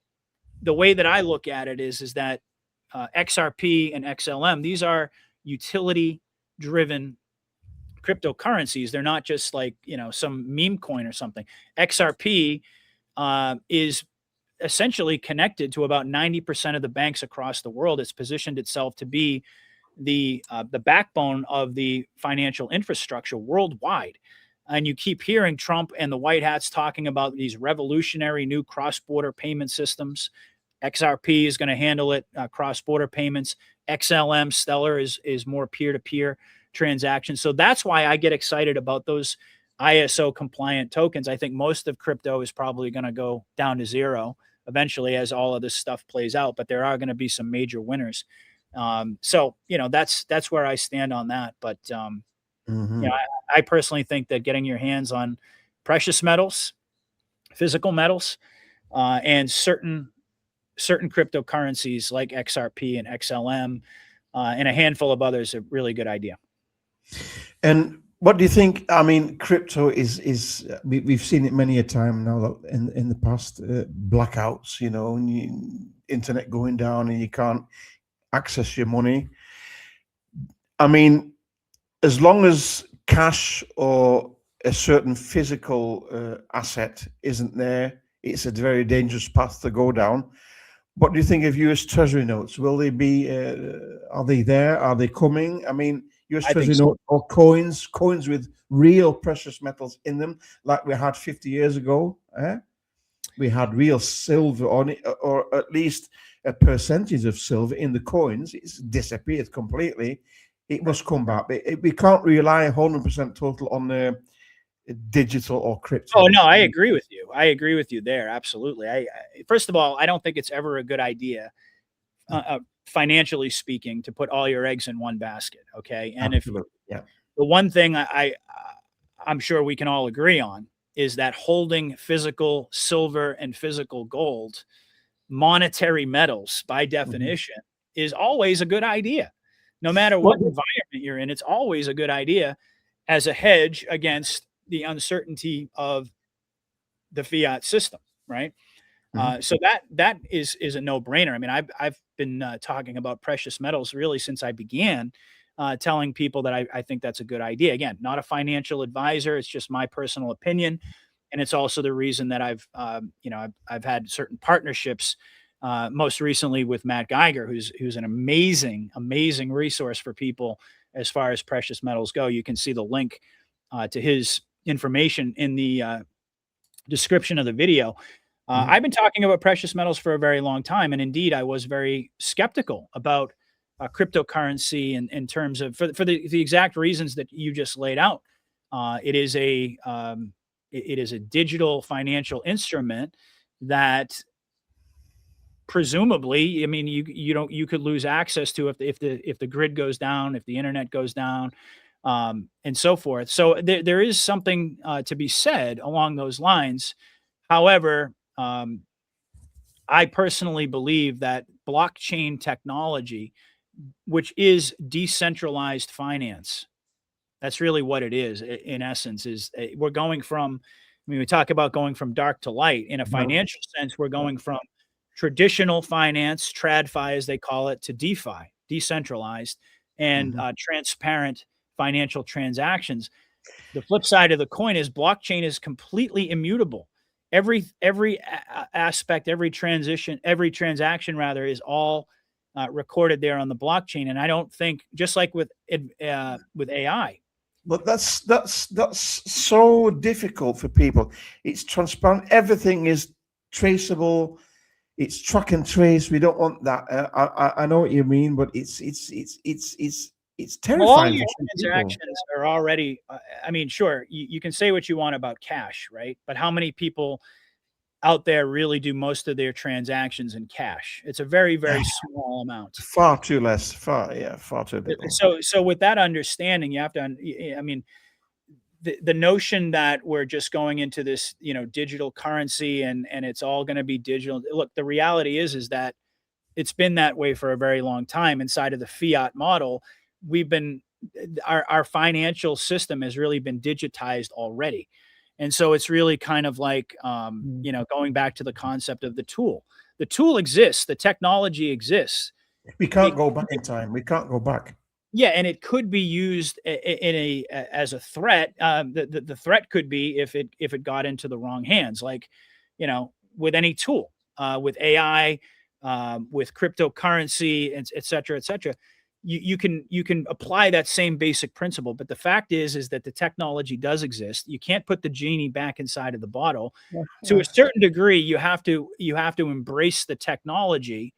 the way that I look at it is that XRP and XLM, these are utility driven cryptocurrencies. They're not just like, some meme coin or something. XRP is essentially connected to about 90% of the banks across the world. It's positioned itself to be the backbone of the financial infrastructure worldwide. And you keep hearing Trump and the White Hats talking about these revolutionary new cross-border payment systems. XRP is going to handle it, cross-border payments. XLM, Stellar, is more peer-to-peer transactions. So that's why I get excited about those ISO compliant tokens. I think most of crypto is probably going to go down to zero eventually as all of this stuff plays out, but there are going to be some major winners. So, that's where I stand on that. But, I personally think that getting your hands on precious metals, physical metals, and certain cryptocurrencies like XRP and XLM, and a handful of others, a really good idea. And what do you think? I mean, crypto is we've seen it many a time now in the past, blackouts, and internet going down and you can't access your money. I mean, as long as cash or a certain physical asset isn't there, it's a very dangerous path to go down. What do you think of US Treasury notes? Will they be, are they there? Are they coming? I mean, US Treasury notes or coins with real precious metals in them, like we had 50 years ago. We had real silver on it, or at least a percentage of silver in the coins. It's disappeared completely. It must come back. We can't rely 100% total on the digital or crypto. Oh no, I agree with you. I agree with you there. Absolutely. I first of all, I don't think it's ever a good idea, financially speaking, to put all your eggs in one basket. Okay. And Absolutely. the one thing I'm sure we can all agree on is that holding physical silver and physical gold, monetary metals by definition, is always a good idea. No matter what environment you're in, it's always a good idea as a hedge against the uncertainty of the fiat system, right? So that is a no-brainer. I mean, I've been talking about precious metals really since I began, telling people that I think that's a good idea. Again, not a financial advisor. It's just my personal opinion, and it's also the reason that I've had certain partnerships. Most recently with Matt Geiger, who's an amazing resource for people as far as precious metals go. You can see the link to his information in the description of the video. I've been talking about precious metals for a very long time, and indeed, I was very skeptical about cryptocurrency in terms of for the exact reasons that you just laid out. It is a digital financial instrument that presumably, I mean, you could lose access to if the grid goes down, if the internet goes down, and so forth. So there is something to be said along those lines. However, I personally believe that blockchain technology which is decentralized finance. That's really what it is in essence. Is we're going from, I mean, we talk about going from dark to light. In a financial sense, we're going from traditional finance, TradFi as they call it, to DeFi, decentralized and transparent financial transactions. The flip side of the coin is blockchain is completely immutable. Every aspect, every transaction rather, is all recorded there on the blockchain. And I don't think, just like with AI. But that's so difficult for people. It's transparent. Everything is traceable. It's track and trace. We don't want that. I know what you mean, but it's terrifying. Well, all your transactions are already. I mean, sure, you can say what you want about cash, right? But how many people out there really do most of their transactions in cash? It's a very, very small amount. Far too less. Far too little. So with that understanding, you have to. I mean, the notion that we're just going into this, digital currency and it's all going to be digital. Look, the reality is that it's been that way for a very long time. Inside of the fiat model, our financial system has really been digitized already. And so it's really kind of like, going back to the concept of the tool. The tool exists. The technology exists. We can't go back in time. We can't go back. Yeah, and it could be used as a threat. The threat could be if it got into the wrong hands, like, with any tool, with AI, with cryptocurrency, et cetera, et cetera. You can apply that same basic principle, but the fact is that the technology does exist. You can't put the genie back inside of the bottle. To a certain degree, you have to embrace the technology,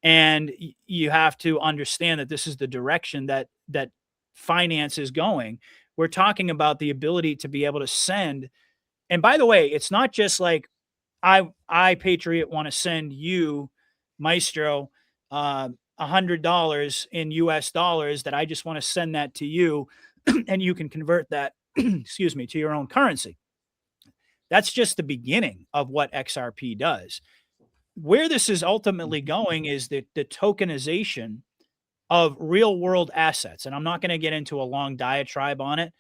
and you have to understand that this is the direction that finance is going. We're talking about the ability to be able to send. And by the way, it's not just like I Patriot, want to send you, Maestro, $100 in US dollars, that I just want to send that to you and you can convert that, excuse me, to your own currency. That's just the beginning of what XRP does. Where this is ultimately going is the tokenization of real world assets. And I'm not going to get into a long diatribe on it,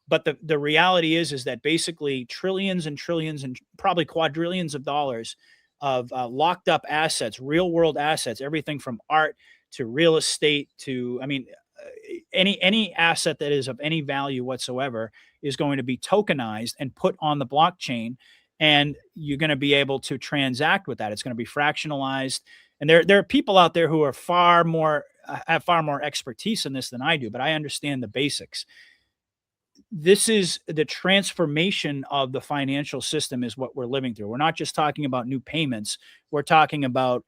but the reality is that basically trillions and trillions and probably quadrillions of dollars of locked up assets, real world assets, everything from art to real estate to, I mean, any asset that is of any value whatsoever is going to be tokenized and put on the blockchain. And you're going to be able to transact with that. It's going to be fractionalized. And there are people out there who are have far more expertise in this than I do, but I understand the basics. This is the transformation of the financial system is what we're living through. We're not just talking about new payments. We're talking about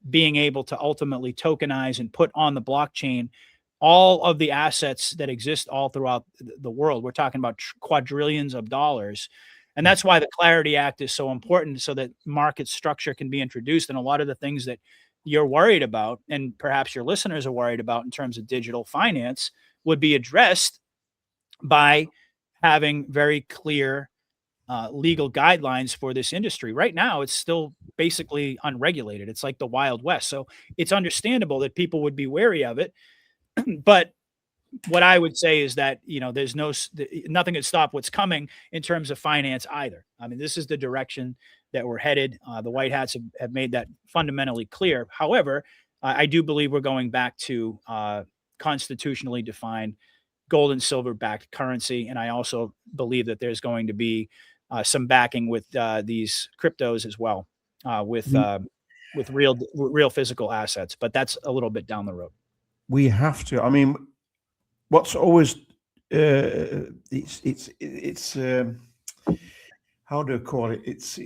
being able to ultimately tokenize and put on the blockchain all of the assets that exist all throughout the world. We're talking about quadrillions of dollars. And that's why the Clarity Act is so important, so that market structure can be introduced. And a lot of the things that you're worried about, and perhaps your listeners are worried about in terms of digital finance, would be addressed by having very clear legal guidelines for this industry. Right now, it's still basically unregulated. It's like the Wild West. So it's understandable that people would be wary of it. But what I would say is that, there's nothing to stop what's coming in terms of finance either. I mean, this is the direction that we're headed. The White Hats have made that fundamentally clear. However, I do believe we're going back to constitutionally defined gold and silver backed currency. And I also believe that there's going to be some backing with these cryptos as well, with real physical assets. But that's a little bit down the road. We have to. I mean, what's always it's how do I call it? It's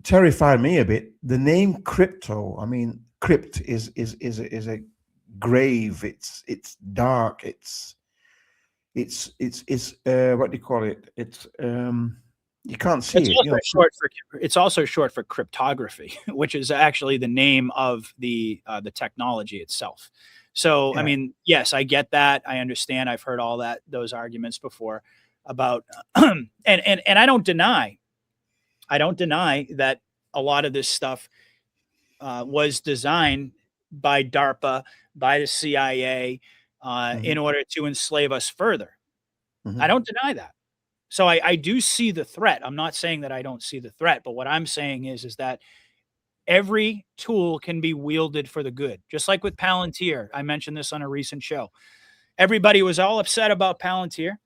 terrified me a bit. The name crypto. I mean, crypt is a grave. It's dark. It's what do you call it? It's you can't see it. It's also short for cryptography, which is actually the name of the technology itself. So, yeah. I mean, yes, I get that. I understand. I've heard all those arguments before about, and I don't deny that a lot of this stuff was designed by DARPA, by the CIA in order to enslave us further. I don't deny that. So I do see the threat. I'm not saying that I don't see the threat, but what I'm saying is that every tool can be wielded for the good. Just like with Palantir. I mentioned this on a recent show. Everybody was all upset about Palantir,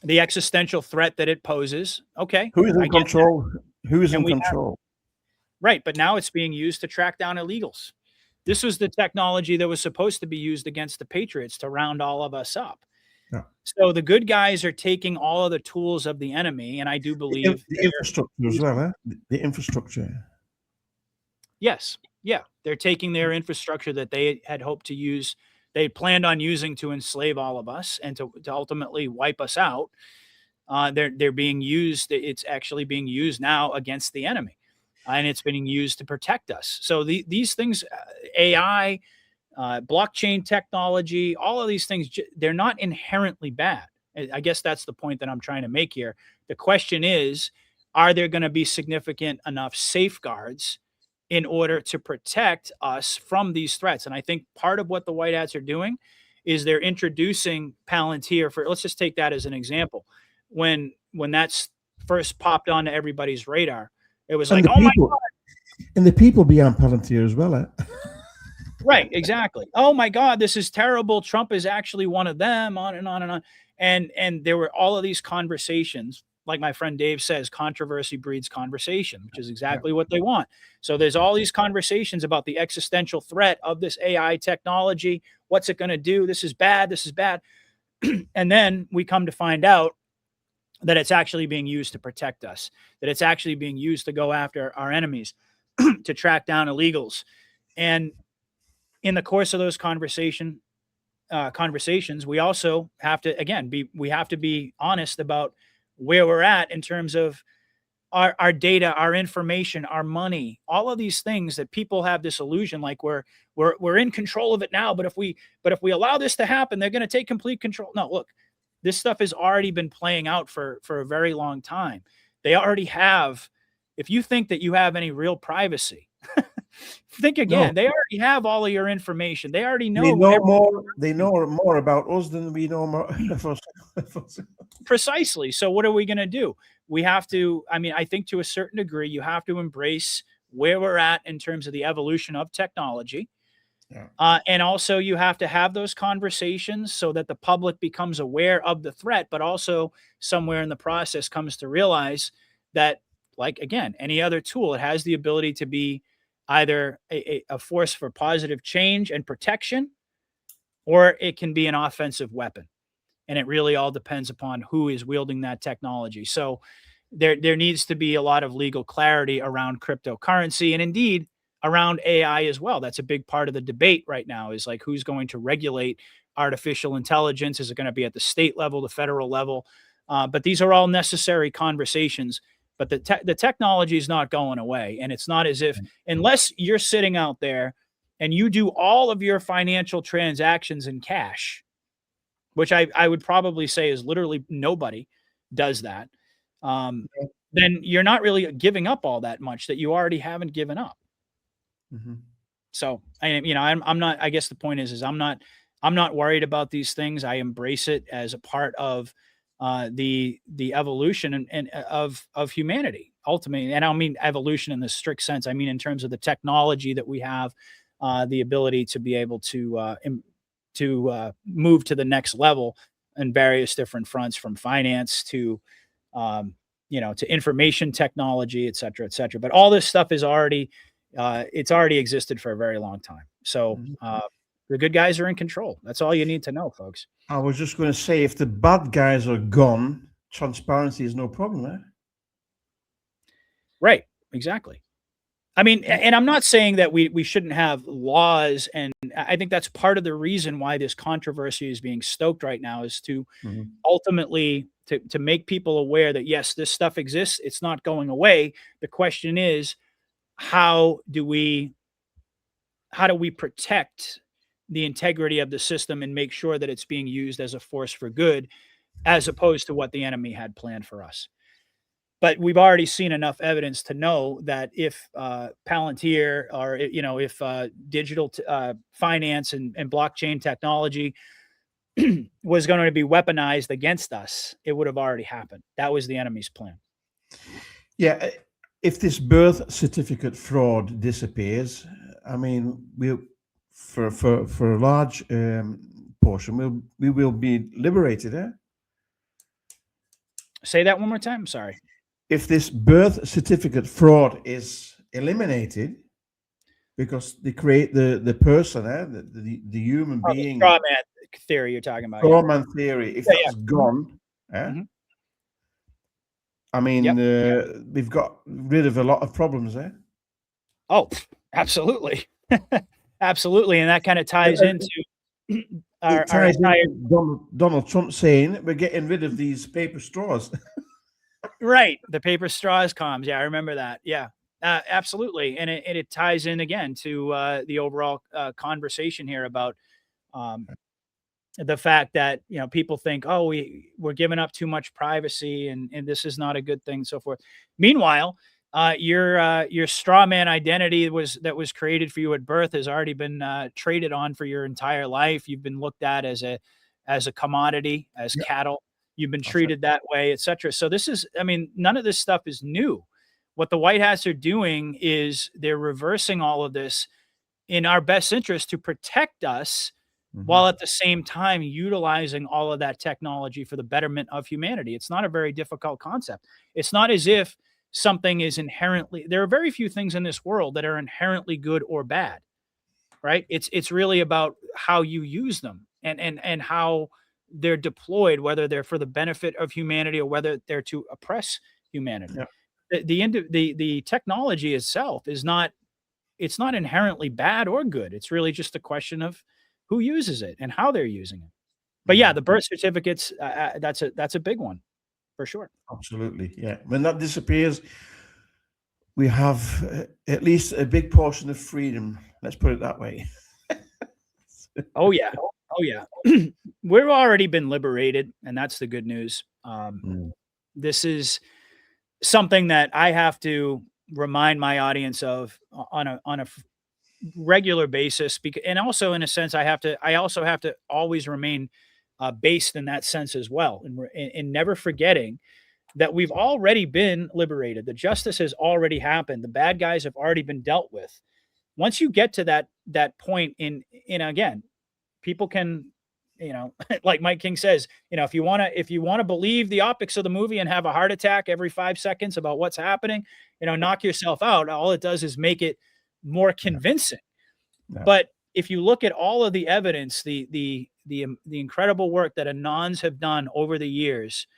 the existential threat that it poses. Okay. Who is in control? Who is in control? Right. But now it's being used to track down illegals. This was the technology that was supposed to be used against the Patriots to round all of us up. Yeah. So the good guys are taking all of the tools of the enemy, and I do believe the infrastructure as well, eh? The infrastructure. Yes. Yeah. They're taking their infrastructure that they had hoped to use, they planned on using to enslave all of us and to ultimately wipe us out. They're being used. It's actually being used now against the enemy, and it's being used to protect us. So these things, AI, blockchain technology, all of these things, they're not inherently bad. I guess that's the point that I'm trying to make here. The question is, are there going to be significant enough safeguards in order to protect us from these threats? And I think part of what the White Hats are doing is they're introducing Palantir for, let's just take that as an example. When that's first popped onto everybody's radar, it was like, oh my God. And the people beyond Palantir as well, eh? Right, exactly. Oh my God, this is terrible. Trump is actually one of them, on and on and on. And there were all of these conversations. Like my friend Dave says, controversy breeds conversation, which is exactly what they want. So there's all these conversations about the existential threat of this AI technology. What's it going to do? This is bad. This is bad. And then we come to find out that it's actually being used to protect us, that it's actually being used to go after our enemies, to track down illegals. And in the course of those conversations, we also have to, again, we have to be honest about where we're at in terms of our data, our information, our money, all of these things that people have this illusion like we're in control of it now. But if we allow this to happen, they're going to take complete control. No, look, this stuff has already been playing out for a very long time. They already have. If you think that you have any real privacy, think again. No. They already have all of your information. They already know. They know more about us than we know more. Precisely. So what are we going to do? We have to, I mean, I think to a certain degree, you have to embrace where we're at in terms of the evolution of technology. Yeah. And also you have to have those conversations so that the public becomes aware of the threat, but also somewhere in the process comes to realize that, like, again, any other tool, it has the ability to be either a force for positive change and protection, or it can be an offensive weapon. And it really all depends upon who is wielding that technology. So there needs to be a lot of legal clarity around cryptocurrency and indeed around AI as well. That's a big part of the debate right now, is like, who's going to regulate artificial intelligence? Is it going to be at the state level, the federal level? But these are all necessary conversations. But the technology is not going away. And it's not as if, unless you're sitting out there and you do all of your financial transactions in cash, which I would probably say is literally nobody does that, then you're not really giving up all that much that you already haven't given up. Mm-hmm. So, I'm not, I guess the point is I'm not worried about these things. I embrace it as a part of the evolution and of humanity ultimately. And I don't mean evolution in the strict sense. I mean in terms of the technology that we have, the ability to be able to move to the next level in various different fronts, from finance to to information technology, et cetera, et cetera. But all this stuff is already it's already existed for a very long time. So the good guys are in control. That's all you need to know, folks. I was just going to say, if the bad guys are gone, transparency is no problem, eh? Right. Exactly. I mean, and I'm not saying that we shouldn't have laws, and I think that's part of the reason why this controversy is being stoked right now, is to ultimately to make people aware that, yes, this stuff exists. It's not going away. The question is, how do we protect the integrity of the system and make sure that it's being used as a force for good, as opposed to what the enemy had planned for us? But we've already seen enough evidence to know that if Palantir or if digital finance and blockchain technology was going to be weaponized against us, it would have already happened. That was the enemy's plan. Yeah, if this birth certificate fraud disappears, I mean, for a large portion, we will be liberated. Eh? Say that one more time. Sorry. If this birth certificate fraud is eliminated, because they create the person, the human being. The straw man theory you're talking about. Straw man theory. If that's gone, I mean, we've got rid of a lot of problems there. Oh, absolutely. Absolutely. And that kind of ties into our entire... Donald Trump saying we're getting rid of these paper straws. Right. The paper straws comms. Yeah, I remember that. Yeah, absolutely. And it ties in again to the overall conversation here about the fact that, people think, oh, we're giving up too much privacy and this is not a good thing, and so forth. Meanwhile, your straw man identity that was created for you at birth has already been traded on for your entire life. You've been looked at as a commodity, as cattle. You've been treated that way, et cetera. So this is, I mean, none of this stuff is new. What the White Hats are doing is they're reversing all of this in our best interest to protect us, while at the same time utilizing all of that technology for the betterment of humanity. It's not a very difficult concept. It's not as if something is inherently, there are very few things in this world that are inherently good or bad, right? It's really about how you use them and how they're deployed, whether they're for the benefit of humanity or whether they're to oppress humanity. The technology itself is not, it's not inherently bad or good. It's really just a question of who uses it and how they're using it. But yeah, the birth certificates, that's a big one for sure. Absolutely. Yeah. When that disappears, we have at least a big portion of freedom. Let's put it that way. Oh yeah. Oh yeah. We've already been liberated, and that's the good news. This is something that I have to remind my audience of on a regular basis, because, and also in a sense, I also have to always remain based in that sense as well, and never forgetting that we've already been liberated. The justice has already happened. The bad guys have already been dealt with. Once you get to that point in again, people can, like Mike King says, if you want to believe the optics of the movie and have a heart attack every 5 seconds about what's happening, knock yourself out. All it does is make it more convincing. Yeah. But if you look at all of the evidence, the incredible work that Anons have done over the years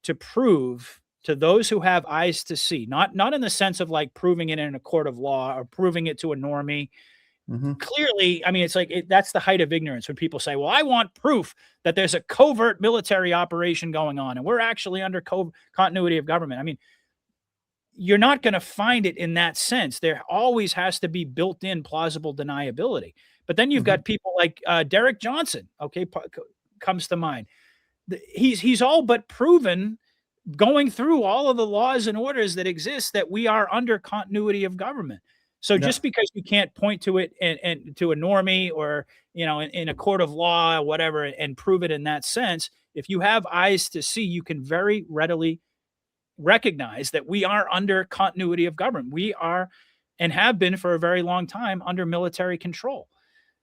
to prove to those who have eyes to see, not in the sense of like proving it in a court of law or proving it to a normie. Clearly, I mean, it's like that's the height of ignorance when people say, well, I want proof that there's a covert military operation going on and we're actually under continuity of government. I mean, you're not going to find it in that sense. There always has to be built-in plausible deniability. But then you've got people like Derek Johnson, comes to mind. He's all but proven, going through all of the laws and orders that exist, that we are under continuity of government. So just because you can't point to it and to a normie or, in a court of law or whatever, and prove it in that sense, if you have eyes to see, you can very readily recognize that we are under continuity of government. We are, and have been for a very long time, under military control.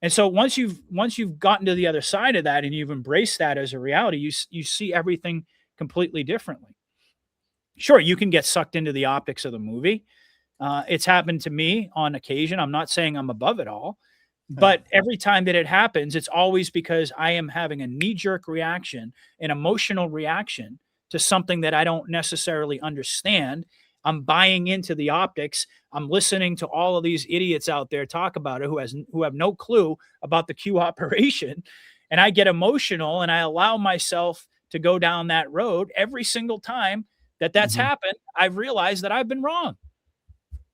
And so once you've gotten to the other side of that and you've embraced that as a reality, you see everything completely differently. Sure, you can get sucked into the optics of the movie. It's happened to me on occasion. I'm not saying I'm above it all, but every time that it happens, it's always because I am having a knee-jerk reaction, an emotional reaction to something that I don't necessarily understand. I'm buying into the optics. I'm listening to all of these idiots out there talk about it who have no clue about the Q operation. And I get emotional and I allow myself to go down that road. Every single time that's happened, I've realized that I've been wrong.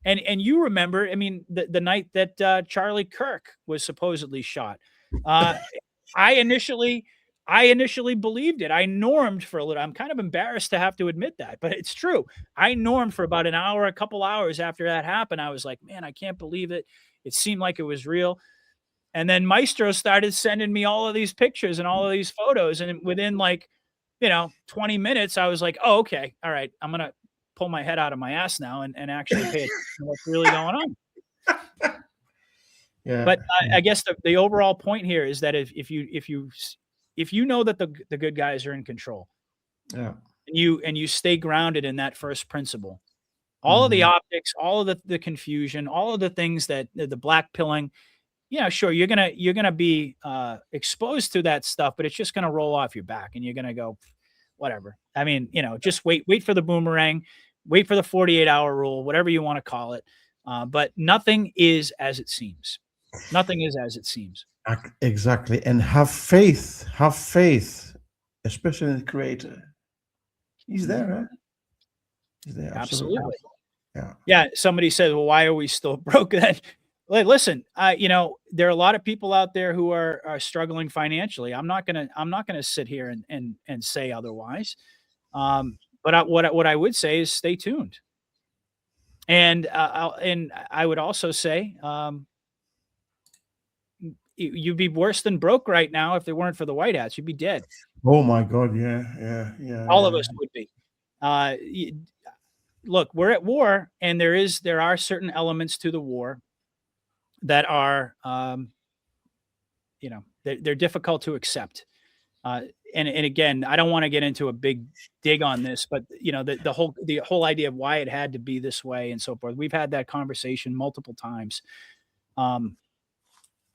And you remember, I mean, the night that Charlie Kirk was supposedly shot. I initially I initially believed it. I normed for a little. I'm kind of embarrassed to have to admit that, but it's true. I normed for about an hour, a couple hours after that happened. I was like, man, I can't believe it. It seemed like it was real. And then Maestro started sending me all of these pictures and all of these photos. And within like, 20 minutes, I was like, oh, okay. All right. I'm going to pull my head out of my ass now and actually pay attention to what's really going on. Yeah. But I guess the overall point here is that if you know that the good guys are in control, Yeah. and you stay grounded in that first principle, all of the optics, all of the confusion, all of the things that the black pilling, sure, you're gonna be exposed to that stuff, but it's just gonna roll off your back, and you're gonna go, whatever. I mean, just wait for the boomerang, wait for the 48-hour rule, whatever you want to call it. But nothing is as it seems. Nothing is as it seems. Exactly. And have faith, especially in the creator. He's there, right? He's there. Absolutely. Yeah. Yeah. Somebody says, well, why are we still broke then? Listen, there are a lot of people out there who are struggling financially. I'm not gonna sit here and say otherwise. But what I would say is stay tuned. And I would also say, you'd be worse than broke right now if it weren't for the white hats. You'd be dead. Oh my God. Yeah. All of us would be. Look, we're at war, and there are certain elements to the war that are, they're difficult to accept. And again, I don't want to get into a big dig on this, but the whole idea of why it had to be this way and so forth. We've had that conversation multiple times.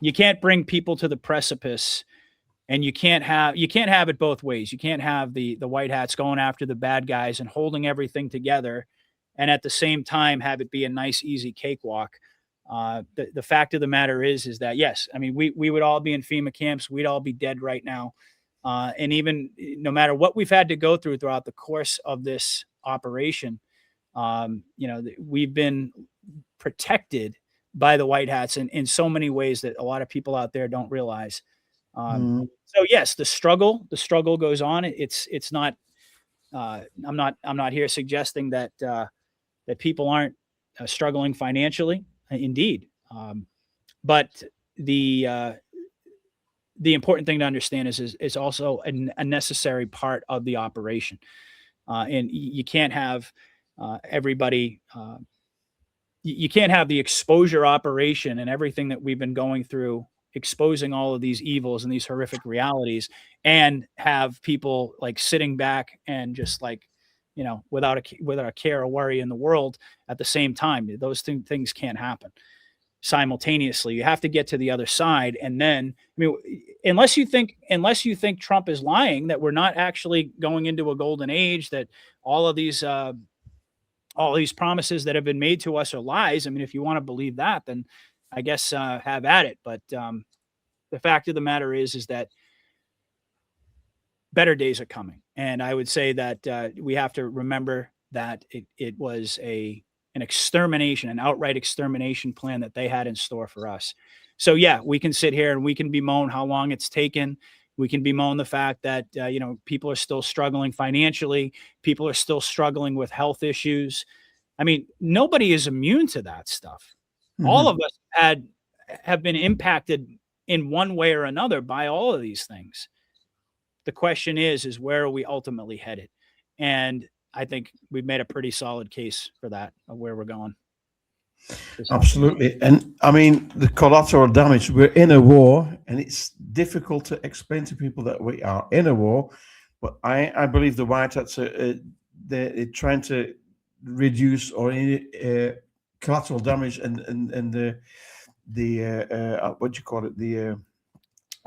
You can't bring people to the precipice, and you can't have it both ways. You can't have the white hats going after the bad guys and holding everything together, and at the same time have it be a nice, easy cakewalk. The fact of the matter is that, yes, I mean, we would all be in FEMA camps. We'd all be dead right now. And even no matter what we've had to go throughout the course of this operation, we've been protected by the white hats in so many ways that a lot of people out there don't realize. So yes, the struggle goes on. It's not, I'm not here suggesting that people aren't struggling financially. Indeed. But the important thing to understand is also a necessary part of the operation. And you can't have everybody, you can't have the exposure operation and everything that we've been going through, exposing all of these evils and these horrific realities, and have people like sitting back and just like, without a care or worry in the world at the same time. Those things can't happen simultaneously. You have to get to the other side. And then, I mean, unless you think Trump is lying, that we're not actually going into a golden age, that all of these promises that have been made to us are lies. I mean, if you want to believe that, then I guess have at it. But the fact of the matter is that better days are coming. And I would say that we have to remember that it was an extermination, an outright extermination plan that they had in store for us. So yeah, we can sit here and we can bemoan how long it's taken. We can bemoan the fact that, people are still struggling financially. People are still struggling with health issues. I mean, nobody is immune to that stuff. All of us have been impacted in one way or another by all of these things. The question is where are we ultimately headed? And I think we've made a pretty solid case for that, of where we're going. Absolutely. And I mean, the collateral damage, we're in a war, and it's difficult to explain to people that we are in a war. But I believe the white hats they're trying to reduce or collateral damage and the what do you call it, the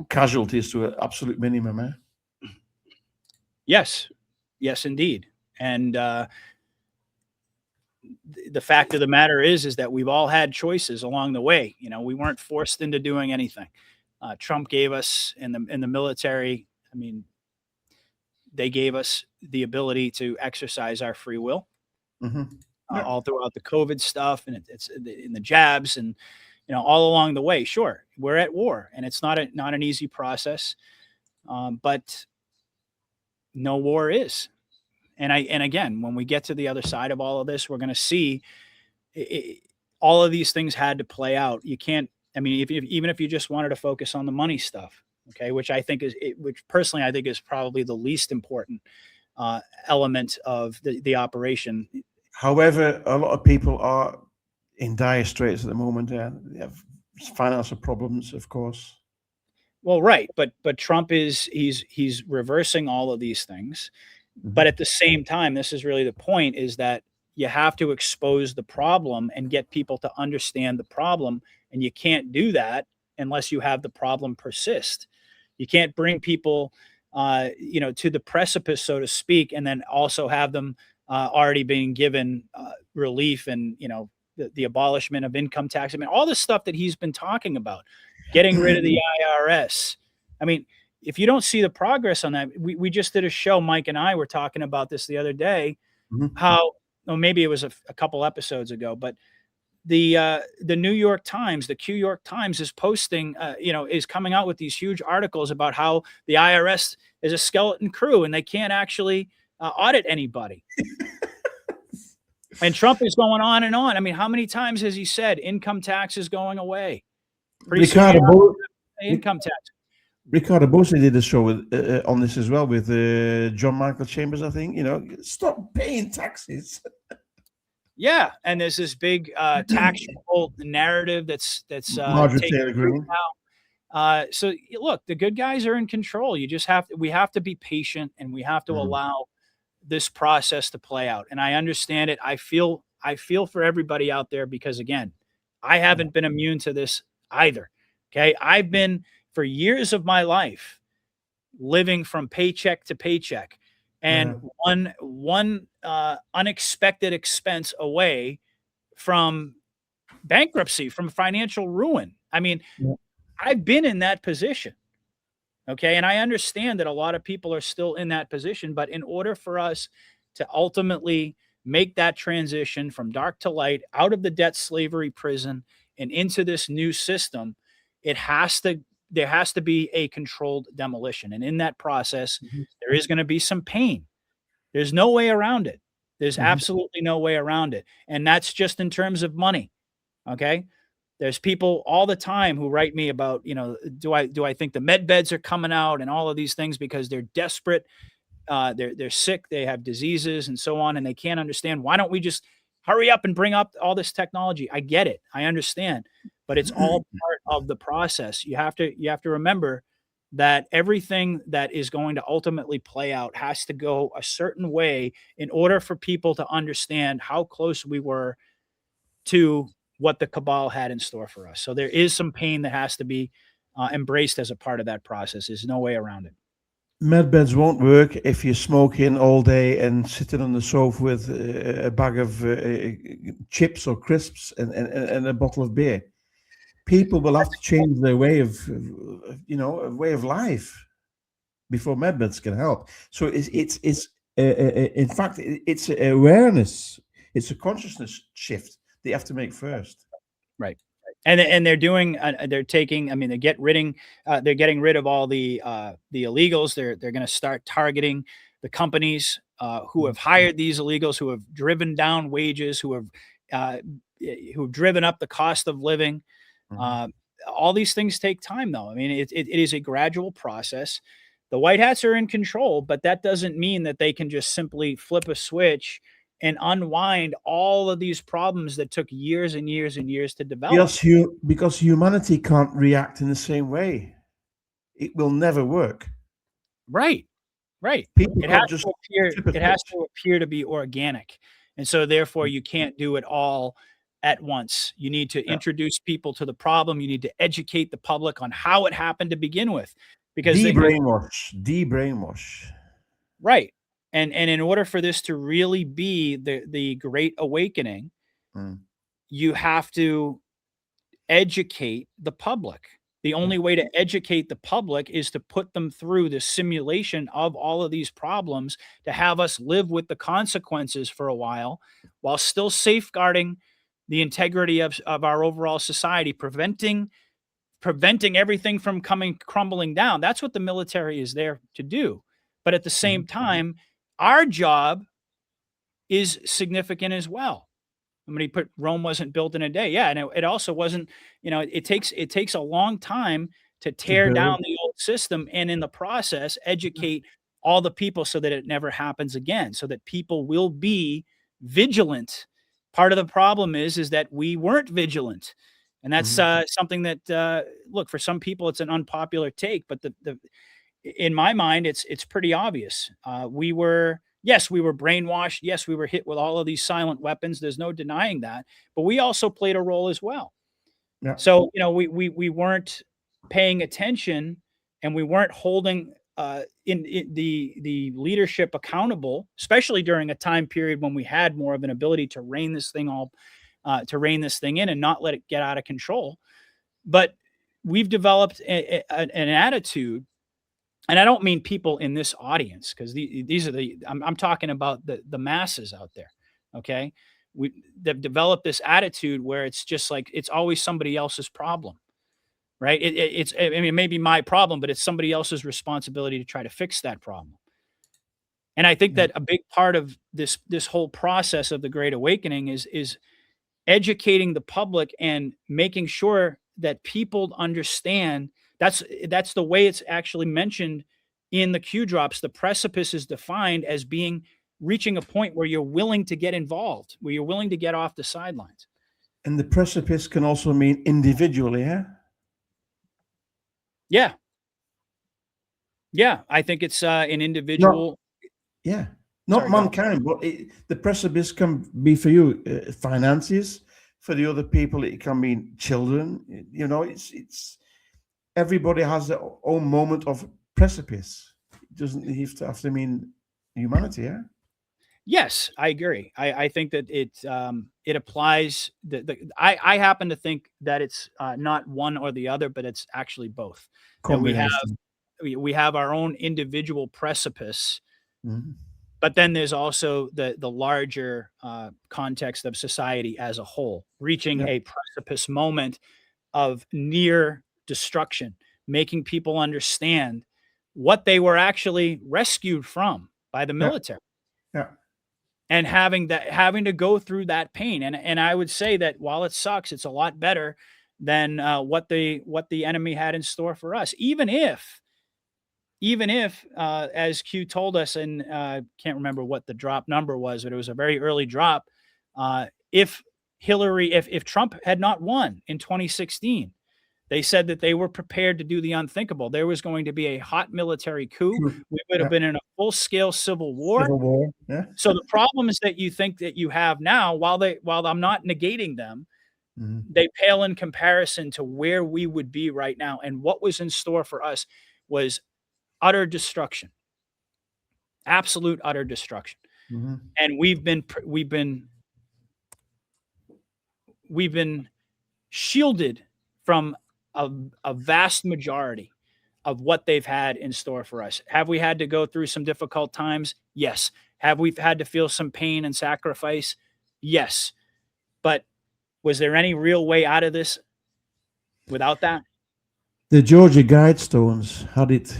casualties to an absolute minimum. Yes, indeed. And the fact of the matter is that we've all had choices along the way. We weren't forced into doing anything. Trump gave us in the military. I mean, they gave us the ability to exercise our free will all throughout the COVID stuff, and it's in the jabs, and all along the way. Sure, we're at war, and it's not an easy process. but no war is. And again, when we get to the other side of all of this, we're going to see all of these things had to play out. You can't. I mean, even if you just wanted to focus on the money stuff, okay, which personally I think is probably the least important element of the operation. However, a lot of people are in dire straits at the moment. They have financial problems, of course. Well, right, but Trump he's reversing all of these things. But at the same time, this is really the point, is that you have to expose the problem and get people to understand the problem. And you can't do that unless you have the problem persist. You can't bring people, to the precipice, so to speak, and then also have them already being given relief and, the abolishment of income tax. I mean, all this stuff that he's been talking about, getting rid of the IRS. I mean, if you don't see the progress on that, we just did a show. Mike and I were talking about this the other day, how, or maybe it was a couple episodes ago, but the New York Times, the Q York Times is posting, is coming out with these huge articles about how the IRS is a skeleton crew and they can't actually audit anybody. And Trump is going on and on. I mean, how many times has he said income tax is going away? Income tax. Ricardo Bosi did a show on this as well with John Michael Chambers, I think. Stop paying taxes. Yeah, and there's this big tax narrative that's Margaret Taylor Greene. So look, the good guys are in control. We have to be patient, and we have to allow this process to play out. And I understand it. I feel for everybody out there, because again, I haven't been immune to this either. Okay, I've been, for years of my life, living from paycheck to paycheck, and one unexpected expense away from bankruptcy, from financial ruin. I mean, I've been in that position. Okay, and I understand that a lot of people are still in that position, but in order for us to ultimately make that transition from dark to light, out of the debt slavery prison and into this new system, there has to be a controlled demolition. And in that process, there is going to be some pain. There's no way around it. There's absolutely no way around it. And that's just in terms of money. Okay. There's people all the time who write me about, do I think the med beds are coming out and all of these things because they're desperate. They're sick. They have diseases and so on. And they can't understand. Why don't we just hurry up and bring up all this technology? I get it. I understand. But it's all part of the process. You have to remember that everything that is going to ultimately play out has to go a certain way in order for people to understand how close we were to what the cabal had in store for us. So there is some pain that has to be embraced as a part of that process. There's no way around it. Med beds won't work if you're smoking all day and sitting on the sofa with a bag of chips or crisps and a bottle of beer. People will have to change their way of life before med beds can help. So it's in fact, it's awareness. It's a consciousness shift they have to make first. Right. And they're doing, they're getting rid of all the illegals. They're going to start targeting the companies who have hired these illegals, who have driven down wages, who have driven up the cost of living. All these things take time, though. I mean, it is a gradual process. The white hats are in control, but that doesn't mean that they can just simply flip a switch and unwind all of these problems that took years and years and years to develop. Because humanity can't react in the same way. It will never work. Right. It has to appear to be organic. And so therefore you can't do it all at once. You need to introduce people to the problem. You need to educate the public on how it happened to begin with. Because de-brainwash. Right. And in order for this to really be the Great Awakening, you have to educate the public. The only way to educate the public is to put them through the simulation of all of these problems, to have us live with the consequences for a while still safeguarding the integrity of our overall society, preventing preventing everything from crumbling down. That's what the military is there to do. But at the same time, our job is significant as well. I mean, he put Rome wasn't built in a day. Yeah, and it also wasn't, it takes a long time to tear down build. the old system, and in the process, educate all the people so that it never happens again, so that people will be vigilant. Part of the problem is that we weren't vigilant. And that's something that, look, for some people, it's an unpopular take, but in my mind, it's pretty obvious. Yes, we were brainwashed. Yes, we were hit with all of these silent weapons. There's no denying that. But we also played a role as well. Yeah. So, we weren't paying attention, and we weren't holding in the leadership accountable, especially during a time period when we had more of an ability to rein this thing in and not let it get out of control. But we've developed an attitude. And I don't mean people in this audience, because these are I'm talking about the masses out there. Okay. They've developed this attitude where it's just like, it's always somebody else's problem, right? It may be my problem, but it's somebody else's responsibility to try to fix that problem. And I think that a big part of this whole process of the Great Awakening is educating the public and making sure that people understand. That's the way it's actually mentioned in the Q drops. The precipice is defined as reaching a point where you're willing to get involved, where you're willing to get off the sidelines. And the precipice can also mean individually, huh? Yeah. Yeah. I think it's an individual. Not Sorry, mankind, but the precipice can be for you finances. For the other people, it can mean children. It's everybody has their own moment of precipice. It doesn't have to mean humanity, yeah? Yes, I agree. I think that it applies. I happen to think that it's not one or the other, but it's actually both. That we have our own individual precipice, but then there's also the larger context of society as a whole, reaching a precipice moment of near destruction, making people understand what they were actually rescued from by the military. And having to go through that pain. And I would say that while it sucks, it's a lot better than what the enemy had in store for us. Even if as Q told us, and can't remember what the drop number was, but it was a very early drop. If Trump had not won in 2016, they said that they were prepared to do the unthinkable. There was going to be a hot military coup. We would have been in a full-scale civil war. So the problems that you think that you have now, while I'm not negating them, they pale in comparison to where we would be right now. And what was in store for us was utter destruction, absolute utter destruction. And we've been shielded from a vast majority of what they've had in store for us. Have we had to go through some difficult times? Yes. Have we had to feel some pain and sacrifice? Yes. But was there any real way out of this without that? The Georgia Guidestones had it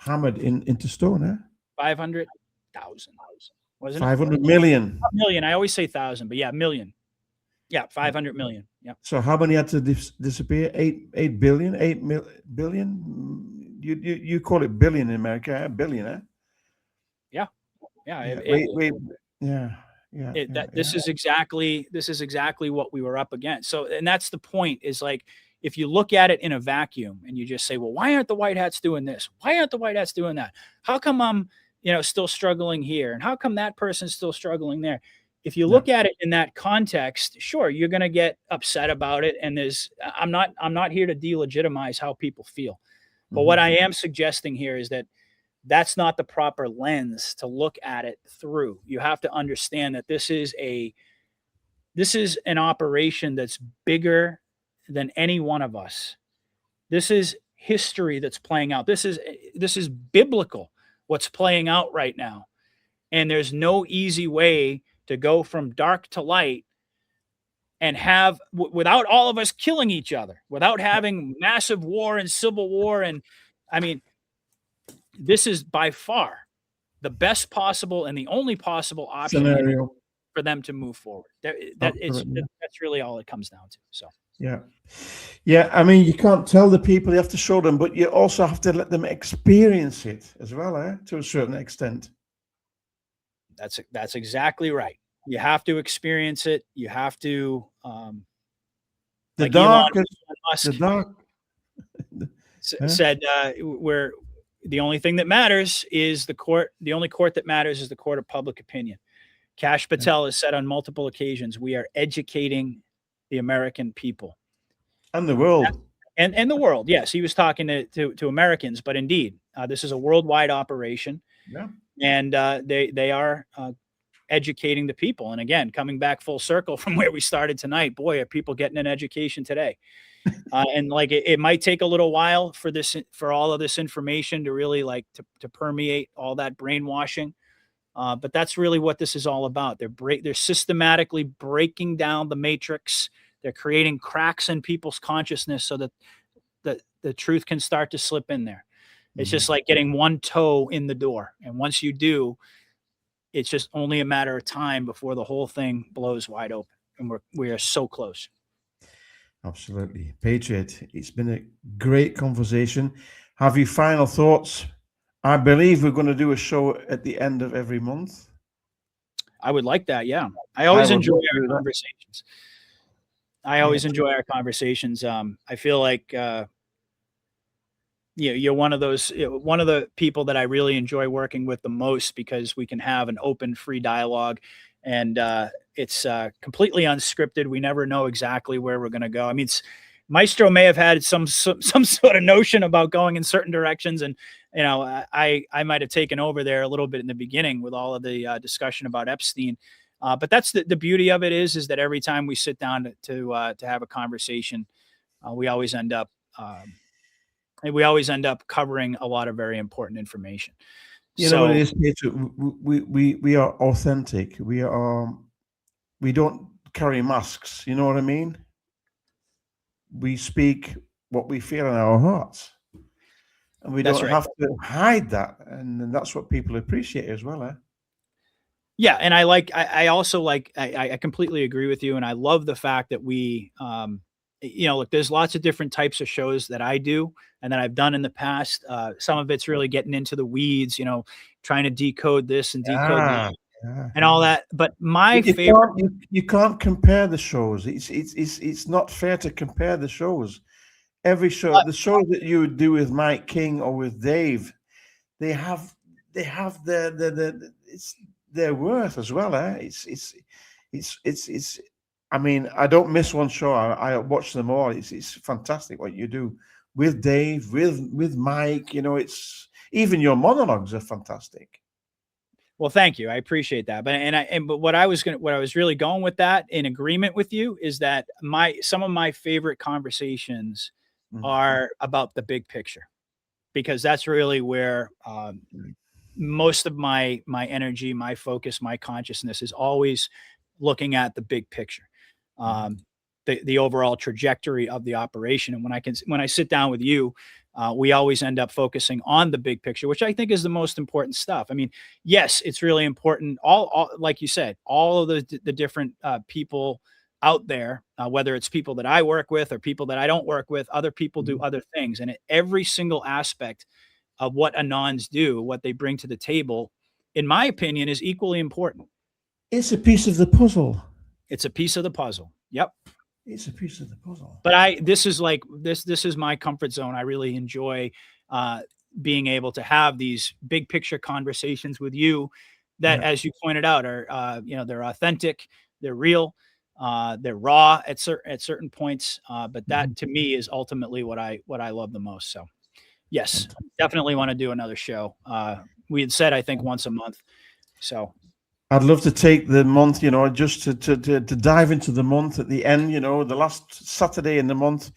hammered into stone, huh? 500,000. Wasn't it? 500 million. A million. I always say 1,000, but yeah, million. Yeah, 500 million. Yeah. So how many had to disappear? 8 billion, 8 billion. You call it billion in America, huh? Billion, huh? Yeah. Yeah. This is exactly what we were up against. So, and that's the point, is like, if you look at it in a vacuum and you just say, well, why aren't the white hats doing this? Why aren't the white hats doing that? How come I'm, still struggling here? And how come that person's still struggling there? If you look at it in that context, sure, you're going to get upset about it. And I'm not here to delegitimize how people feel. But what I am suggesting here is that that's not the proper lens to look at it through. You have to understand that this is an operation that's bigger than any one of us. This is history that's playing out. This is biblical, what's playing out right now. And there's no easy way to go from dark to light and have without all of us killing each other, without having massive war and civil war. And I mean, this is by far the best possible and the only possible option Scenario. for them to move forward. Absolutely. That's really all it comes down to. So Yeah. Yeah. I mean, you can't tell the people, you have to show them, but you also have to let them experience it as well, to a certain extent. that's exactly right. You have to experience it. You have to The like dark, Elon Musk the dark. said where the only thing that matters is the court. The only court that matters is the court of public opinion. Kash Patel has said on multiple occasions, we are educating the American people. And the world. And the world. Yes, he was talking to Americans, but indeed, this is a worldwide operation. Yeah. And they are educating the people. And again, coming back full circle from where we started tonight, boy, are people getting an education today. And like it might take a little while for all of this information to really like to permeate all that brainwashing. But that's really what this is all about. They're systematically breaking down the matrix. They're creating cracks in people's consciousness so that the truth can start to slip in there. It's just like getting one toe in the door. And once you do, it's just only a matter of time before the whole thing blows wide open. And we are so close. Absolutely. Patriot, it's been a great conversation. Have you final thoughts? I believe we're going to do a show at the end of every month. I would like that. Yeah. I always enjoy our conversations. I always enjoy our conversations. I feel like, you're one of the people that I really enjoy working with the most because we can have an open, free dialogue, and it's completely unscripted. We never know exactly where we're going to go. I mean, Maestro may have had some sort of notion about going in certain directions, and I might have taken over there a little bit in the beginning with all of the discussion about Epstein. But that's the beauty of it is that every time we sit down to have a conversation, we always end up covering a lot of very important information. You know, it is, we are authentic. We don't carry masks. You know what I mean? We speak what we feel in our hearts, and we don't have to hide that. And that's what people appreciate as well, Yeah, and I also like I completely agree with you, and I love the fact that we look, there's lots of different types of shows that I do and that I've done in the past. Some of it's really getting into the weeds, trying to decode this and decode that and all that. But my favorite, you can't compare the shows. It's not fair to compare the shows. Every show, the show that you do with Mike King or with Dave, they have their worth as well. It's I mean, I don't miss one show. I watch them all. It's fantastic what you do with Dave, with Mike. It's even your monologues are fantastic. Well, thank you. I appreciate that. But what I was really going with that, in agreement with you, is that some of my favorite conversations are about the big picture, because that's really where most of my energy, my focus, my consciousness is always looking at the big picture. The overall trajectory of the operation. And when I sit down with you, we always end up focusing on the big picture, which I think is the most important stuff. I mean, yes, it's really important. All like you said, all of the different people out there, whether it's people that I work with or people that I don't work with, other people do other things. And every single aspect of what Anons do, what they bring to the table, in my opinion, is equally important. It's a piece of the puzzle. It's a piece of the puzzle. Yep. It's a piece of the puzzle. But this is my comfort zone. I really enjoy being able to have these big picture conversations with you that, as you pointed out, are they're authentic, they're real, they're raw at certain points. But that to me is ultimately what I love the most. So yes, definitely want to do another show. We had said, I think, once a month. So I'd love to take the month, just to dive into the month at the end, the last Saturday in the month,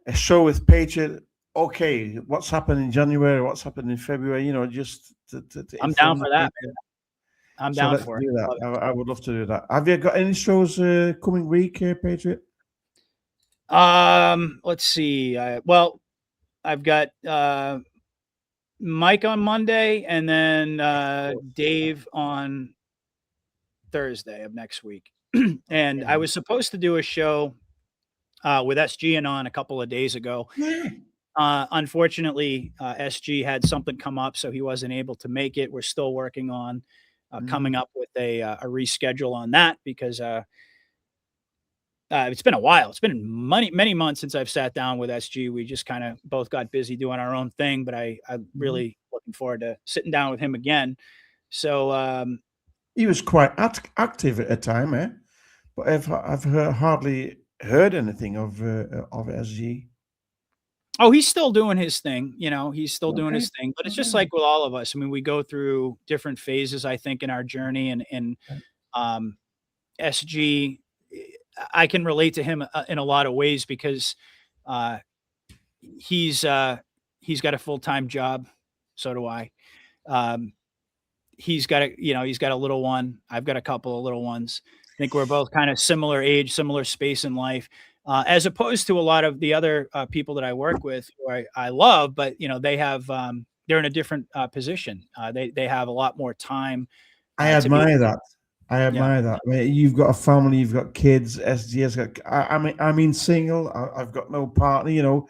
a show with Patriot. Okay, what's happened in January? What's happened in February? Just to I'm down for that. I'm So down let's for it. do that. Love it. I would love to do that. Have you got any shows coming week, Patriot? Let's see. Well, I've got Mike on Monday, and then Dave on Thursday of next week. And I was supposed to do a show with SG and on a couple of days ago. Unfortunately, SG had something come up, so he wasn't able to make it. We're still working on coming up with a reschedule on that because it's been a while. It's been many months since I've sat down with SG. We just kind of both got busy doing our own thing, but I'm really looking forward to sitting down with him again. So He was quite active at a time, eh? But I've hardly heard anything of SG. oh, he's still doing his thing, he's still doing Okay. his thing, but it's just like with all of us. I mean, we go through different phases, I think, in our journey, and SG, I can relate to him in a lot of ways because uh, he's got a full-time job. So do I. Um, he's got a little one. I've got a couple of little ones. I think we're both kind of similar age, similar space in life, as opposed to a lot of the other people that I work with who I love, but they have they're in a different position. They have a lot more time I to be. admire that. I Yeah. admire that. I mean, you've got a family, you've got kids. SG has got. I mean, single. I've got no partner,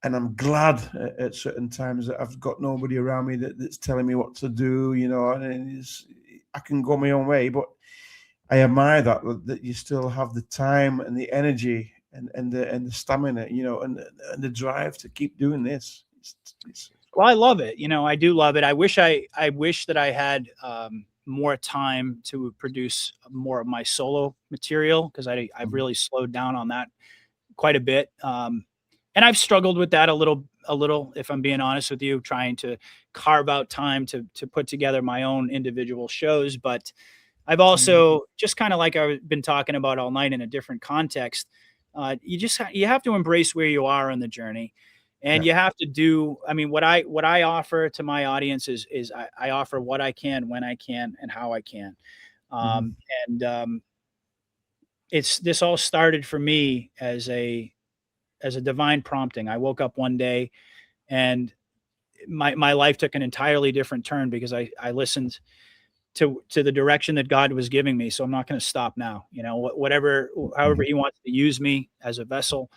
and I'm glad at certain times that I've got nobody around me that's telling me what to do, and I can go my own way. But I admire that you still have the time and the energy and the stamina, and the drive to keep doing this. Well, I love it. I do love it. I wish that I had more time to produce more of my solo material because I've really slowed down on that quite a bit. And I've struggled with that a little, if I'm being honest with you, trying to carve out time to put together my own individual shows. But I've also just kind of like I've been talking about all night in a different context. You have to embrace where you are on the journey, and you have to do. I mean, what I offer to my audience is I offer what I can, when I can, and how I can. And this all started for me as a divine prompting. I woke up one day and my life took an entirely different turn because I listened to the direction that God was giving me. So I'm not going to stop now. However he wants to use me as a vessel,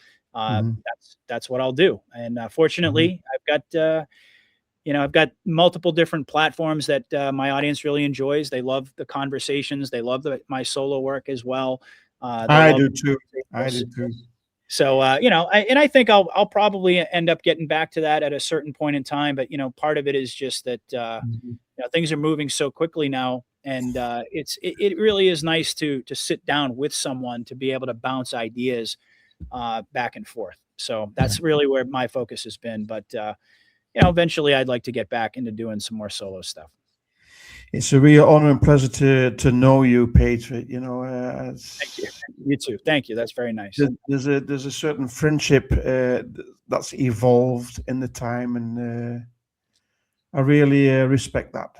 that's what I'll do. And fortunately, I've got multiple different platforms that my audience really enjoys. They love the conversations. They love my solo work as well. I do too. I do too. So, I think I'll probably end up getting back to that at a certain point in time. But, part of it is just that, things are moving so quickly now. And it really is nice to sit down with someone to be able to bounce ideas back and forth. So that's really where my focus has been. But, eventually I'd like to get back into doing some more solo stuff. It's a real honor and pleasure to know you, Patriot. Thank you. You too. Thank you. That's very nice. There's a certain friendship that's evolved in the time, and I really respect that.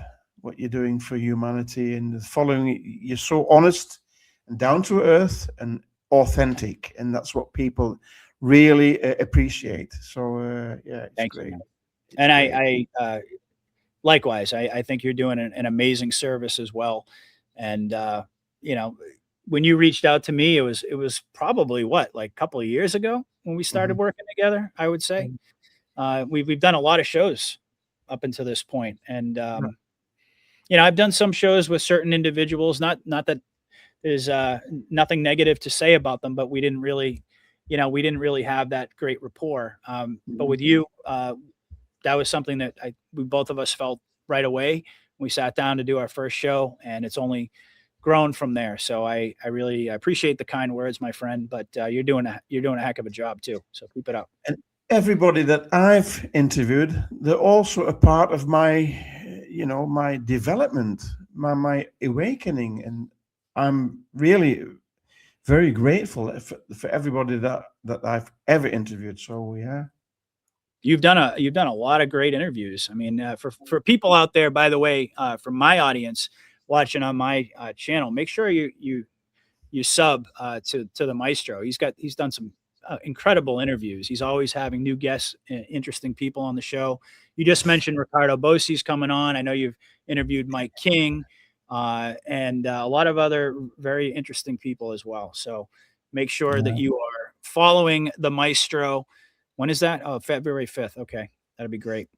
What you're doing for humanity and following. You're so honest and down to earth and authentic, and that's what people really appreciate. So it's Thanks, great. man. And I likewise, I think you're doing an amazing service as well. And, when you reached out to me, it was probably like a couple of years ago when we started working together, I would say. We've done a lot of shows up until this point. And, I've done some shows with certain individuals, not that there's nothing negative to say about them, but we didn't really have that great rapport. But with you, that was something that we both of us felt right away. We sat down to do our first show, and it's only grown from there. So I really appreciate the kind words, my friend. But you're doing a heck of a job too. So keep it up. And everybody that I've interviewed, they're also a part of my, my development, my awakening, and I'm really very grateful for everybody that I've ever interviewed. So yeah. You've done a lot of great interviews. I mean, for people out there, by the way, from my audience, watching on my channel, make sure you sub to the Maestro. He's done some incredible interviews. He's always having new guests, interesting people on the show. You just mentioned Ricardo Bossi's coming on. I know you've interviewed Mike King and a lot of other very interesting people as well. So make sure that you are following the Maestro. When is that? Oh, February 5th. Okay, that'd be great.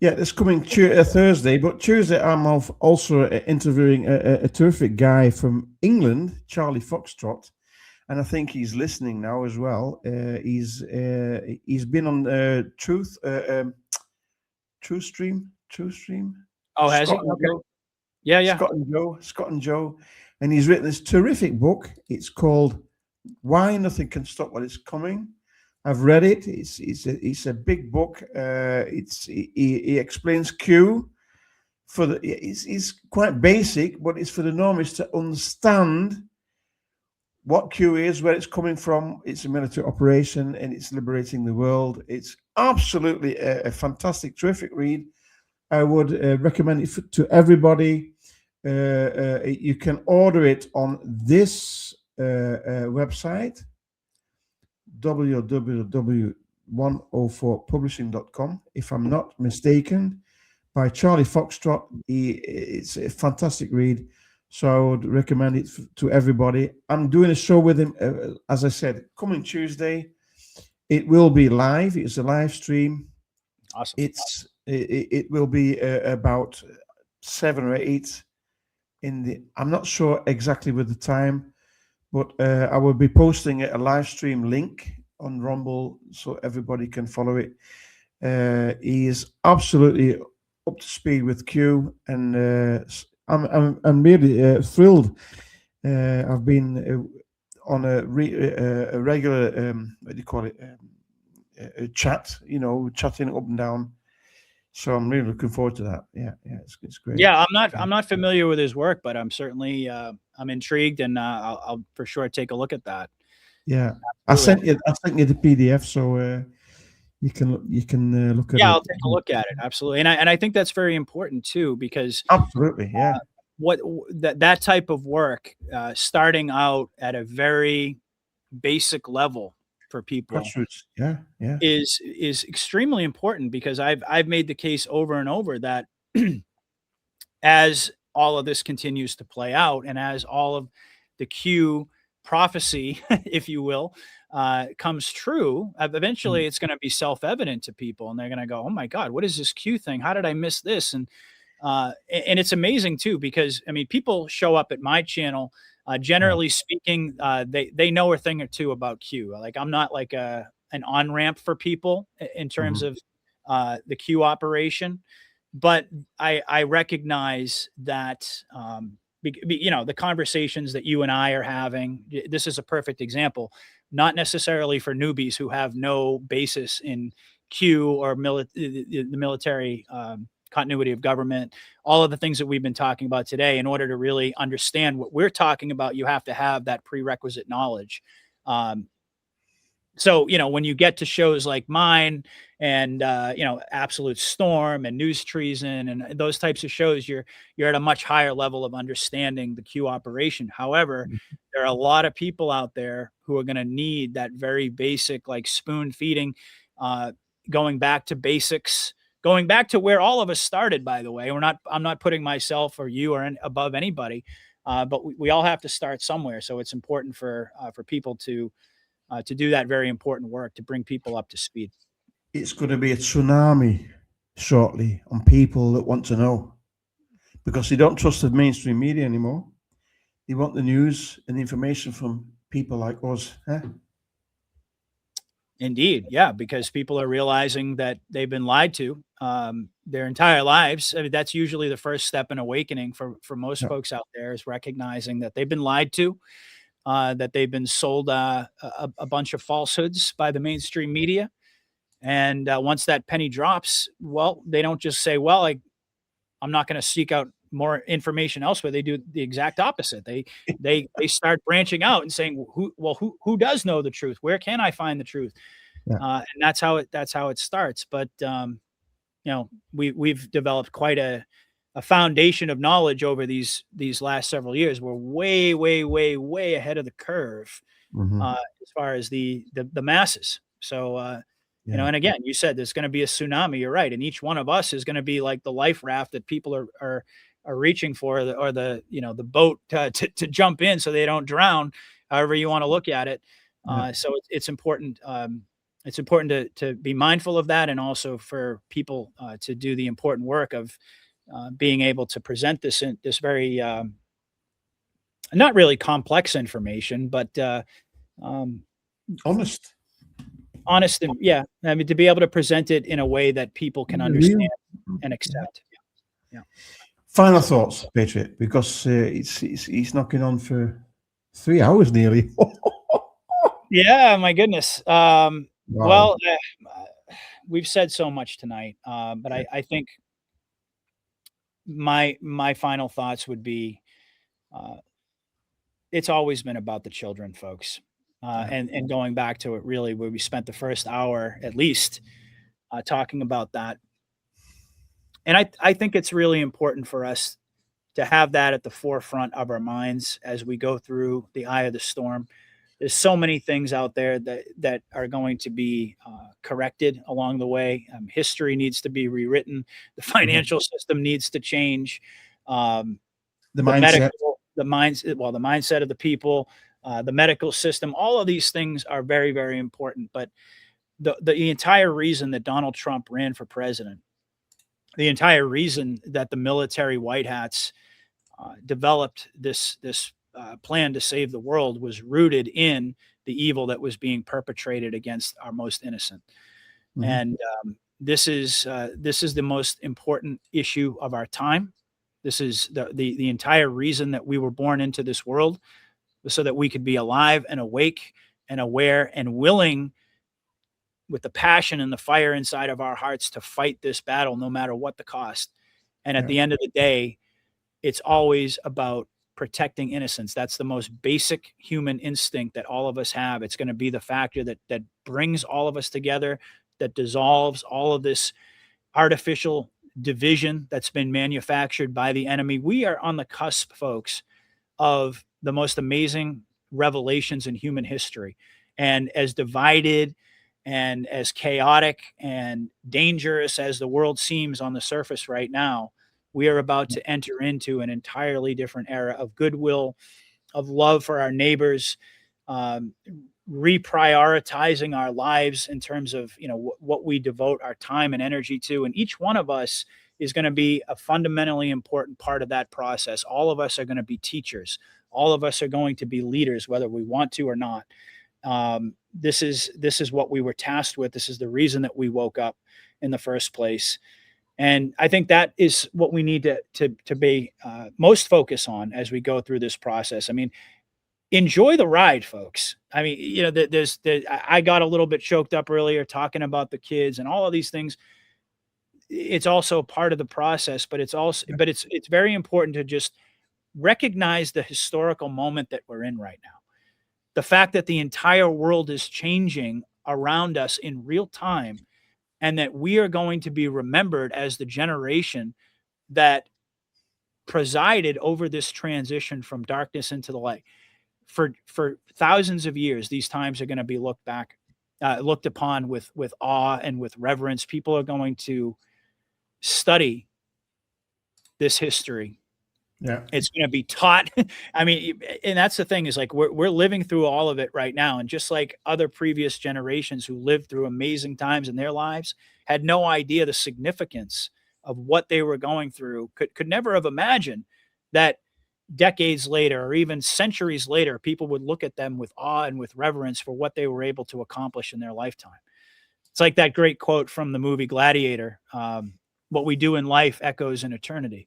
Yeah, it's coming Thursday, but Tuesday I'm also interviewing a terrific guy from England, Charlie Foxtrot, and I think he's listening now as well. He's been on Truth Stream. Oh, has he? Scott Okay. Yeah. Scott and Joe, and he's written this terrific book. It's called "Why Nothing Can Stop What Is Coming." I've read it. It's a big book. He explains Q for the. It's quite basic, but it's for the normies to understand what Q is, where it's coming from. It's a military operation, and it's liberating the world. It's absolutely a fantastic, terrific read. I would recommend it to everybody. You can order it on this website, www.104publishing.com, if I'm not mistaken, by Charlie Foxtrot. It's a fantastic read, so I would recommend it to everybody. I'm doing a show with him, as I said, coming Tuesday. It will be live. It's a live stream. Awesome. It will be about 7 or 8 in the. I'm not sure exactly with the time, but I will be posting a live stream link on Rumble so everybody can follow it. He is absolutely up to speed with Q, and I'm really thrilled. I've been on a regular what do you call it, a chat, chatting up and down. So I'm really looking forward to that. Yeah, it's great. Yeah, I'm not familiar with his work, but I'm certainly I'm intrigued, and I'll for sure take a look at that. Yeah, I sent you the PDF, so you can look at it. Yeah, I'll take a look at it. Absolutely, and I think that's very important too, because absolutely, yeah. That type of work, starting out at a very basic level for people, yeah, is extremely important, because I've made the case over and over that as all of this continues to play out, and as all of the Q prophecy, if you will, comes true, eventually it's going to be self-evident to people, and they're going to go, "Oh my God, what is this Q thing? How did I miss this?" And it's amazing too, because I mean, people show up at my channel. Generally speaking, they know a thing or two about Q. Like, I'm not like an on-ramp for people in terms of the Q operation, but I recognize that the conversations that you and I are having. This is a perfect example. Not necessarily for newbies who have no basis in Q or the military. Continuity of government, all of the things that we've been talking about today. In order to really understand what we're talking about, you have to have that prerequisite knowledge. So, when you get to shows like mine and, Absolute Storm and News Treason and those types of shows, you're at a much higher level of understanding the Q operation. However, there are a lot of people out there who are going to need that very basic, like spoon feeding, going back to basics, going back to where all of us started, by the way. I'm not putting myself or you or above anybody, but we all have to start somewhere. So it's important for people to do that very important work to bring people up to speed. It's going to be a tsunami shortly on people that want to know, because they don't trust the mainstream media anymore. They want the news and information from people like us. Indeed. Yeah. Because people are realizing that they've been lied to their entire lives. I mean, that's usually the first step in awakening for most folks out there, is recognizing that they've been lied to, that they've been sold a bunch of falsehoods by the mainstream media. And once that penny drops, well, they don't just say, well, I'm not going to seek out more information elsewhere. They do the exact opposite. They start branching out and saying, who does know the truth? Where can I find the truth? And that's how it starts. But we've developed quite a a foundation of knowledge over these last several years. We're way, way, way, way ahead of the curve as far as the masses. So you know, and again, you said there's going to be a tsunami. You're right, and each one of us is going to be like the life raft that people are reaching for, or the you know, the boat to jump in so they don't drown. However you want to look at it. So it's important. It's important to be mindful of that, and also for people to do the important work of being able to present this very not really complex information, but honest. And yeah, I mean, to be able to present it in a way that people can understand and accept. Yeah. Final thoughts, Patriot, because he's knocking on for 3 hours nearly. Yeah, my goodness. Wow. Well, we've said so much tonight, but I think my final thoughts would be, it's always been about the children, folks. And going back to it, really, where we spent the first hour at least talking about that. And I think it's really important for us to have that at the forefront of our minds as we go through the eye of the storm. There's so many things out there that are going to be corrected along the way. History needs to be rewritten. The financial system needs to change. The mindset. The mindset of the people, the medical system, all of these things are very, very important. But the entire reason that Donald Trump ran for president, the entire reason that the military white hats developed this plan to save the world was rooted in the evil that was being perpetrated against our most innocent. And this is the most important issue of our time. This is the entire reason that we were born into this world, so that we could be alive and awake and aware and willing, with the passion and the fire inside of our hearts, to fight this battle no matter what the cost. And at the end of the day, it's always about protecting innocence. That's the most basic human instinct that all of us have. It's going to be the factor that brings all of us together, that dissolves all of this artificial division that's been manufactured by the enemy. We are on the cusp, folks, of the most amazing revelations in human history. And as divided and as chaotic and dangerous as the world seems on the surface right now, we are about to enter into an entirely different era of goodwill, of love for our neighbors, reprioritizing our lives in terms of, you know, what we devote our time and energy to. And each one of us is going to be a fundamentally important part of that process. All of us are going to be teachers. All of us are going to be leaders, whether we want to or not. This is what we were tasked with. This is the reason that we woke up in the first place. And I think that is what we need to be most focused on as we go through this process. I mean, enjoy the ride, folks. I mean, you know, I got a little bit choked up earlier talking about the kids and all of these things. It's also part of the process, but it's very important to just recognize the historical moment that we're in right now. The fact that the entire world is changing around us in real time, and that we are going to be remembered as the generation that presided over this transition from darkness into the light. For thousands of years, these times are going to be looked upon with awe and with reverence. People are going to study this history. Yeah, it's going to be taught. I mean, and that's the thing, is like we're living through all of it right now. And just like other previous generations who lived through amazing times in their lives had no idea the significance of what they were going through, could never have imagined that decades later or even centuries later, people would look at them with awe and with reverence for what they were able to accomplish in their lifetime. It's like that great quote from the movie Gladiator, what we do in life echoes in eternity.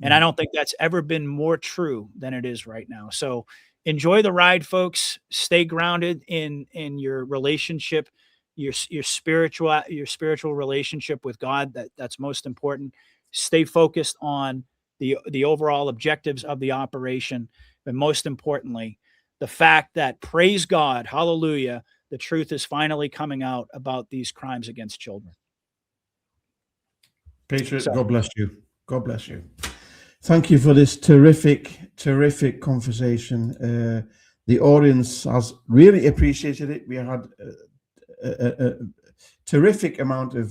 And I don't think that's ever been more true than it is right now. So enjoy the ride, folks. Stay grounded in your relationship, your spiritual relationship with God. That's most important. Stay focused on the overall objectives of the operation, but most importantly, the fact that, praise God, hallelujah, the truth is finally coming out about these crimes against children. Patriot, God bless you. God bless you. Thank you for this terrific conversation. The audience has really appreciated it. We had a terrific amount of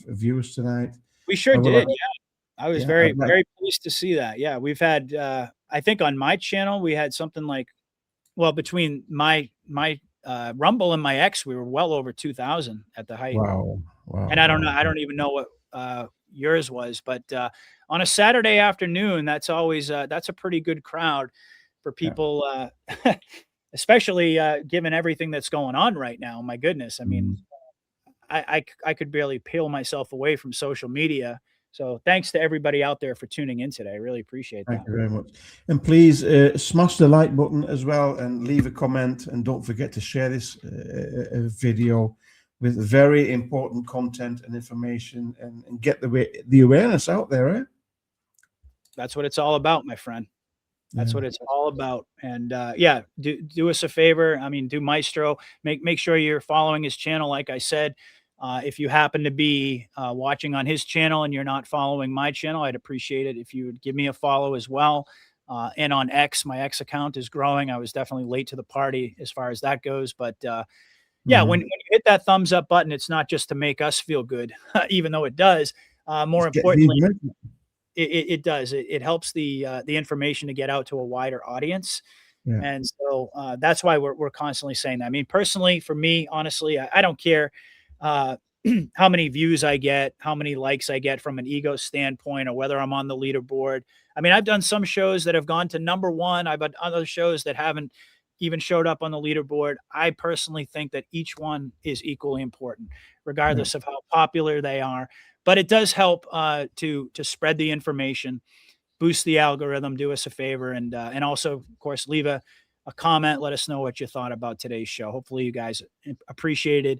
viewers tonight. We sure did. Yeah. I was very I'd very pleased to see that. Yeah, we've had I think on my channel we had something like, well, between my Rumble and my X, we were well over 2,000 at the height. Wow. And I don't know, I don't even know what yours was, but on a Saturday afternoon, that's always that's a pretty good crowd for people, especially given everything that's going on right now. My goodness, I mean, I could barely peel myself away from social media. So thanks to everybody out there for tuning in today. I really appreciate that. Thank you very much. And please smash the like button as well and leave a comment. And don't forget to share this video with very important content and information and get the awareness out there. Eh? That's what it's all about, my friend. That's what it's all about. And yeah, do us a favor. I mean, do Maestro. Make sure you're following his channel. Like I said, if you happen to be watching on his channel and you're not following my channel, I'd appreciate it if you would give me a follow as well. And on X, my X account is growing. I was definitely late to the party as far as that goes. But yeah, when you hit that thumbs up button, it's not just to make us feel good, even though it does. More importantly, it does. It helps the information to get out to a wider audience. Yeah. And so that's why we're constantly saying that. I mean, personally, for me, honestly, I don't care how many views I get, how many likes I get from an ego standpoint, or whether I'm on the leaderboard. I mean, I've done some shows that have gone to #1. I've had other shows that haven't even showed up on the leaderboard. I personally think that each one is equally important, regardless of how popular they are. But it does help to spread the information, boost the algorithm, do us a favor, and also, of course, leave a comment. Let us know what you thought about today's show. Hopefully you guys appreciated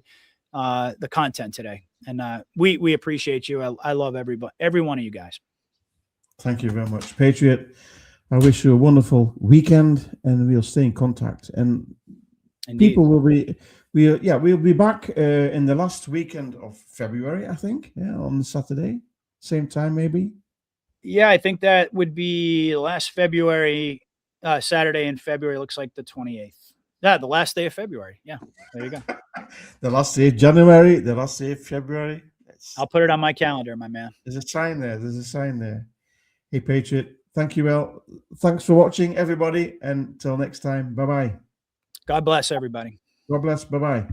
the content today. And we appreciate you. I love every one of you guys. Thank you very much, Patriot. I wish you a wonderful weekend, and we'll stay in contact. And indeed, people will be, we'll be back in the last weekend of February, I think. Yeah, on Saturday, same time maybe. Yeah, I think that would be last February, Saturday in February. Looks like the 28th. Yeah, the last day of February. Yeah, there you go. The last day of January, the last day of February. I'll put it on my calendar, my man. There's a sign there. There's a sign there. Hey, Patriot. Thank you, well. Thanks for watching, everybody. And until next time, bye-bye. God bless, everybody. God bless. Bye-bye.